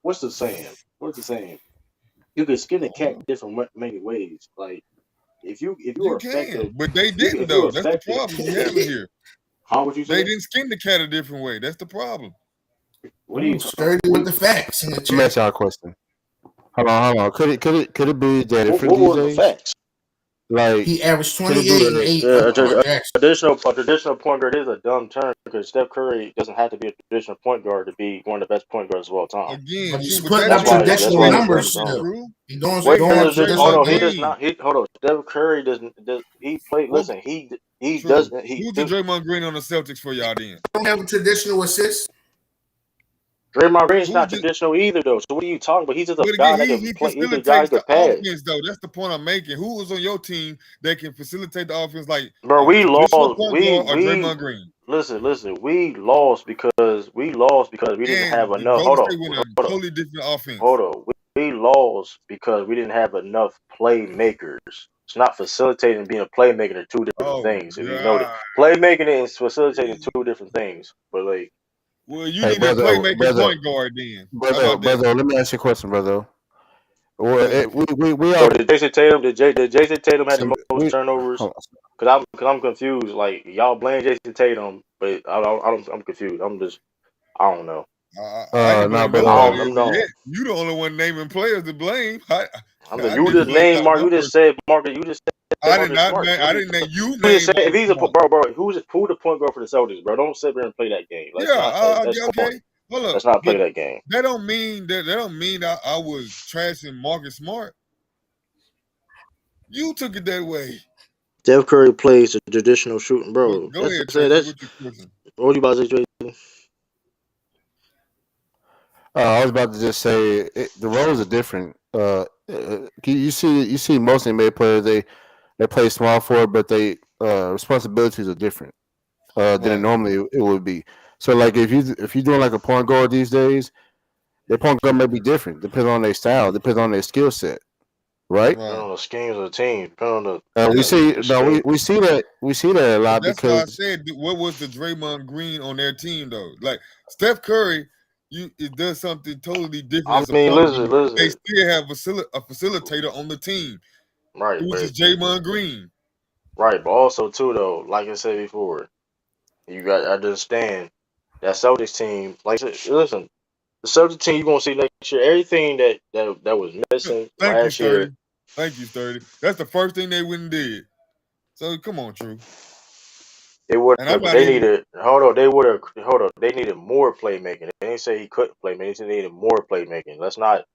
What's the saying? You can skin a cat different many ways. Like if you are effective, but they didn't though. That's the problem you have here. How would you say? They didn't skin the cat a different way. That's the problem. What are you sturdy with the facts? Let me ask y'all a question. Hold on. Could it be that if what were the facts? Like he averaged 28 and 8. A traditional point guard is a dumb term because Steph Curry doesn't have to be a traditional point guard to be one of the best point guards of all time. Again, but he's putting up traditional numbers still. He doing he does not. Hold on. Steph Curry doesn't. He play? Listen, he doesn't. Who's the Draymond Green on the Celtics for y'all then? Don't have a traditional assist. Draymond Green's not traditional either, though. So what are you talking about? He's just a guy that can play. He's a guy that can pass. Offense, though. That's the point I'm making. Who was on your team that can facilitate the offense? Like, bro, we lost. Draymond Green. listen. We lost because we didn't have And the enough. Golden State went a totally different offense. Hold on. We lost because we didn't have enough playmakers. It's not facilitating and being a playmaker are two different Oh things. If you know that God. playmaking and facilitating two different things. But like, Well, you Hey, need that brother, playmaking point guard then. How about that? brother. Let me ask you a question, brother. Well, Yeah. we so all did Jason Tatum? Did Jason Tatum had so the most we turnovers? hold on. Cause I'm confused. Like y'all blame Jason Tatum, but I'm confused. I don't know. I ain't Nah, blame brother. I nobody don't as of know. yet. You the only one naming players to blame. I You didn't just even lay named out Mark. my You just person. said Marcus. You just said I did Marcus not Smart. name. I didn't name. You You just named said if Marcus he's a Smart. bro, who the point guard for the Celtics, bro? Don't sit there and play that game. Let's not. That's Yeah, corny. okay. Hold up. Let's not play But that game. that don't mean I was trashing Marcus Smart. You took it that way. Steph Curry plays a traditional shooting, But bro. go ahead, That's Tracy. that's What you question? what you about to say, Tracy? I was about to just say the roles are different. You see most NBA players they play small forward, but they responsibilities are different than it Right. normally it would be. So like if you're doing like a point guard these days, their point guard may be different, depending on their style, depends on their skill set, right? Depending Right. on the schemes of the team, depending on We Yeah. see the no, scheme. we see that a But lot that's why I because said, what was the Draymond Green on their team though? Like Steph Curry, it does something totally different I as a mean, point guard. They listen. still have a facilitator on the team, Right, which is but Draymond Green. right, but also too though, like I said before, you got to understand that Celtics team. Like I said, listen, the Celtics team you're gonna see next year. Everything that was missing Thank you, last year. Sturdy. Thank you, Sturdy. That's the first thing they went and did. So come on, True. They would And I'm have. not They even needed. Hold on. They would have. Hold on. They needed more playmaking. They didn't say he couldn't play. They said they needed more playmaking. Let's not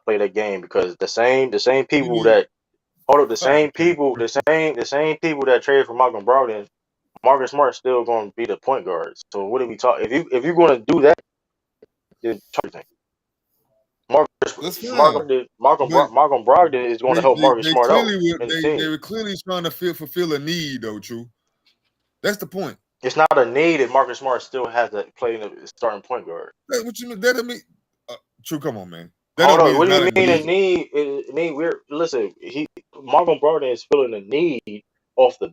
play that game because the same you people need. that hold up Okay. the same people that traded for Malcolm Brogdon, Marcus Smart's still going to be the point guard. So what are we talking? If you're going to do that, then everything. That's fine. But Malcolm Brogdon is going to help Marcus they Smart out clearly in the they team. were clearly trying to fulfill a need though, True. That's the point. It's not a need if Marcus Smart still has to play in the starting point guard. What you mean? That don't mean True, come on, man. That Hold don't mean on. it's What do not you a mean a need. need? We're listen. Malcolm Brogdon is feeling a need off the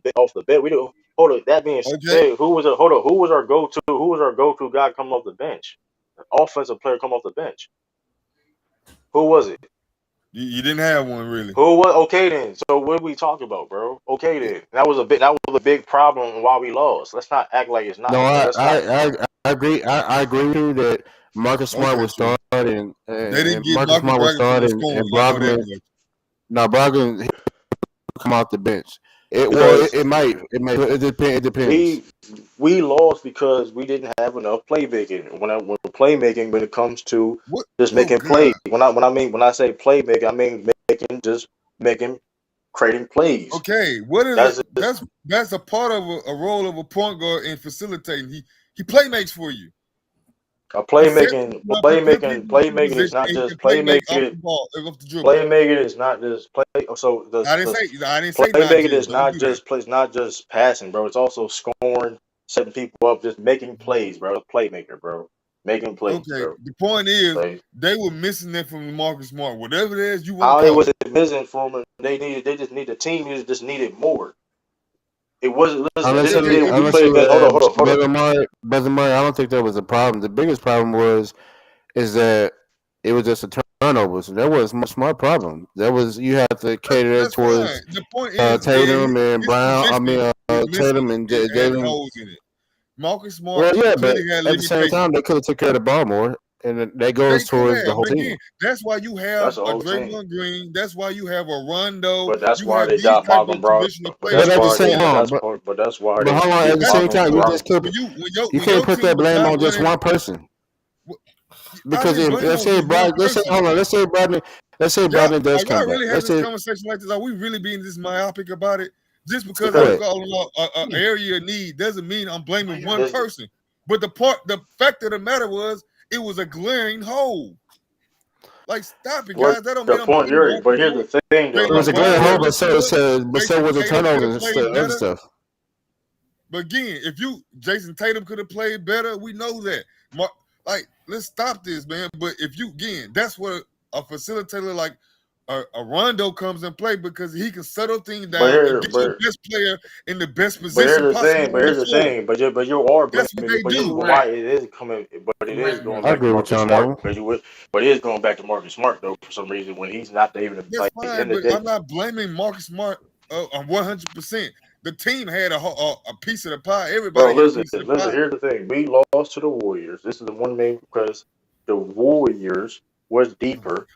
bed. We do. Hold on. That being Okay. said, who was our go to? Who was our go to guy coming off the bench? An offensive player come off the bench. Who was it? You didn't have one really. Who was okay then? So what are we talking about, bro? Okay then. That was a big problem why we lost. Let's not act like it's no, not because that's not. I agree. I agree with you that Marcus Smart Okay, would True. start They didn't and get Marcus Michael Smart would Bragger for start no and scoring. I know that Brogdon. much. No, Brogdon he would come off the bench. Because It depends. we lost because we didn't have enough playmaking. When playmaking when it comes to What? just Oh making God. plays. When I say playmaking, I mean making creating plays. Okay. What is That's it? just That's a part of a role of a point guard in facilitating. He playmakes for you. a He sets people up. He put people in playmaking is position, not and he just can playmake off playmaking. the ball, off the dribble. Playmaking is not just play. So I didn't say not playmaking just. is Don't not do that. just plays, not just passing, bro. It's also scoring, setting people up, just making plays, bro. Playmaker, bro. Making plays, Okay. bro. The point is Like, they were missing that from Marcus Smart. Whatever it is you want how to they call was it. missing from it. They just need the team just needed more. It wasn't. Listen, it Unless didn't Okay. mean you, that we unless played you, best. Hold on. Brother Murray, I don't think that was a problem. The biggest problem is that it was just a turnover. So that was much more problem. That was you have to cater that That's fine. towards The point is, Tatum and his Brown. I position mean, was missing. Tatum and It had Jalen. holes in it. Marcus Smart Well, yeah, but clearly had at the same time, limitations. they could have took care of the ball more, and that They goes could towards the have, whole but team. again, that's why you have That's the a whole team. Draymond Green. That's why you have a Rondo. But that's You why have they these got type Malcolm of Brogdon. traditional But players But that's at on the your why same they. team. time, But that's why but they hold on. At get the That's the same Malcolm time, point. you Brogdon. just can't you When your can't put team that was blame not on just running, one person. I Because didn't if blame let's on say just one Brogdon, let's say person. hold on, let's say Y'all, Brogdon does are come y'all back. really having Let's this say conversation like this? Are we really being this myopic about it? Just because go I'm ahead. calling out an area of need doesn't mean I'm blaming one This, person. But the fact of the matter was, it was a glaring hole. Like, stop it, what guys. That don't the mean I'm point? blaming one But person. here's the thing, though. It was Jalen a Like you glaring Brown hole, said, but wasn't good. so was the Jason turnovers Tatum could have and played other better. stuff. But again, if Jason Tatum could have played better, we know that. Let's stop this, man. But if you again, that's what a facilitator like a Rondo comes in play because he can settle things down and get the best player in the best position possible. But here's the thing. But you are That's blaming what they do. but why it is coming? But it is going back to Marcus Smart but it is going back to Marcus Smart though for some reason when he's not able to play. That's fine, but I'm not blaming Marcus Smart 100%. The team had a piece of the pie. Everybody had a piece of the pie. Here's the thing. We lost to the Warriors. This is the one main because the Warriors was deeper.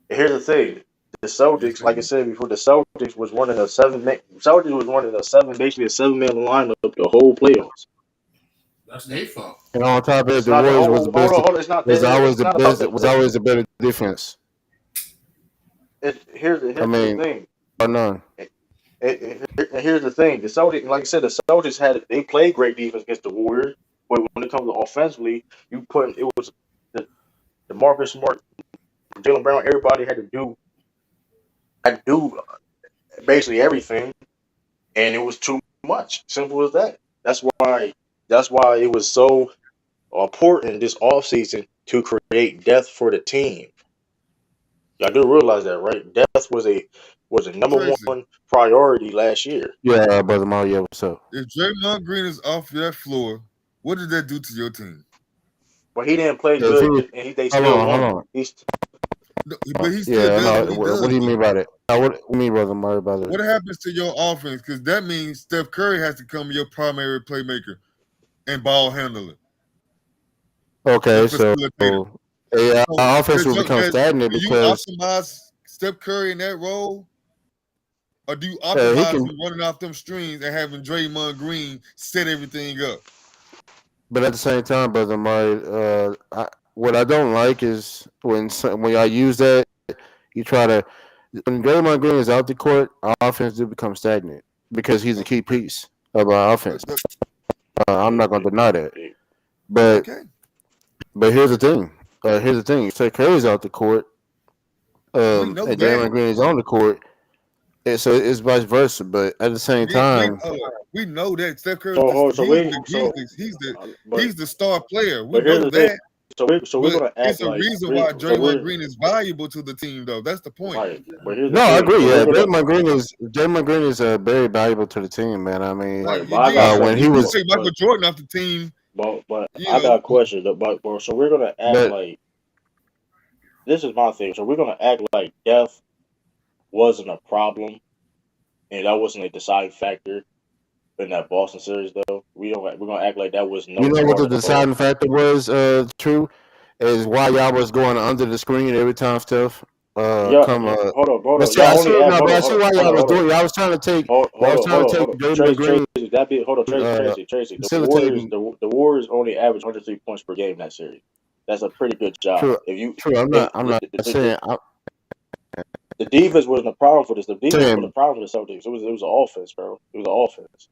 And here's the thing. The Celtics, like I said before, the Celtics was running a basically a 7-man lineup the whole playoffs. That's their fault. And on top of it, the Warriors was the best. Was always the better defense. Here's the thing. Or none. And here's the thing: the Celtics, like I said, the Celtics they played great defense against the Warriors, but when it comes to offensively, it was the Marcus Smart, Jaylen Brown, everybody had to do basically everything, and it was too much. Simple as that. That's why it was so important this offseason to create depth for the team. Y'all do realize that, right? Depth was a number one priority last year. Yeah, Brother Mario, what's up? If Draymond Green is off that floor, what did that do to your team? But he didn't play good, and they still won. But he still does. What do you mean by that? What do you mean, Brother Mario, by that? What happens to your offense? Because that means Steph Curry has to become your primary playmaker and ball handler. Okay, so our offense will become stagnant because you optimize Steph Curry in that role, or do you optimize him running off them strings and having Draymond Green set everything up? But at the same time, Brother Mario, what I don't like is when I use that, you try to. When Draymond Green is out the court, our offense do become stagnant because he's a key piece of our offense. I'm not going to deny that. But here's the thing. If Steph Curry's out the court, and Draymond Green is on the court, so it's vice versa. But at the same time, we know that Steph Curry he's the star player. We know that. So we're gonna act it's a reason why Draymond Green is valuable to the team, though. That's the point. Right. I agree. Yeah, Draymond Green is very valuable to the team, man. I mean, when he was Michael Jordan off the team. But I got a question. So we're gonna act like this is my thing. So we're gonna act like depth wasn't a problem, and that wasn't a deciding factor in that Boston series, though. We're gonna act like that was no. You know what the deciding factor was? True, is why y'all was going under the screen every time Steph Hold on. I see why y'all was doing. I was trying to take. Draymond Green. Tracy. The Warriors only average 103 points per game in that series. That's a pretty good job. True. I'm not saying. The defense wasn't a problem for this. The defense was a problem for the Celtics. It was an offense, bro. It was an offense.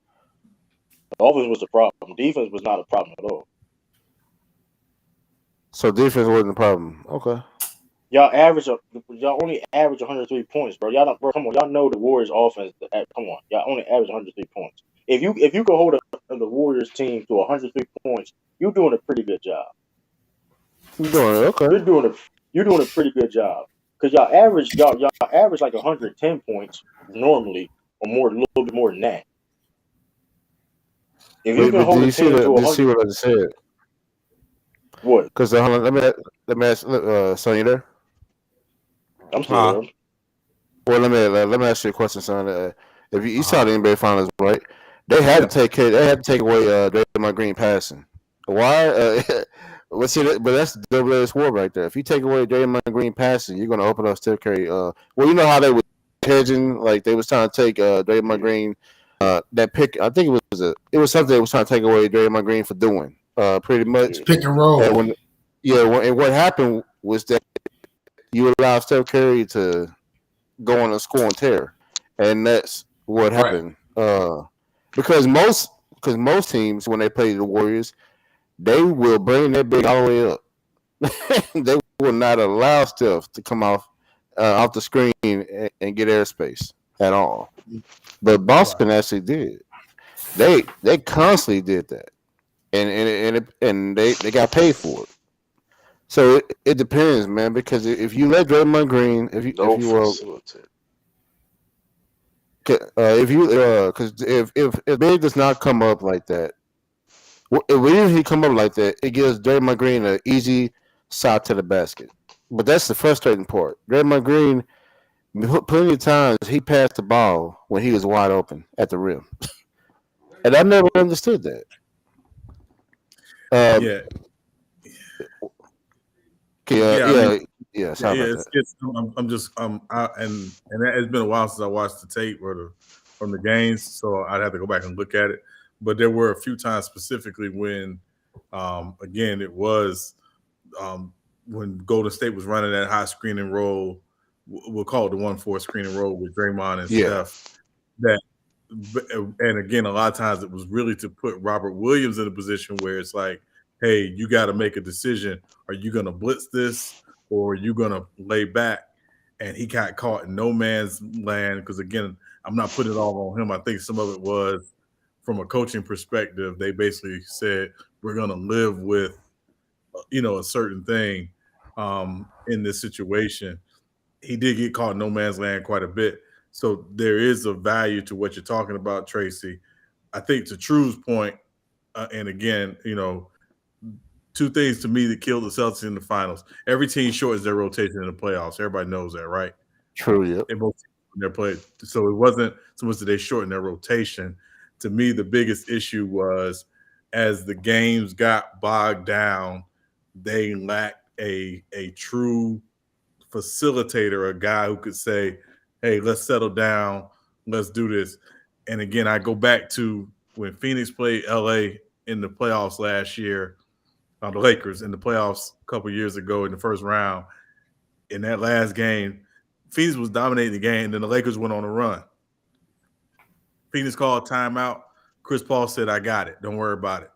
The offense was the problem. Defense was not a problem at all. So defense wasn't a problem. Okay. Y'all only average 103 points, bro. Come on. Y'all know the Warriors offense. Come on. Y'all only average 103 points. If you can hold the Warriors team to 103 points, you're doing a pretty good job. You're doing it, okay. You're doing a pretty good job. Because y'all average like 110 points normally, or more, a little bit more than that. If you can hold the team to 100, do you see what I just said? What? Because let me ask, son, you there? I'm still there. Well, let me ask you a question, son. If you saw the NBA Finals, right? They had to take away Draymond Green passing. Why? But that's the double-edged sword right there. If you take away Draymond Green passing, you're going to open up Steph Curry. Well, you know how they were hedging, like they was trying to take Draymond Green. That pick, I think it was something they was trying to take away Draymond Green for doing. Pretty much pick and roll. And what happened was that you allowed Steph Curry to go on a scoring tear, and that's what happened. Because most teams, when they play the Warriors, they will bring that big all the way up. They will not allow Steph to come off the screen and get airspace at all. But Boston actually did. They constantly did that, and they got paid for it. So it depends, man. Because if you let Draymond Green, if No you facility. if you because if Big does not come up like that, if he come up like that, it gives Draymond Green an easy shot to the basket. But that's the frustrating part. Draymond Green, plenty of times he passed the ball when he was wide open at the rim, and I never understood that. Yeah. Sorry about that. I'm just and it's been a while since I watched the tape from the games, so I'd have to go back and look at it. But there were a few times specifically when, again, it was when Golden State was running that high screen and roll. We'll call it the 1-4 screen and roll with Draymond and Steph. And again, a lot of times it was really to put Robert Williams in a position where it's like, hey, you got to make a decision. Are you going to blitz this or are you going to lay back? And he got caught in no man's land because, again, I'm not putting it all on him. I think some of it was from a coaching perspective. They basically said, we're going to live with, a certain thing in this situation. He did get caught in no man's land quite a bit. So there is a value to what you're talking about, Tracy. I think to True's point, and again, two things to me that killed the Celtics in the finals. Every team shortens their rotation in the playoffs. Everybody knows that, right? True, yeah. They both their play. So it wasn't so much that they shortened their rotation. To me, the biggest issue was as the games got bogged down, they lacked a true facilitator, a guy who could say, hey, let's settle down, let's do this. And again, I go back to when Phoenix played LA in the playoffs last year, the Lakers in the playoffs a couple years ago in the first round. In that last game, Phoenix was dominating the game, and then the Lakers went on a run. Phoenix called timeout. Chris Paul said, I got it. Don't worry about it.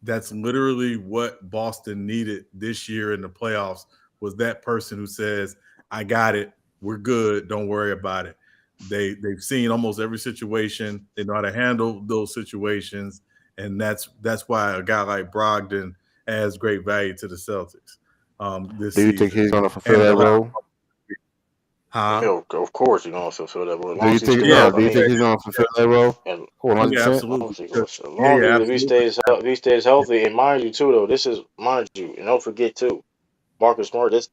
That's literally what Boston needed this year in the playoffs, was that person who says, I got it. We're good. Don't worry about it. They've seen almost every situation. They know how to handle those situations. And that's why a guy like Brogdon adds great value to the Celtics this season. Do you think he's going to fulfill that role? Of course, he's going to fulfill that role. Do you think he's going to fulfill that role? 100%? Yeah, absolutely. As long as if he stays healthy, and mind you too, though, and don't forget too, Marcus Smart. That's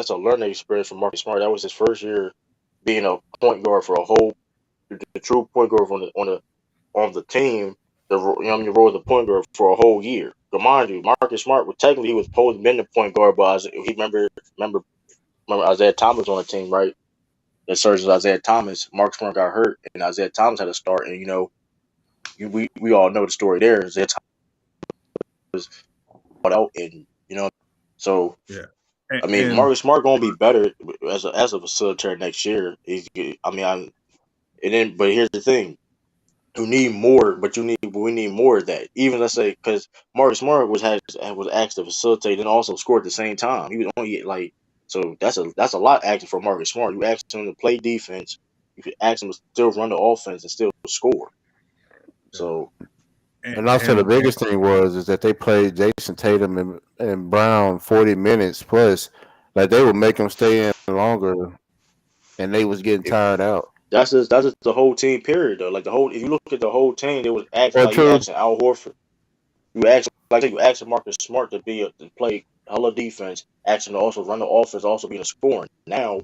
a learning experience for Marcus Smart. That was his first year being a point guard for the true point guard on the team. The role of the point guard for a whole year. But mind you, Marcus Smart, he was supposed to be the point guard, but he remember Isaiah Thomas on the team, right? That surgeon Isaiah Thomas, Marcus Smart got hurt, and Isaiah Thomas had to start. And we all know the story there. Isaiah Thomas was out, and so yeah. Marcus Smart gonna be better as a facilitator next year. But here's the thing. You need more, but we need more of that. Even let's say because Marcus Smart was asked to facilitate and also score at the same time. He was only so that's a lot asking for Marcus Smart. You ask him to play defense, you could ask him to still run the offense and still score. So, and also the biggest thing is that they played Jason Tatum and Brown 40 minutes plus, like they would make them stay in longer, and they was getting tired out. That's just the whole team period though. If you look at the whole team, they was acting you asking Al Horford. You asking Marcus Smart to play hella defense, asking to also run the offense, also being a scoring. Now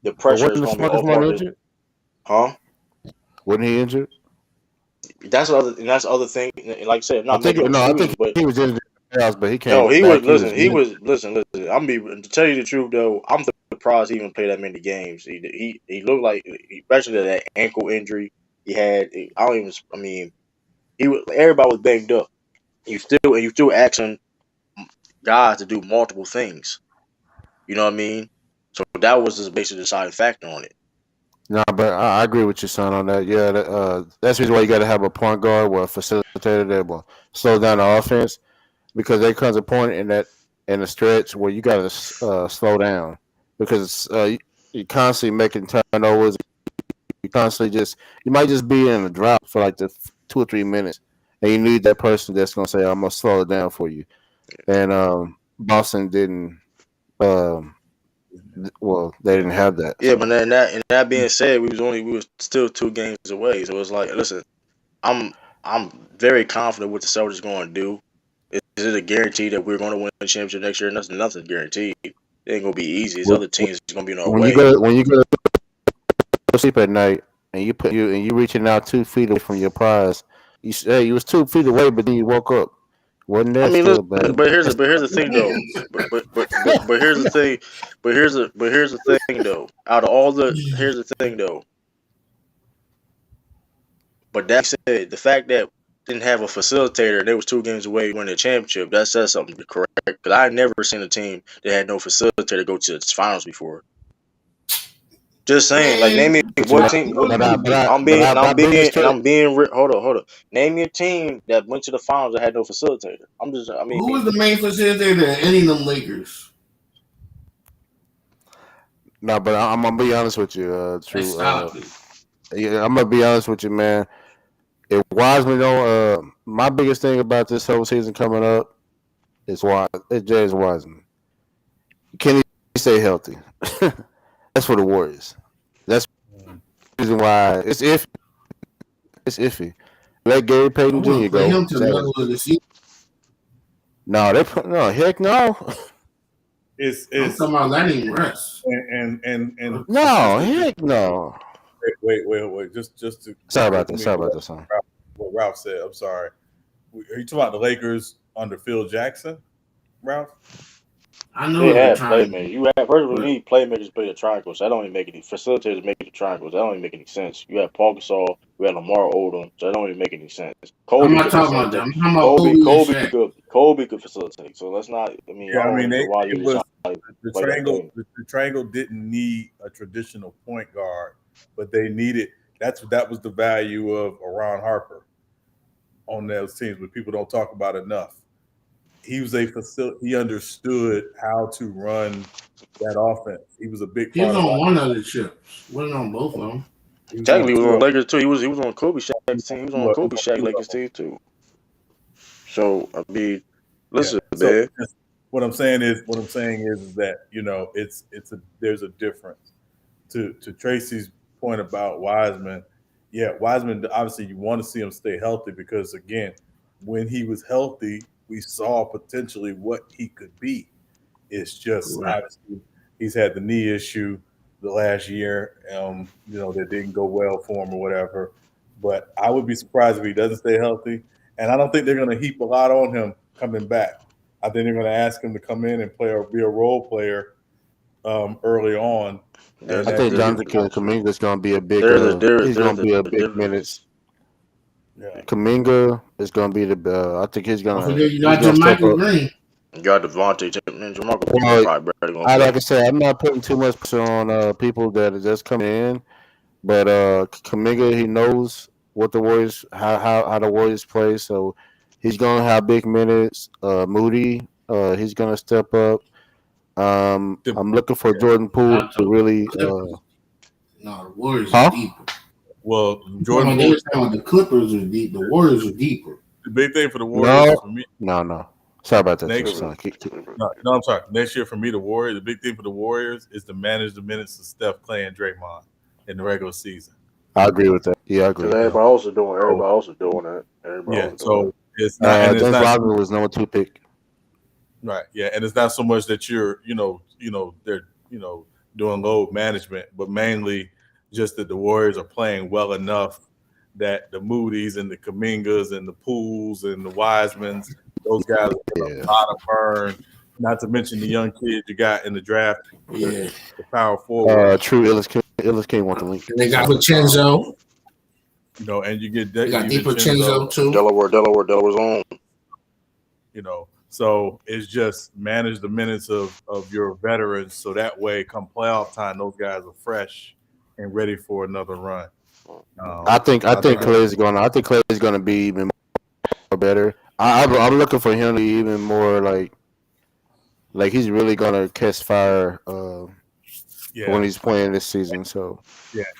the pressure is going to be off Marcus. Huh? Wasn't he injured? That's the other thing. Like I said, I think he was injured, but he came. No, he was. Listen. To tell you the truth though, I'm surprised he even played that many games. He looked like, especially that ankle injury he had. Everybody was banged up. You still asking guys to do multiple things. You know what I mean? So that was just basically the deciding factor on it. No, but I agree with your son on that. Yeah, that's the reason why you got to have a point guard or a facilitator that will slow down the offense, because there comes a point in the stretch where you got to slow down, because you're constantly making turnovers. You might just be in a drought for like the 2 or 3 minutes, and you need that person that's gonna say, "I'm gonna slow it down for you." And Boston didn't. Well, they didn't have that. Yeah, So. but then that being said, we were still 2 games away. So it's like, listen, I'm very confident what the Celtics going to do. Is it a guarantee that we're going to win the championship next year? Nothing guaranteed. It ain't gonna be easy. These other teams is gonna be in our when way. you go to sleep at night and you reaching out 2 feet away from your prize, you say you was 2 feet away, but then you woke up. Wasn't that still bad? but here's the thing though. But here's the thing. Here's the thing though. Out of all the here's the thing though. But that said, the fact that didn't have a facilitator, they was 2 games away winning the championship. That says something correct. Because I never seen a team that had no facilitator go to the finals before. Just saying, like name me what team. I'm being. Hold on. Name me a team that went to the finals that had no facilitator. Who was the main facilitator at any of them Lakers? No, but I'm gonna be honest with you, True. Yeah, I'm gonna be honest with you, man. If Wiseman don't, my biggest thing about this whole season coming up is James Wiseman. Can he stay healthy? That's for the Warriors. That's the reason why it's iffy. It's iffy. Let Gary Payton Jr. go. Him to the middle of the season. No, heck no. It's talking about letting him rest. And no, heck no. Wait. Just to sorry about that, son. What Ralph said. I'm sorry. Are you talking about the Lakers under Phil Jackson, Ralph? I know they had playmakers. You have first of all, you need playmakers play the triangles. So that don't even make any facilitators make the triangles. That don't even make any sense. You have Paul Gasol, you have Lamar Odom, so that don't even make any sense. I'm not talking about that. I'm talking about Kobe could facilitate. So let's not. I mean, the triangle didn't need a traditional point guard, but they needed. That was the value of Ron Harper on those teams, but people don't talk about enough. He was he understood how to run that offense. He was a big. He was on one of the chips. Wasn't on both of them. Technically, he was on Lakers too. He was on Kobe Shaq's team. He was on Kobe Shaq Lakers team too. So I mean, listen, man. What I'm saying is that there's a difference. To Tracy's point about Wiseman, Wiseman obviously you want to see him stay healthy because again, when he was healthy, we saw potentially what he could be. It's just obviously he's had the knee issue the last year, that didn't go well for him or whatever. But I would be surprised if he doesn't stay healthy. And I don't think they're going to heap a lot on him coming back. I think they're going to ask him to come in and play or be a role player early on. I think Jonathan Kuminga is going to be a big. He's going to be a big minutes. Yeah. Kuminga is going to be the. I think he's going to. You got Jamarcus Green. You got Devontae and Jamarcus. Like I said, I'm not putting too much pressure on people that are just coming in, but Kuminga, he knows what the Warriors, how the Warriors play, so he's going to have big minutes. Moody, he's going to step up. I'm looking for Jordan Poole to really. No, the Warriors are deeper. Well, Jordan Poole. The Clippers are deep. The Warriors are deeper. The big thing for the Warriors for me. No. Sorry about that. No, I'm sorry. Next year for me, the Warriors. The big thing for the Warriors is to manage the minutes of Steph, Clay, and Draymond in the regular season. I agree with that. Yeah, I agree. Everybody else is doing that. It's not. James Rodman was number 2 pick. Right. Yeah, and it's not so much that you're, they're, doing load management, but mainly just that the Warriors are playing well enough that the Moody's and the Kumingas and the Pools and the Wisemans, those guys are a lot of burn. Not to mention the young kids you got in the draft. Yeah. The power forward. True. Illis King want the link. They got Vincenzo. And you get they got DiVincenzo too. Delaware's on. So it's just manage the minutes of your veterans so that way come playoff time, those guys are fresh and ready for another run. I think Clay's going to be even more better. I'm looking for him to be even more like he's really going to catch fire when he's playing this season. So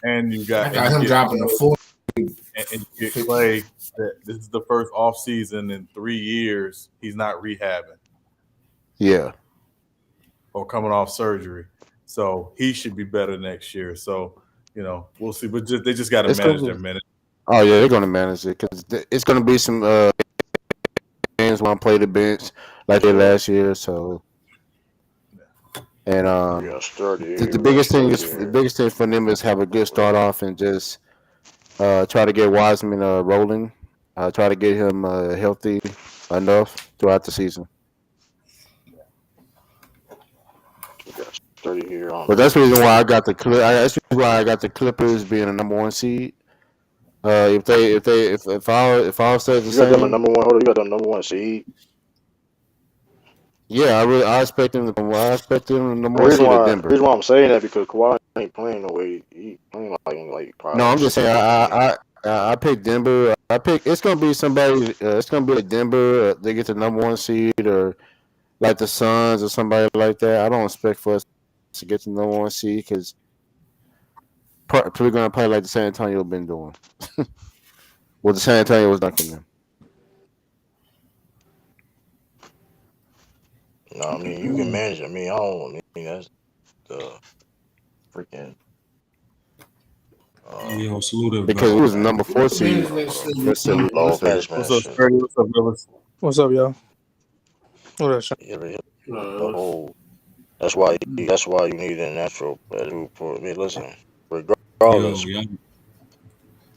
and you got him dropping the 4 and you get Clay that this is the first off season in 3 years he's not rehabbing. Yeah. Or coming off surgery. So he should be better next year. So, we'll see. But they just got to manage their minutes. Oh, yeah, they're going to manage it because it's going to be some games when I play the bench like they last year. So, and the biggest thing for them is have a good start off and just try to get Wiseman rolling. Try to get him healthy enough throughout the season. But that's the reason why I got the Clippers being a number 1 seed. If all said the same, you got the number 1 seed. Yeah, I expect them to. I expect them number 1 reason seed why, at Denver. reason why I'm saying that because Kawhi ain't playing no way. He playing like probably. No, I'm just saying. I picked Denver. It's gonna be somebody. It's gonna be a Denver. They get the number 1 seed or like the Suns or somebody like that. I don't expect for us to get the number 1 seed because we're gonna play like the San Antonio been doing. Well, the San Antonio was dunking them. No, I mean you can manage it. I mean that's the freaking. Salute him, because it was number 4 seed. What's up, Willis? What's up, y'all? What up, Sean? That's why you need a natural. Listen, regardless.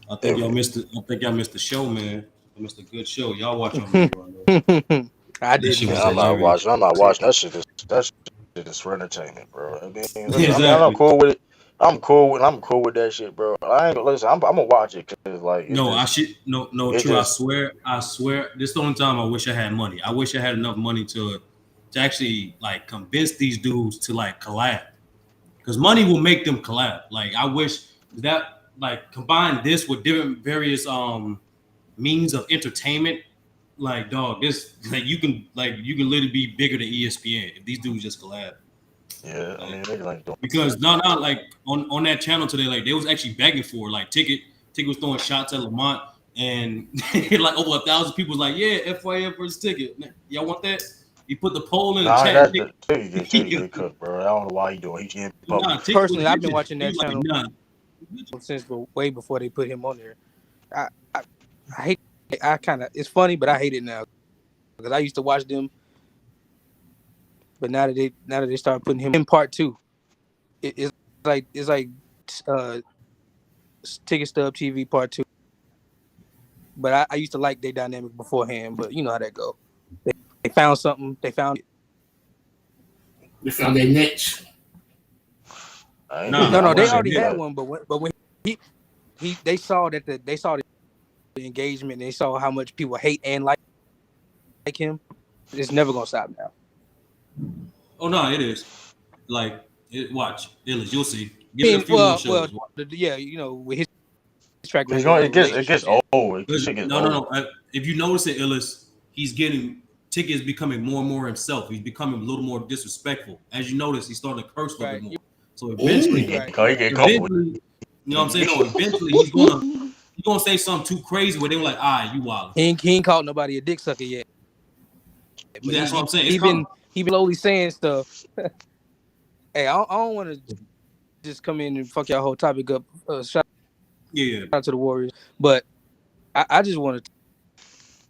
I think y'all missed the show, man. I missed a good show. Y'all watch on me, bro. I didn't. I'm not watching. That shit is for entertainment, bro. I mean, Exactly. I'm cool with it. I'm cool with that shit, bro. I ain't gonna listen. I'm gonna watch it because like true. I swear. This is the only time I wish I had money. I wish I had enough money to actually like convince these dudes to like collab, because money will make them collab. Like I wish that like combine this with different various means of entertainment. Like dog, this like you can literally be bigger than ESPN if these dudes just collab. Yeah, I mean, like because not like on that channel today, like they was actually begging for like Ticket was throwing shots at Lamont, and like over 1,000 people was like, yeah, FYF versus Ticket. Y'all want that? He put the poll in the chat. Ticket cook, bro. I don't know why he doing. He can't. Personally, I've been watching that channel since way before they put him on there. I hate. I kind of. It's funny, but I hate it now because I used to watch them. But now that they start putting him in part 2, it's like Ticket Stub TV part 2. But I used to like their dynamic beforehand. But you know how that go. They found something. They found their niche. No. They already had one. But when they saw the engagement, and they saw how much people hate and like him. It's never gonna stop now. Oh no, it is. Like, watch, you'll see. Yeah, you know, with his track record, it gets old. No. If you notice it, Illis, Ticket is becoming more and more himself. He's becoming a little more disrespectful. As you notice, he's starting to curse a little bit more. So eventually, you know what I'm saying? No, eventually he's gonna say something too crazy where they were like, you wild. He ain't called nobody a dick sucker yet. But that's what I'm saying. He been slowly saying stuff. Hey, I don't want to just come in and fuck y'all whole topic up. Shout out to the Warriors, but I just want to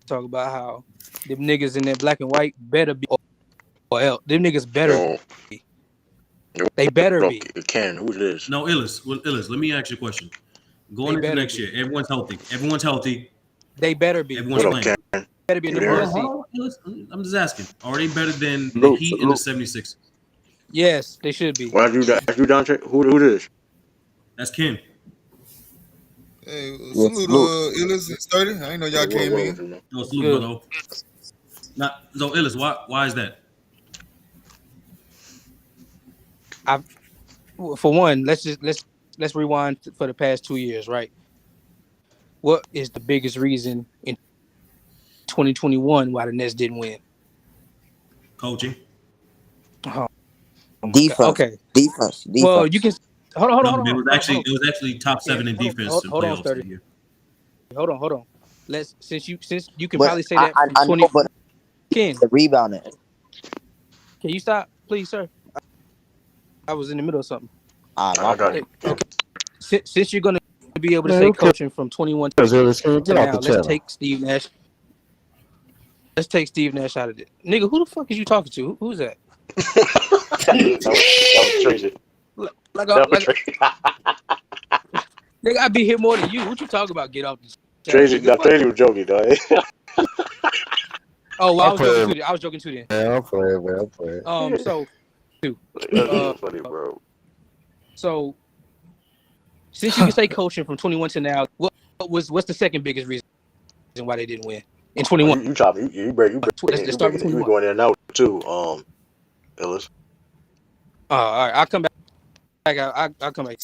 talk about how them niggas in that black and white better be, or else them niggas better be. They better be. Ken, who's this? No, Illis. Well, Illis, let me ask you a question. Going into next year, everyone's healthy. They better be. Everyone's playing. Better be in the I'm just asking. Are they better than the Heat and the 76ers? Yes, they should be. Why you Dante? Who this? That's Ken. Hey, salute Illis and Sturdy. I didn't know y'all came in. No, salute, brother. So Illis, why is that? For one, let's rewind for the past 2 years, right? What is the biggest reason in 2021 why the Nets didn't win? Coaching. Oh, defense. Okay. Defense. Well, you can hold on. It was actually top 7 in defense. Hold on, 30. hold on. Since you can But probably say that from I 20. know, but Ken, the rebounding. can you stop, please, sir? I was in the middle of something. My I got fault. you. Okay. Since you're going to be able to Man, say who cares? coaching from 21 Get to off now, the channel. let's take Steve Nash out of it. Nigga, who the fuck is you talking to? Who's that? that was Tracy. Like, That was Tracy. nigga, I be here more than you. What you talking about? Get off the Tracy, channel, nigga. Tracy was joking, dog. Oh, well, I was joking too then. Man, I'm playing. So, That's funny, bro. So, since you can say coaching from 21 to now, what's the second biggest reason why they didn't win in 21? You start with 21. You going there now too, Illis. All right, I'll come back. I'll come back.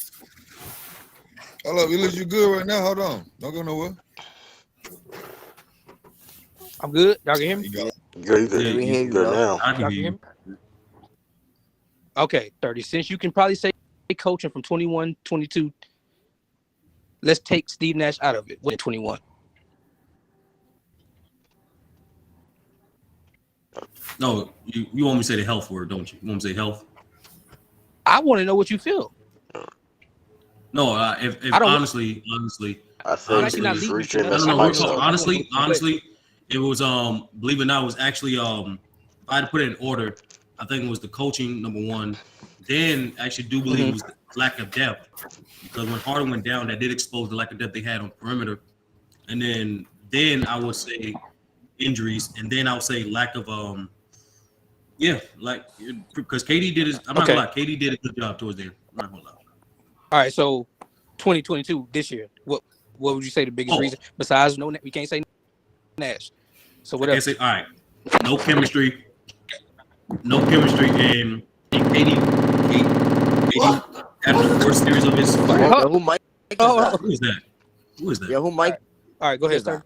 Hold up, Illis, you good right now? Hold on, don't go nowhere. I'm good. Y'all can hear me? You good now. I can hear you. Okay, 30. Since you can probably say coaching from 21, 22, let's take Steve Nash out of it. Win 21. No, you want me to say the health word, don't you? You want me to say health? I want to know what you feel. No, if honestly, I think he's reaching that mindset. honestly, it was believe it or not, it was actually if I had to put it in order, I think it was the coaching number one. Then I actually do believe it was the lack of depth, because when Harden went down, that did expose the lack of depth they had on perimeter. And then I would say injuries, and then I would say lack of because KD did his. I'm not gonna lie, KD did a good job towards there. I'm not gonna lie. All right, so 2022 this year, what would you say the biggest reason besides we can't say Nash? So what else? All right, no chemistry, and KD after the first series of his. Who Mike? Who is that? Yeah, who Mike? All right, go ahead, sir.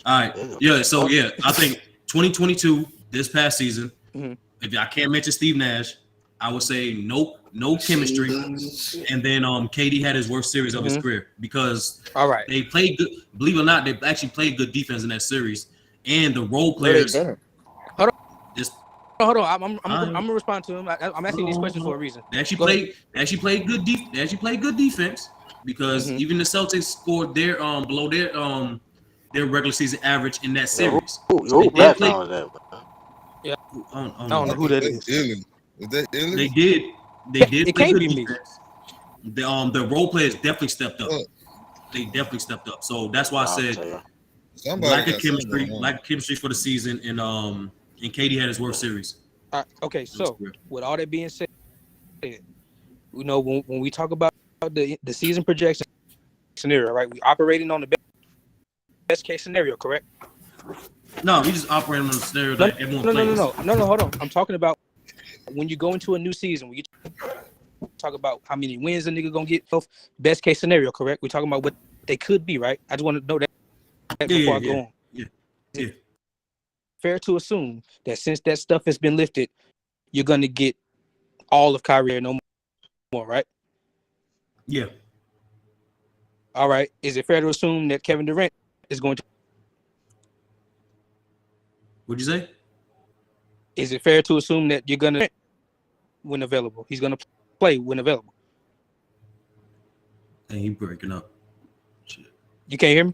All right, I think 2022 this past season. If I can't mention Steve Nash, I would say no chemistry, and then KD had his worst series of his career, because they played good. Believe it or not, they actually played good defense in that series, and the role players. Hold on, I'm gonna respond to him. I'm asking these questions for a reason. They actually played good defense, because even the Celtics scored their below their regular season average in that series. Who background that? Yeah, I don't know who that is. Is that Illis? They did it play can't good be defense. The role players definitely stepped up. They definitely stepped up. So that's why I said lack of chemistry for the season, and KD had his worst series. Okay, so with all that being said, you know, when we talk about the season projection scenario, right? We operating on the best case scenario, correct? No, we just operating on the scenario that everyone plays. No, hold on. I'm talking about when you go into a new season, we talk about how many wins a nigga gonna get. Best case scenario, correct? We're talking about what they could be, right? I just want to know that before I go on. Yeah. Fair to assume that since that stuff has been lifted, you're gonna get all of Kyrie or no more, right? Yeah. All right. Is it fair to assume that Kevin Durant is going to? What'd you say? Is it fair to assume that you're gonna when available? He's gonna play when available. And he breaking up. Shit. You can't hear me?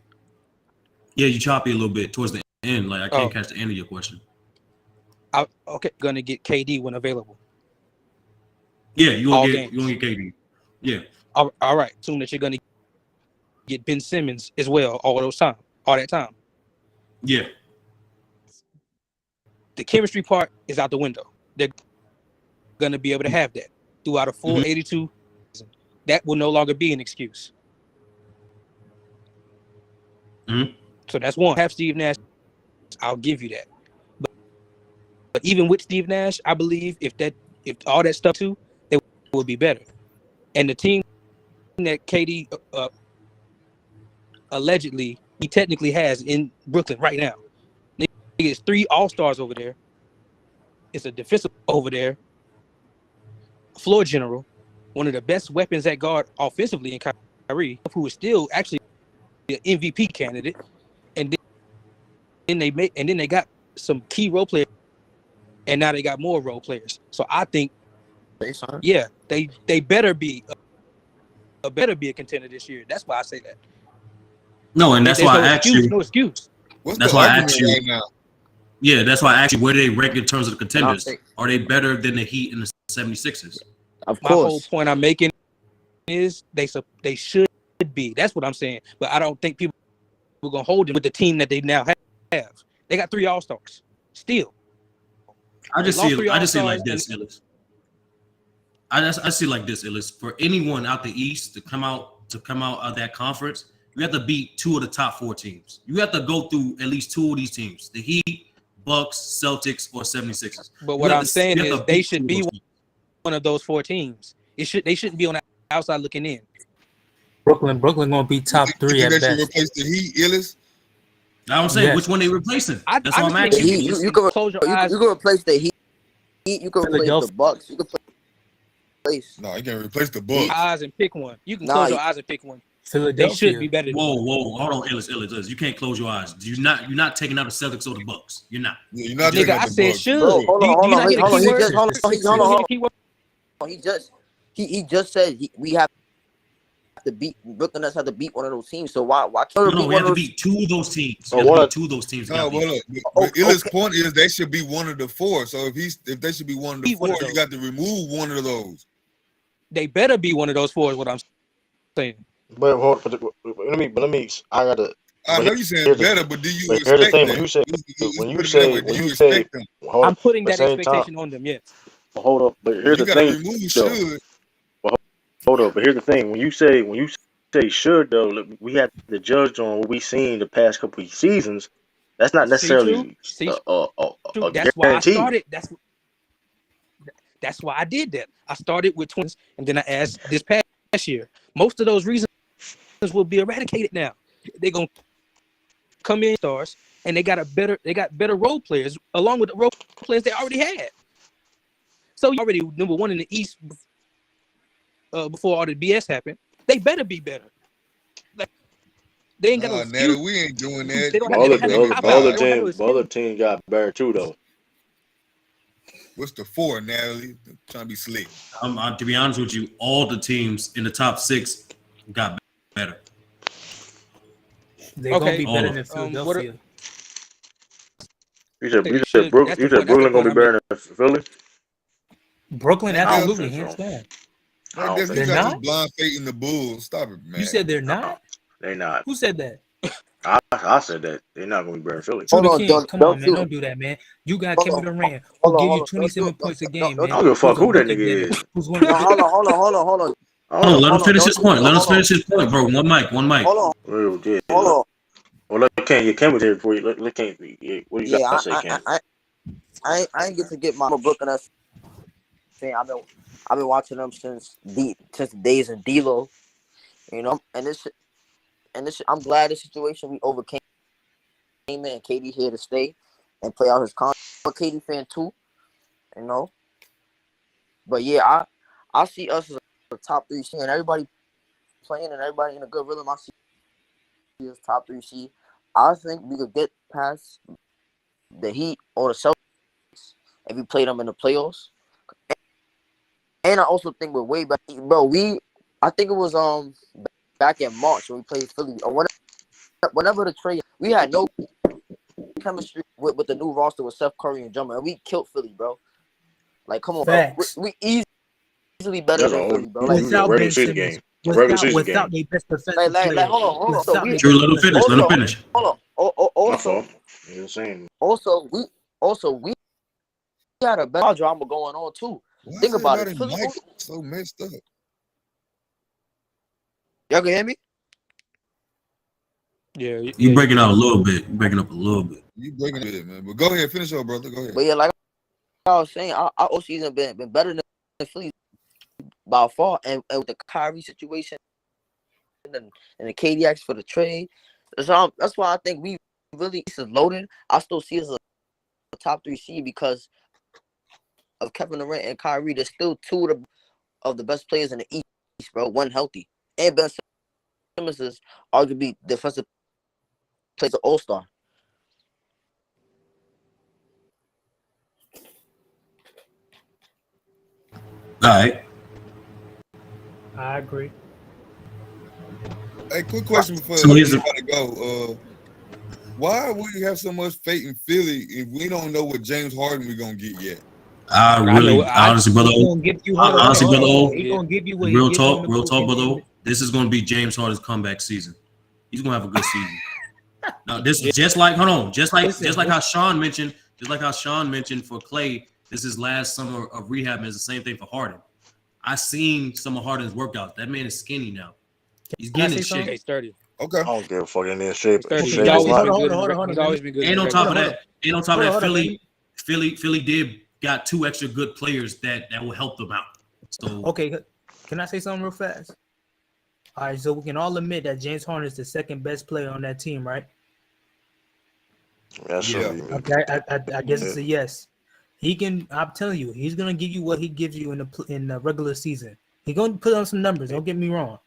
Yeah, you choppy a little bit towards the end. Like I can't catch the end of your question. Gonna get KD when available. Yeah, you gonna get KD. Yeah. All right. Assume that you're gonna get Ben Simmons as well all that time. Yeah. The chemistry part is out the window. They're gonna be able to have that throughout a full 82. That will no longer be an excuse. So that's one. Have Steve Nash, I'll give you that. But even with Steve Nash, I believe if all that stuff too, they will be better. And the team that KD allegedly he technically has in Brooklyn right now, it's 3 all-stars over there. It's a defensive over there, floor general, one of the best weapons at guard offensively in Kyrie, who is still actually an MVP candidate, and then they got some key role players, and now they got more role players. So I think, yeah, they better be a contender this year. That's why I say that. No, and that's There's why no I asked excuse. you. No excuse. What's That's the why I argument asked you. right now? Yeah, that's why I asked you, where do they rank in terms of the contenders? Are they better than the Heat and the 76ers? Of My whole course. point I'm making is they should be. That's what I'm saying. But I don't think people are gonna hold them with the team that they now have. They got 3 All-Stars still. I just see it like this, Illis. I see it like this, Illis. For anyone out the East to come out of that conference, you have to beat 2 of the top 4 teams. You have to go through at least 2 of these teams: the Heat, Bucks, Celtics, or 76ers. But what I'm saying is they should be one of those 4 teams. They shouldn't be on the outside looking in. Brooklyn gonna be top 3 at They best. should replace the Heat, Illis. I'm saying which one they replacing. That's what I'm asking. You can close your eyes. You can replace the Heat. You can replace the Bucks. You can replace. No, you can replace the Bucks. Eyes and pick one. You can close your eyes and pick one. They should be better. Whoa, hold on, Illis. You can't close your eyes. You're not taking out the Celtics or the Bucks. You're not. Yeah, you're not. Nigga, I said should. Bro, hold on. He just said we have to beat Brooklyn. Nets have to beat one of those teams. So why can't we have to beat 2 of those teams? No, well, look. Illis' point is they should be one of the 4. So if they should be one of the 4, you got to remove one of those. They better be one of those 4. Is what I'm saying. But let me. I gotta. I know you're saying better, but do you expect that? I'm putting that expectation on them. Yes. But hold up. But here's the thing. Hold up. But here's the thing. When you say should though, we have to judge on what we seen the past couple of seasons. That's not necessarily a That's why I guarantee. started. That's why I did that. I started with Twins, and then I asked this past year. Most of those reasons will be eradicated now. They're gonna come in stars, and they got better role players along with the role players they already had. So you already number 1 in the East before all the BS happened. They better be better. Like, they ain't got no excuse. We ain't doing that. They don't have other team got better too though. What's the 4, Natalie? Trying to be slick. To be honest with you, all the teams in the top 6 got better. They're gonna be better than Philadelphia. You said Brooklyn gonna be better than Philly? Brooklyn, absolutely, hands down. They're not blind fating the Bulls. Stop it, man. You said they're not. They're not. Who said that? I said that they're not gonna be better than Philly. Come on, man, don't do that, man. You got Kevin Durant who give you 27 points a game, man. I don't give a fuck who that nigga is. Hold on. Let him finish his point. Let us finish his point, bro. One mic. Hold on. Well, look, Cam was here before you. Look, Cam. What do you got to say, Cam? I ain't get my Brooklyn Nets. I've been watching them since the days of D-Lo, you know. And this, I'm glad the situation we overcame. And KD here to stay and play out his contract. I'm a KD fan too, you know. But yeah, I see us as a top 3 seed, and everybody playing and everybody in a good rhythm. I see us top 3 seed. I think we could get past the Heat or the Celtics if we play them in the playoffs. And I also think we're way back, bro. I think it was back in March when we played Philly or whenever the trade. We had no chemistry with the new roster with Steph Curry and Drummond, and we killed Philly, bro. Like, come on, bro. We easily better than Philly, bro. Like, without Ben Simmons, without their best defensive player. Hold on. Drew, let him finish. Hold on. Also, we got a better drama going on too. Why Think about it. So messed up. Y'all can hear me? Yeah. You breaking out a little bit. You're breaking up a little bit. You breaking a bit, man. But go ahead, finish up, brother. Go ahead. But yeah, like I was saying, our season been better than Philly by far, and with the Kyrie situation and the KD asked for the trade, so that's why I think we really is loaded. I still see us as a top 3 seed because of Kevin Durant and Kyrie. There's still 2 of the best players in the East, bro. One healthy, and Ben Simmons is arguably defensive plays an all-star. All right. I agree. Hey, quick question before So here's everybody go. Why would you have so much faith in Philly if we don't know what James Harden we're gonna get yet? Honestly, brother. He gonna give you Honestly, brother. He gonna give you what Real he talk, brother. This is gonna be James Harden's comeback season. He's gonna have a good season. Now, this is just like how Sean mentioned, for Clay, this is last summer of rehab, and it's the same thing for Harden. I seen some of Harden's workouts. That man is skinny now. He's getting in shape. He's 30. Okay. I don't give a fuck in shape. He's always been good. He's always been good. And on top of that, Philly did got 2 extra good players that will help them out. So okay, can I say something real fast? All right, so we can all admit that James Harden is the second best player on that team, right? That's okay, I guess it's a yes. He can. I'm telling you, he's gonna give you what he gives you in the regular season. He's gonna put on some numbers. Don't get me wrong,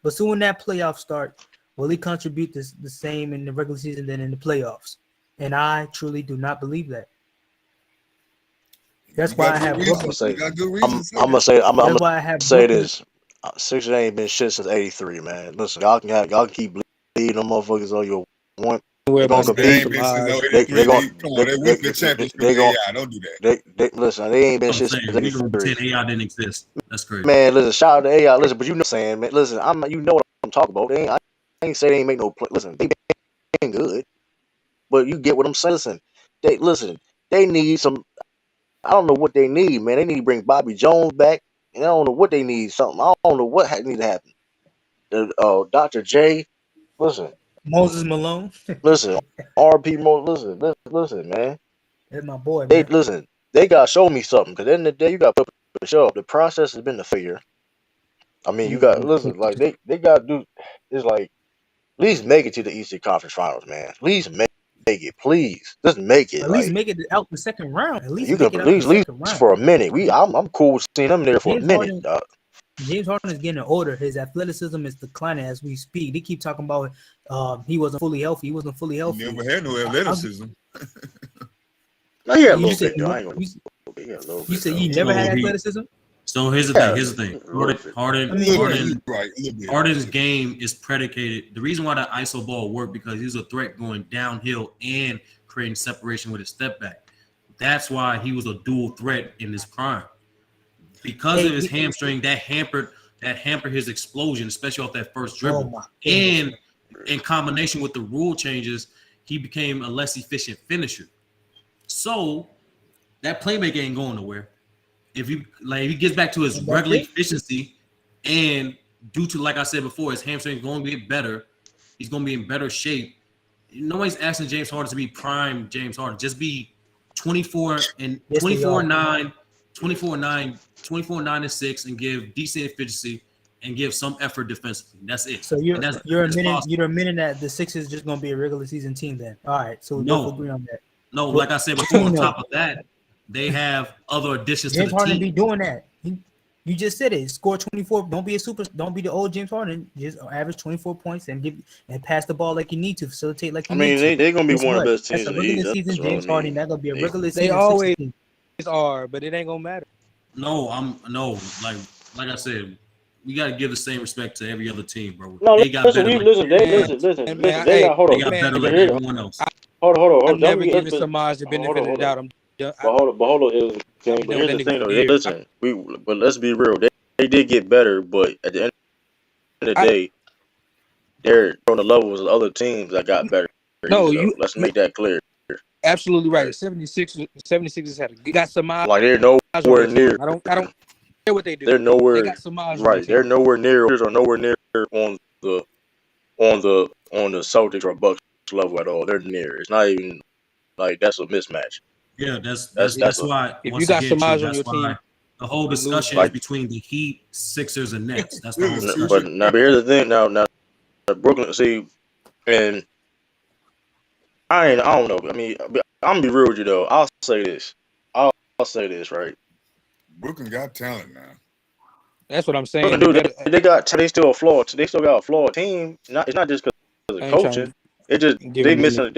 but soon when that playoff start, will he contribute the same in the regular season than in the playoffs? And I truly do not believe that. That's why I have. I'm gonna say this. Sixers ain't been shit since '83, man. Listen, y'all can keep bleeding them motherfuckers all you want. They're gonna compete. They win the championship. Don't do that. Listen, they ain't been shit since '83. AI didn't exist. That's crazy. Man, listen, shout out to AI. Listen, but you know what I'm saying, man. Listen, you know what I'm talking about. I ain't say they ain't make no play. Listen, they been good, but you get what I'm saying. They need some. I don't know what they need, man. They need to bring Bobby Jones back. And I don't know what they need. Something. I don't know what needs to happen. Dr. J. Listen. Moses Malone. Listen. RP Mo. Listen, man. That's my boy, man. They got to show me something. Because at the end of the day, you got to put the show up. The process has been the figure. I mean, you got like they got to do. It's like at least make it to the Eastern Conference Finals, man. At least make it, please. Just make it. At least make it out the second round. At least you can at least for a minute. I'm cool with seeing them there for a minute. James Harden is getting older. His athleticism is declining as we speak. They keep talking about he wasn't fully healthy. He wasn't fully healthy. He never had no athleticism. You said you never had athleticism? So here's the thing. Harden's game is predicated. The reason why that ISO ball worked because he's a threat going downhill and creating separation with his step back. That's why he was a dual threat in his prime. Because of his hamstring, that hampered his explosion, especially off that first dribble. And in combination with the rule changes, he became a less efficient finisher. So that playmaker ain't going nowhere. If he gets back to his regular efficiency, and due to, like I said before, his hamstring is going to get better, he's going to be in better shape. Nobody's asking James Harden to be prime James Harden. Just be 24-9, 24-9-6, and give decent efficiency and give some effort defensively. That's it. So you're admitting that the Sixers is just going to be a regular season team then. All right, so we both agree on that. No, like I said before, on top of that, they have other additions to the team. James Harden be doing that. You just said it. Score 24. Don't be the old James Harden. Just average 24 points and pass the ball like you need to, facilitate like you need to. They're gonna be one of the best teams in the league. Season James Harden. That's gonna be a regular season. They always are, but it ain't gonna matter. No, like I said, we gotta give the same respect to every other team, bro. No, they got better. Listen. They got better like everyone else. Hold on. I'm never giving Samaj the benefit of the doubt. But hold on. Here's the thing, though. Listen, but let's be real. They did get better, but at the end of the day, they're on the levels of other teams that got better. Let's make that clear. Absolutely right. 76ers got Samaj. Like they're nowhere near. I don't care what they do. They're nowhere. They got Samaj right. They're nowhere near. Or nowhere near on the Celtics or Bucks level at all. They're near. It's not even like that's a mismatch. Yeah, that's why. If you got Samaj on your team, the whole discussion is between the Heat, Sixers, and Nets. That's the whole discussion. But here's the thing. Now, Brooklyn. See, and I don't know. I mean, I'm gonna be real with you though. I'll say this. Right. Brooklyn got talent now. That's what I'm saying. Dude, they still a flawed. They still got a flawed team. It's not just because of I ain't trying coaching. to It just give they them missing.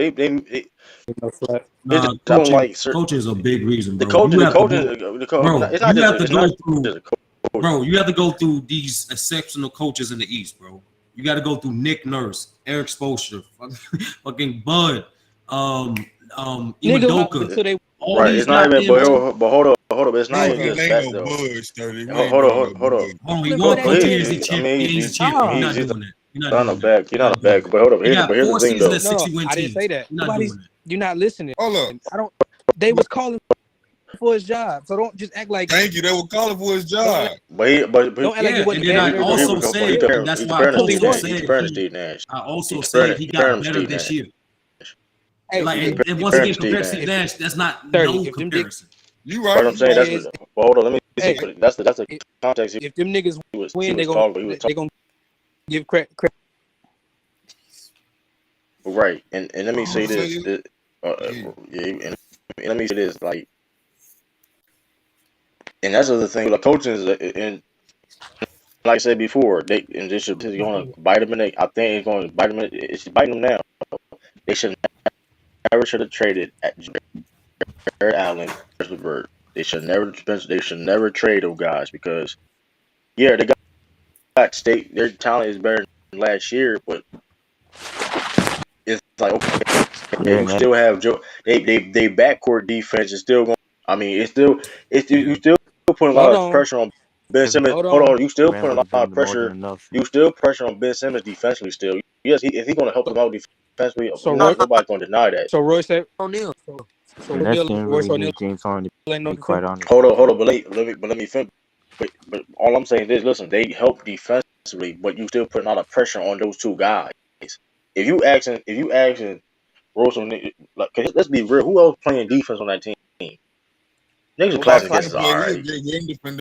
no flat. It's Nah, just, I don't like coaching is a big reason, the bro. coaching. You The have to coaching. bro. It's not You just. have to It's go not through, just a coach. bro. You have to go through these exceptional coaches in the East, bro. You got to go through Nick Nurse, Eric Spoelstra, fucking Bud, Nigga, Imodoka. until they All Right. these It's not even. goddamn. But hold up. It's We not ain't even gonna just name that no though. Bud sturdy. We ain't Hold doing no up. Hold up. Bud. Hold on, he for won that But 14 nigga. years. he, I mean, He's a champion. You're Nah, not he's doing that. You're not not a doing that. back. You're You're not not a doing back. that. But hold up. He got Here's the 4 thing seasons though. at no, 60-win I didn't say teams. that. You're not doing that. You're not listening. Hold up. I don't. They was calling for his job, so don't just act like. Thank you. They were calling for his Don't act job. like, But don't act like it Yeah, and wasn't then I competitive. also he said, and that's he's why I comparing him to Until he Steve also Nash. won. He's said comparing to Steve Nash. I also He's said he got comparing him to better Steve this Nash. year. Hey, Like, if and them once Comparing again, to Steve compared to Nash. Steve Nash, that's not 30, no if them dick, comparison. You But right. I'm saying You that's right. is well, hold on. Let me see. hey, That's the if, context if them niggas he win, was talking. He was they talking gonna give credit. right. And let me say So this. you, And let me say this. Like, and that's the other thing. Like coaching is, and like I said before, this is going to bite them in. I think it's going to bite them. It's biting them now. They should have traded at Jared Allen, Bird. They should never trade those guys because they got state. Their talent is better than last year, but it's like okay, you still have Joe. They backcourt defense is still going. I mean, you still putting a lot Hold of on, pressure on Ben Simmons. hold Hold on. on, you still putting a lot of pressure. You still pressure on Ben Simmons defensively. Still, yes, if he's going to help So, them out defensively, so Roy, nobody's going to deny that. so Roy said, O'Neal. so Royce O'Neal ain't no contender. Hold on, but let me finish. But all I'm saying is, listen, they help defensively, but you still putting a lot of pressure on those two guys. If you asking Russell, like, 'cause let's be real, who else playing defense on that team? Niggas nobody classic can guess is Claxton. all play. He a right. great rim defender.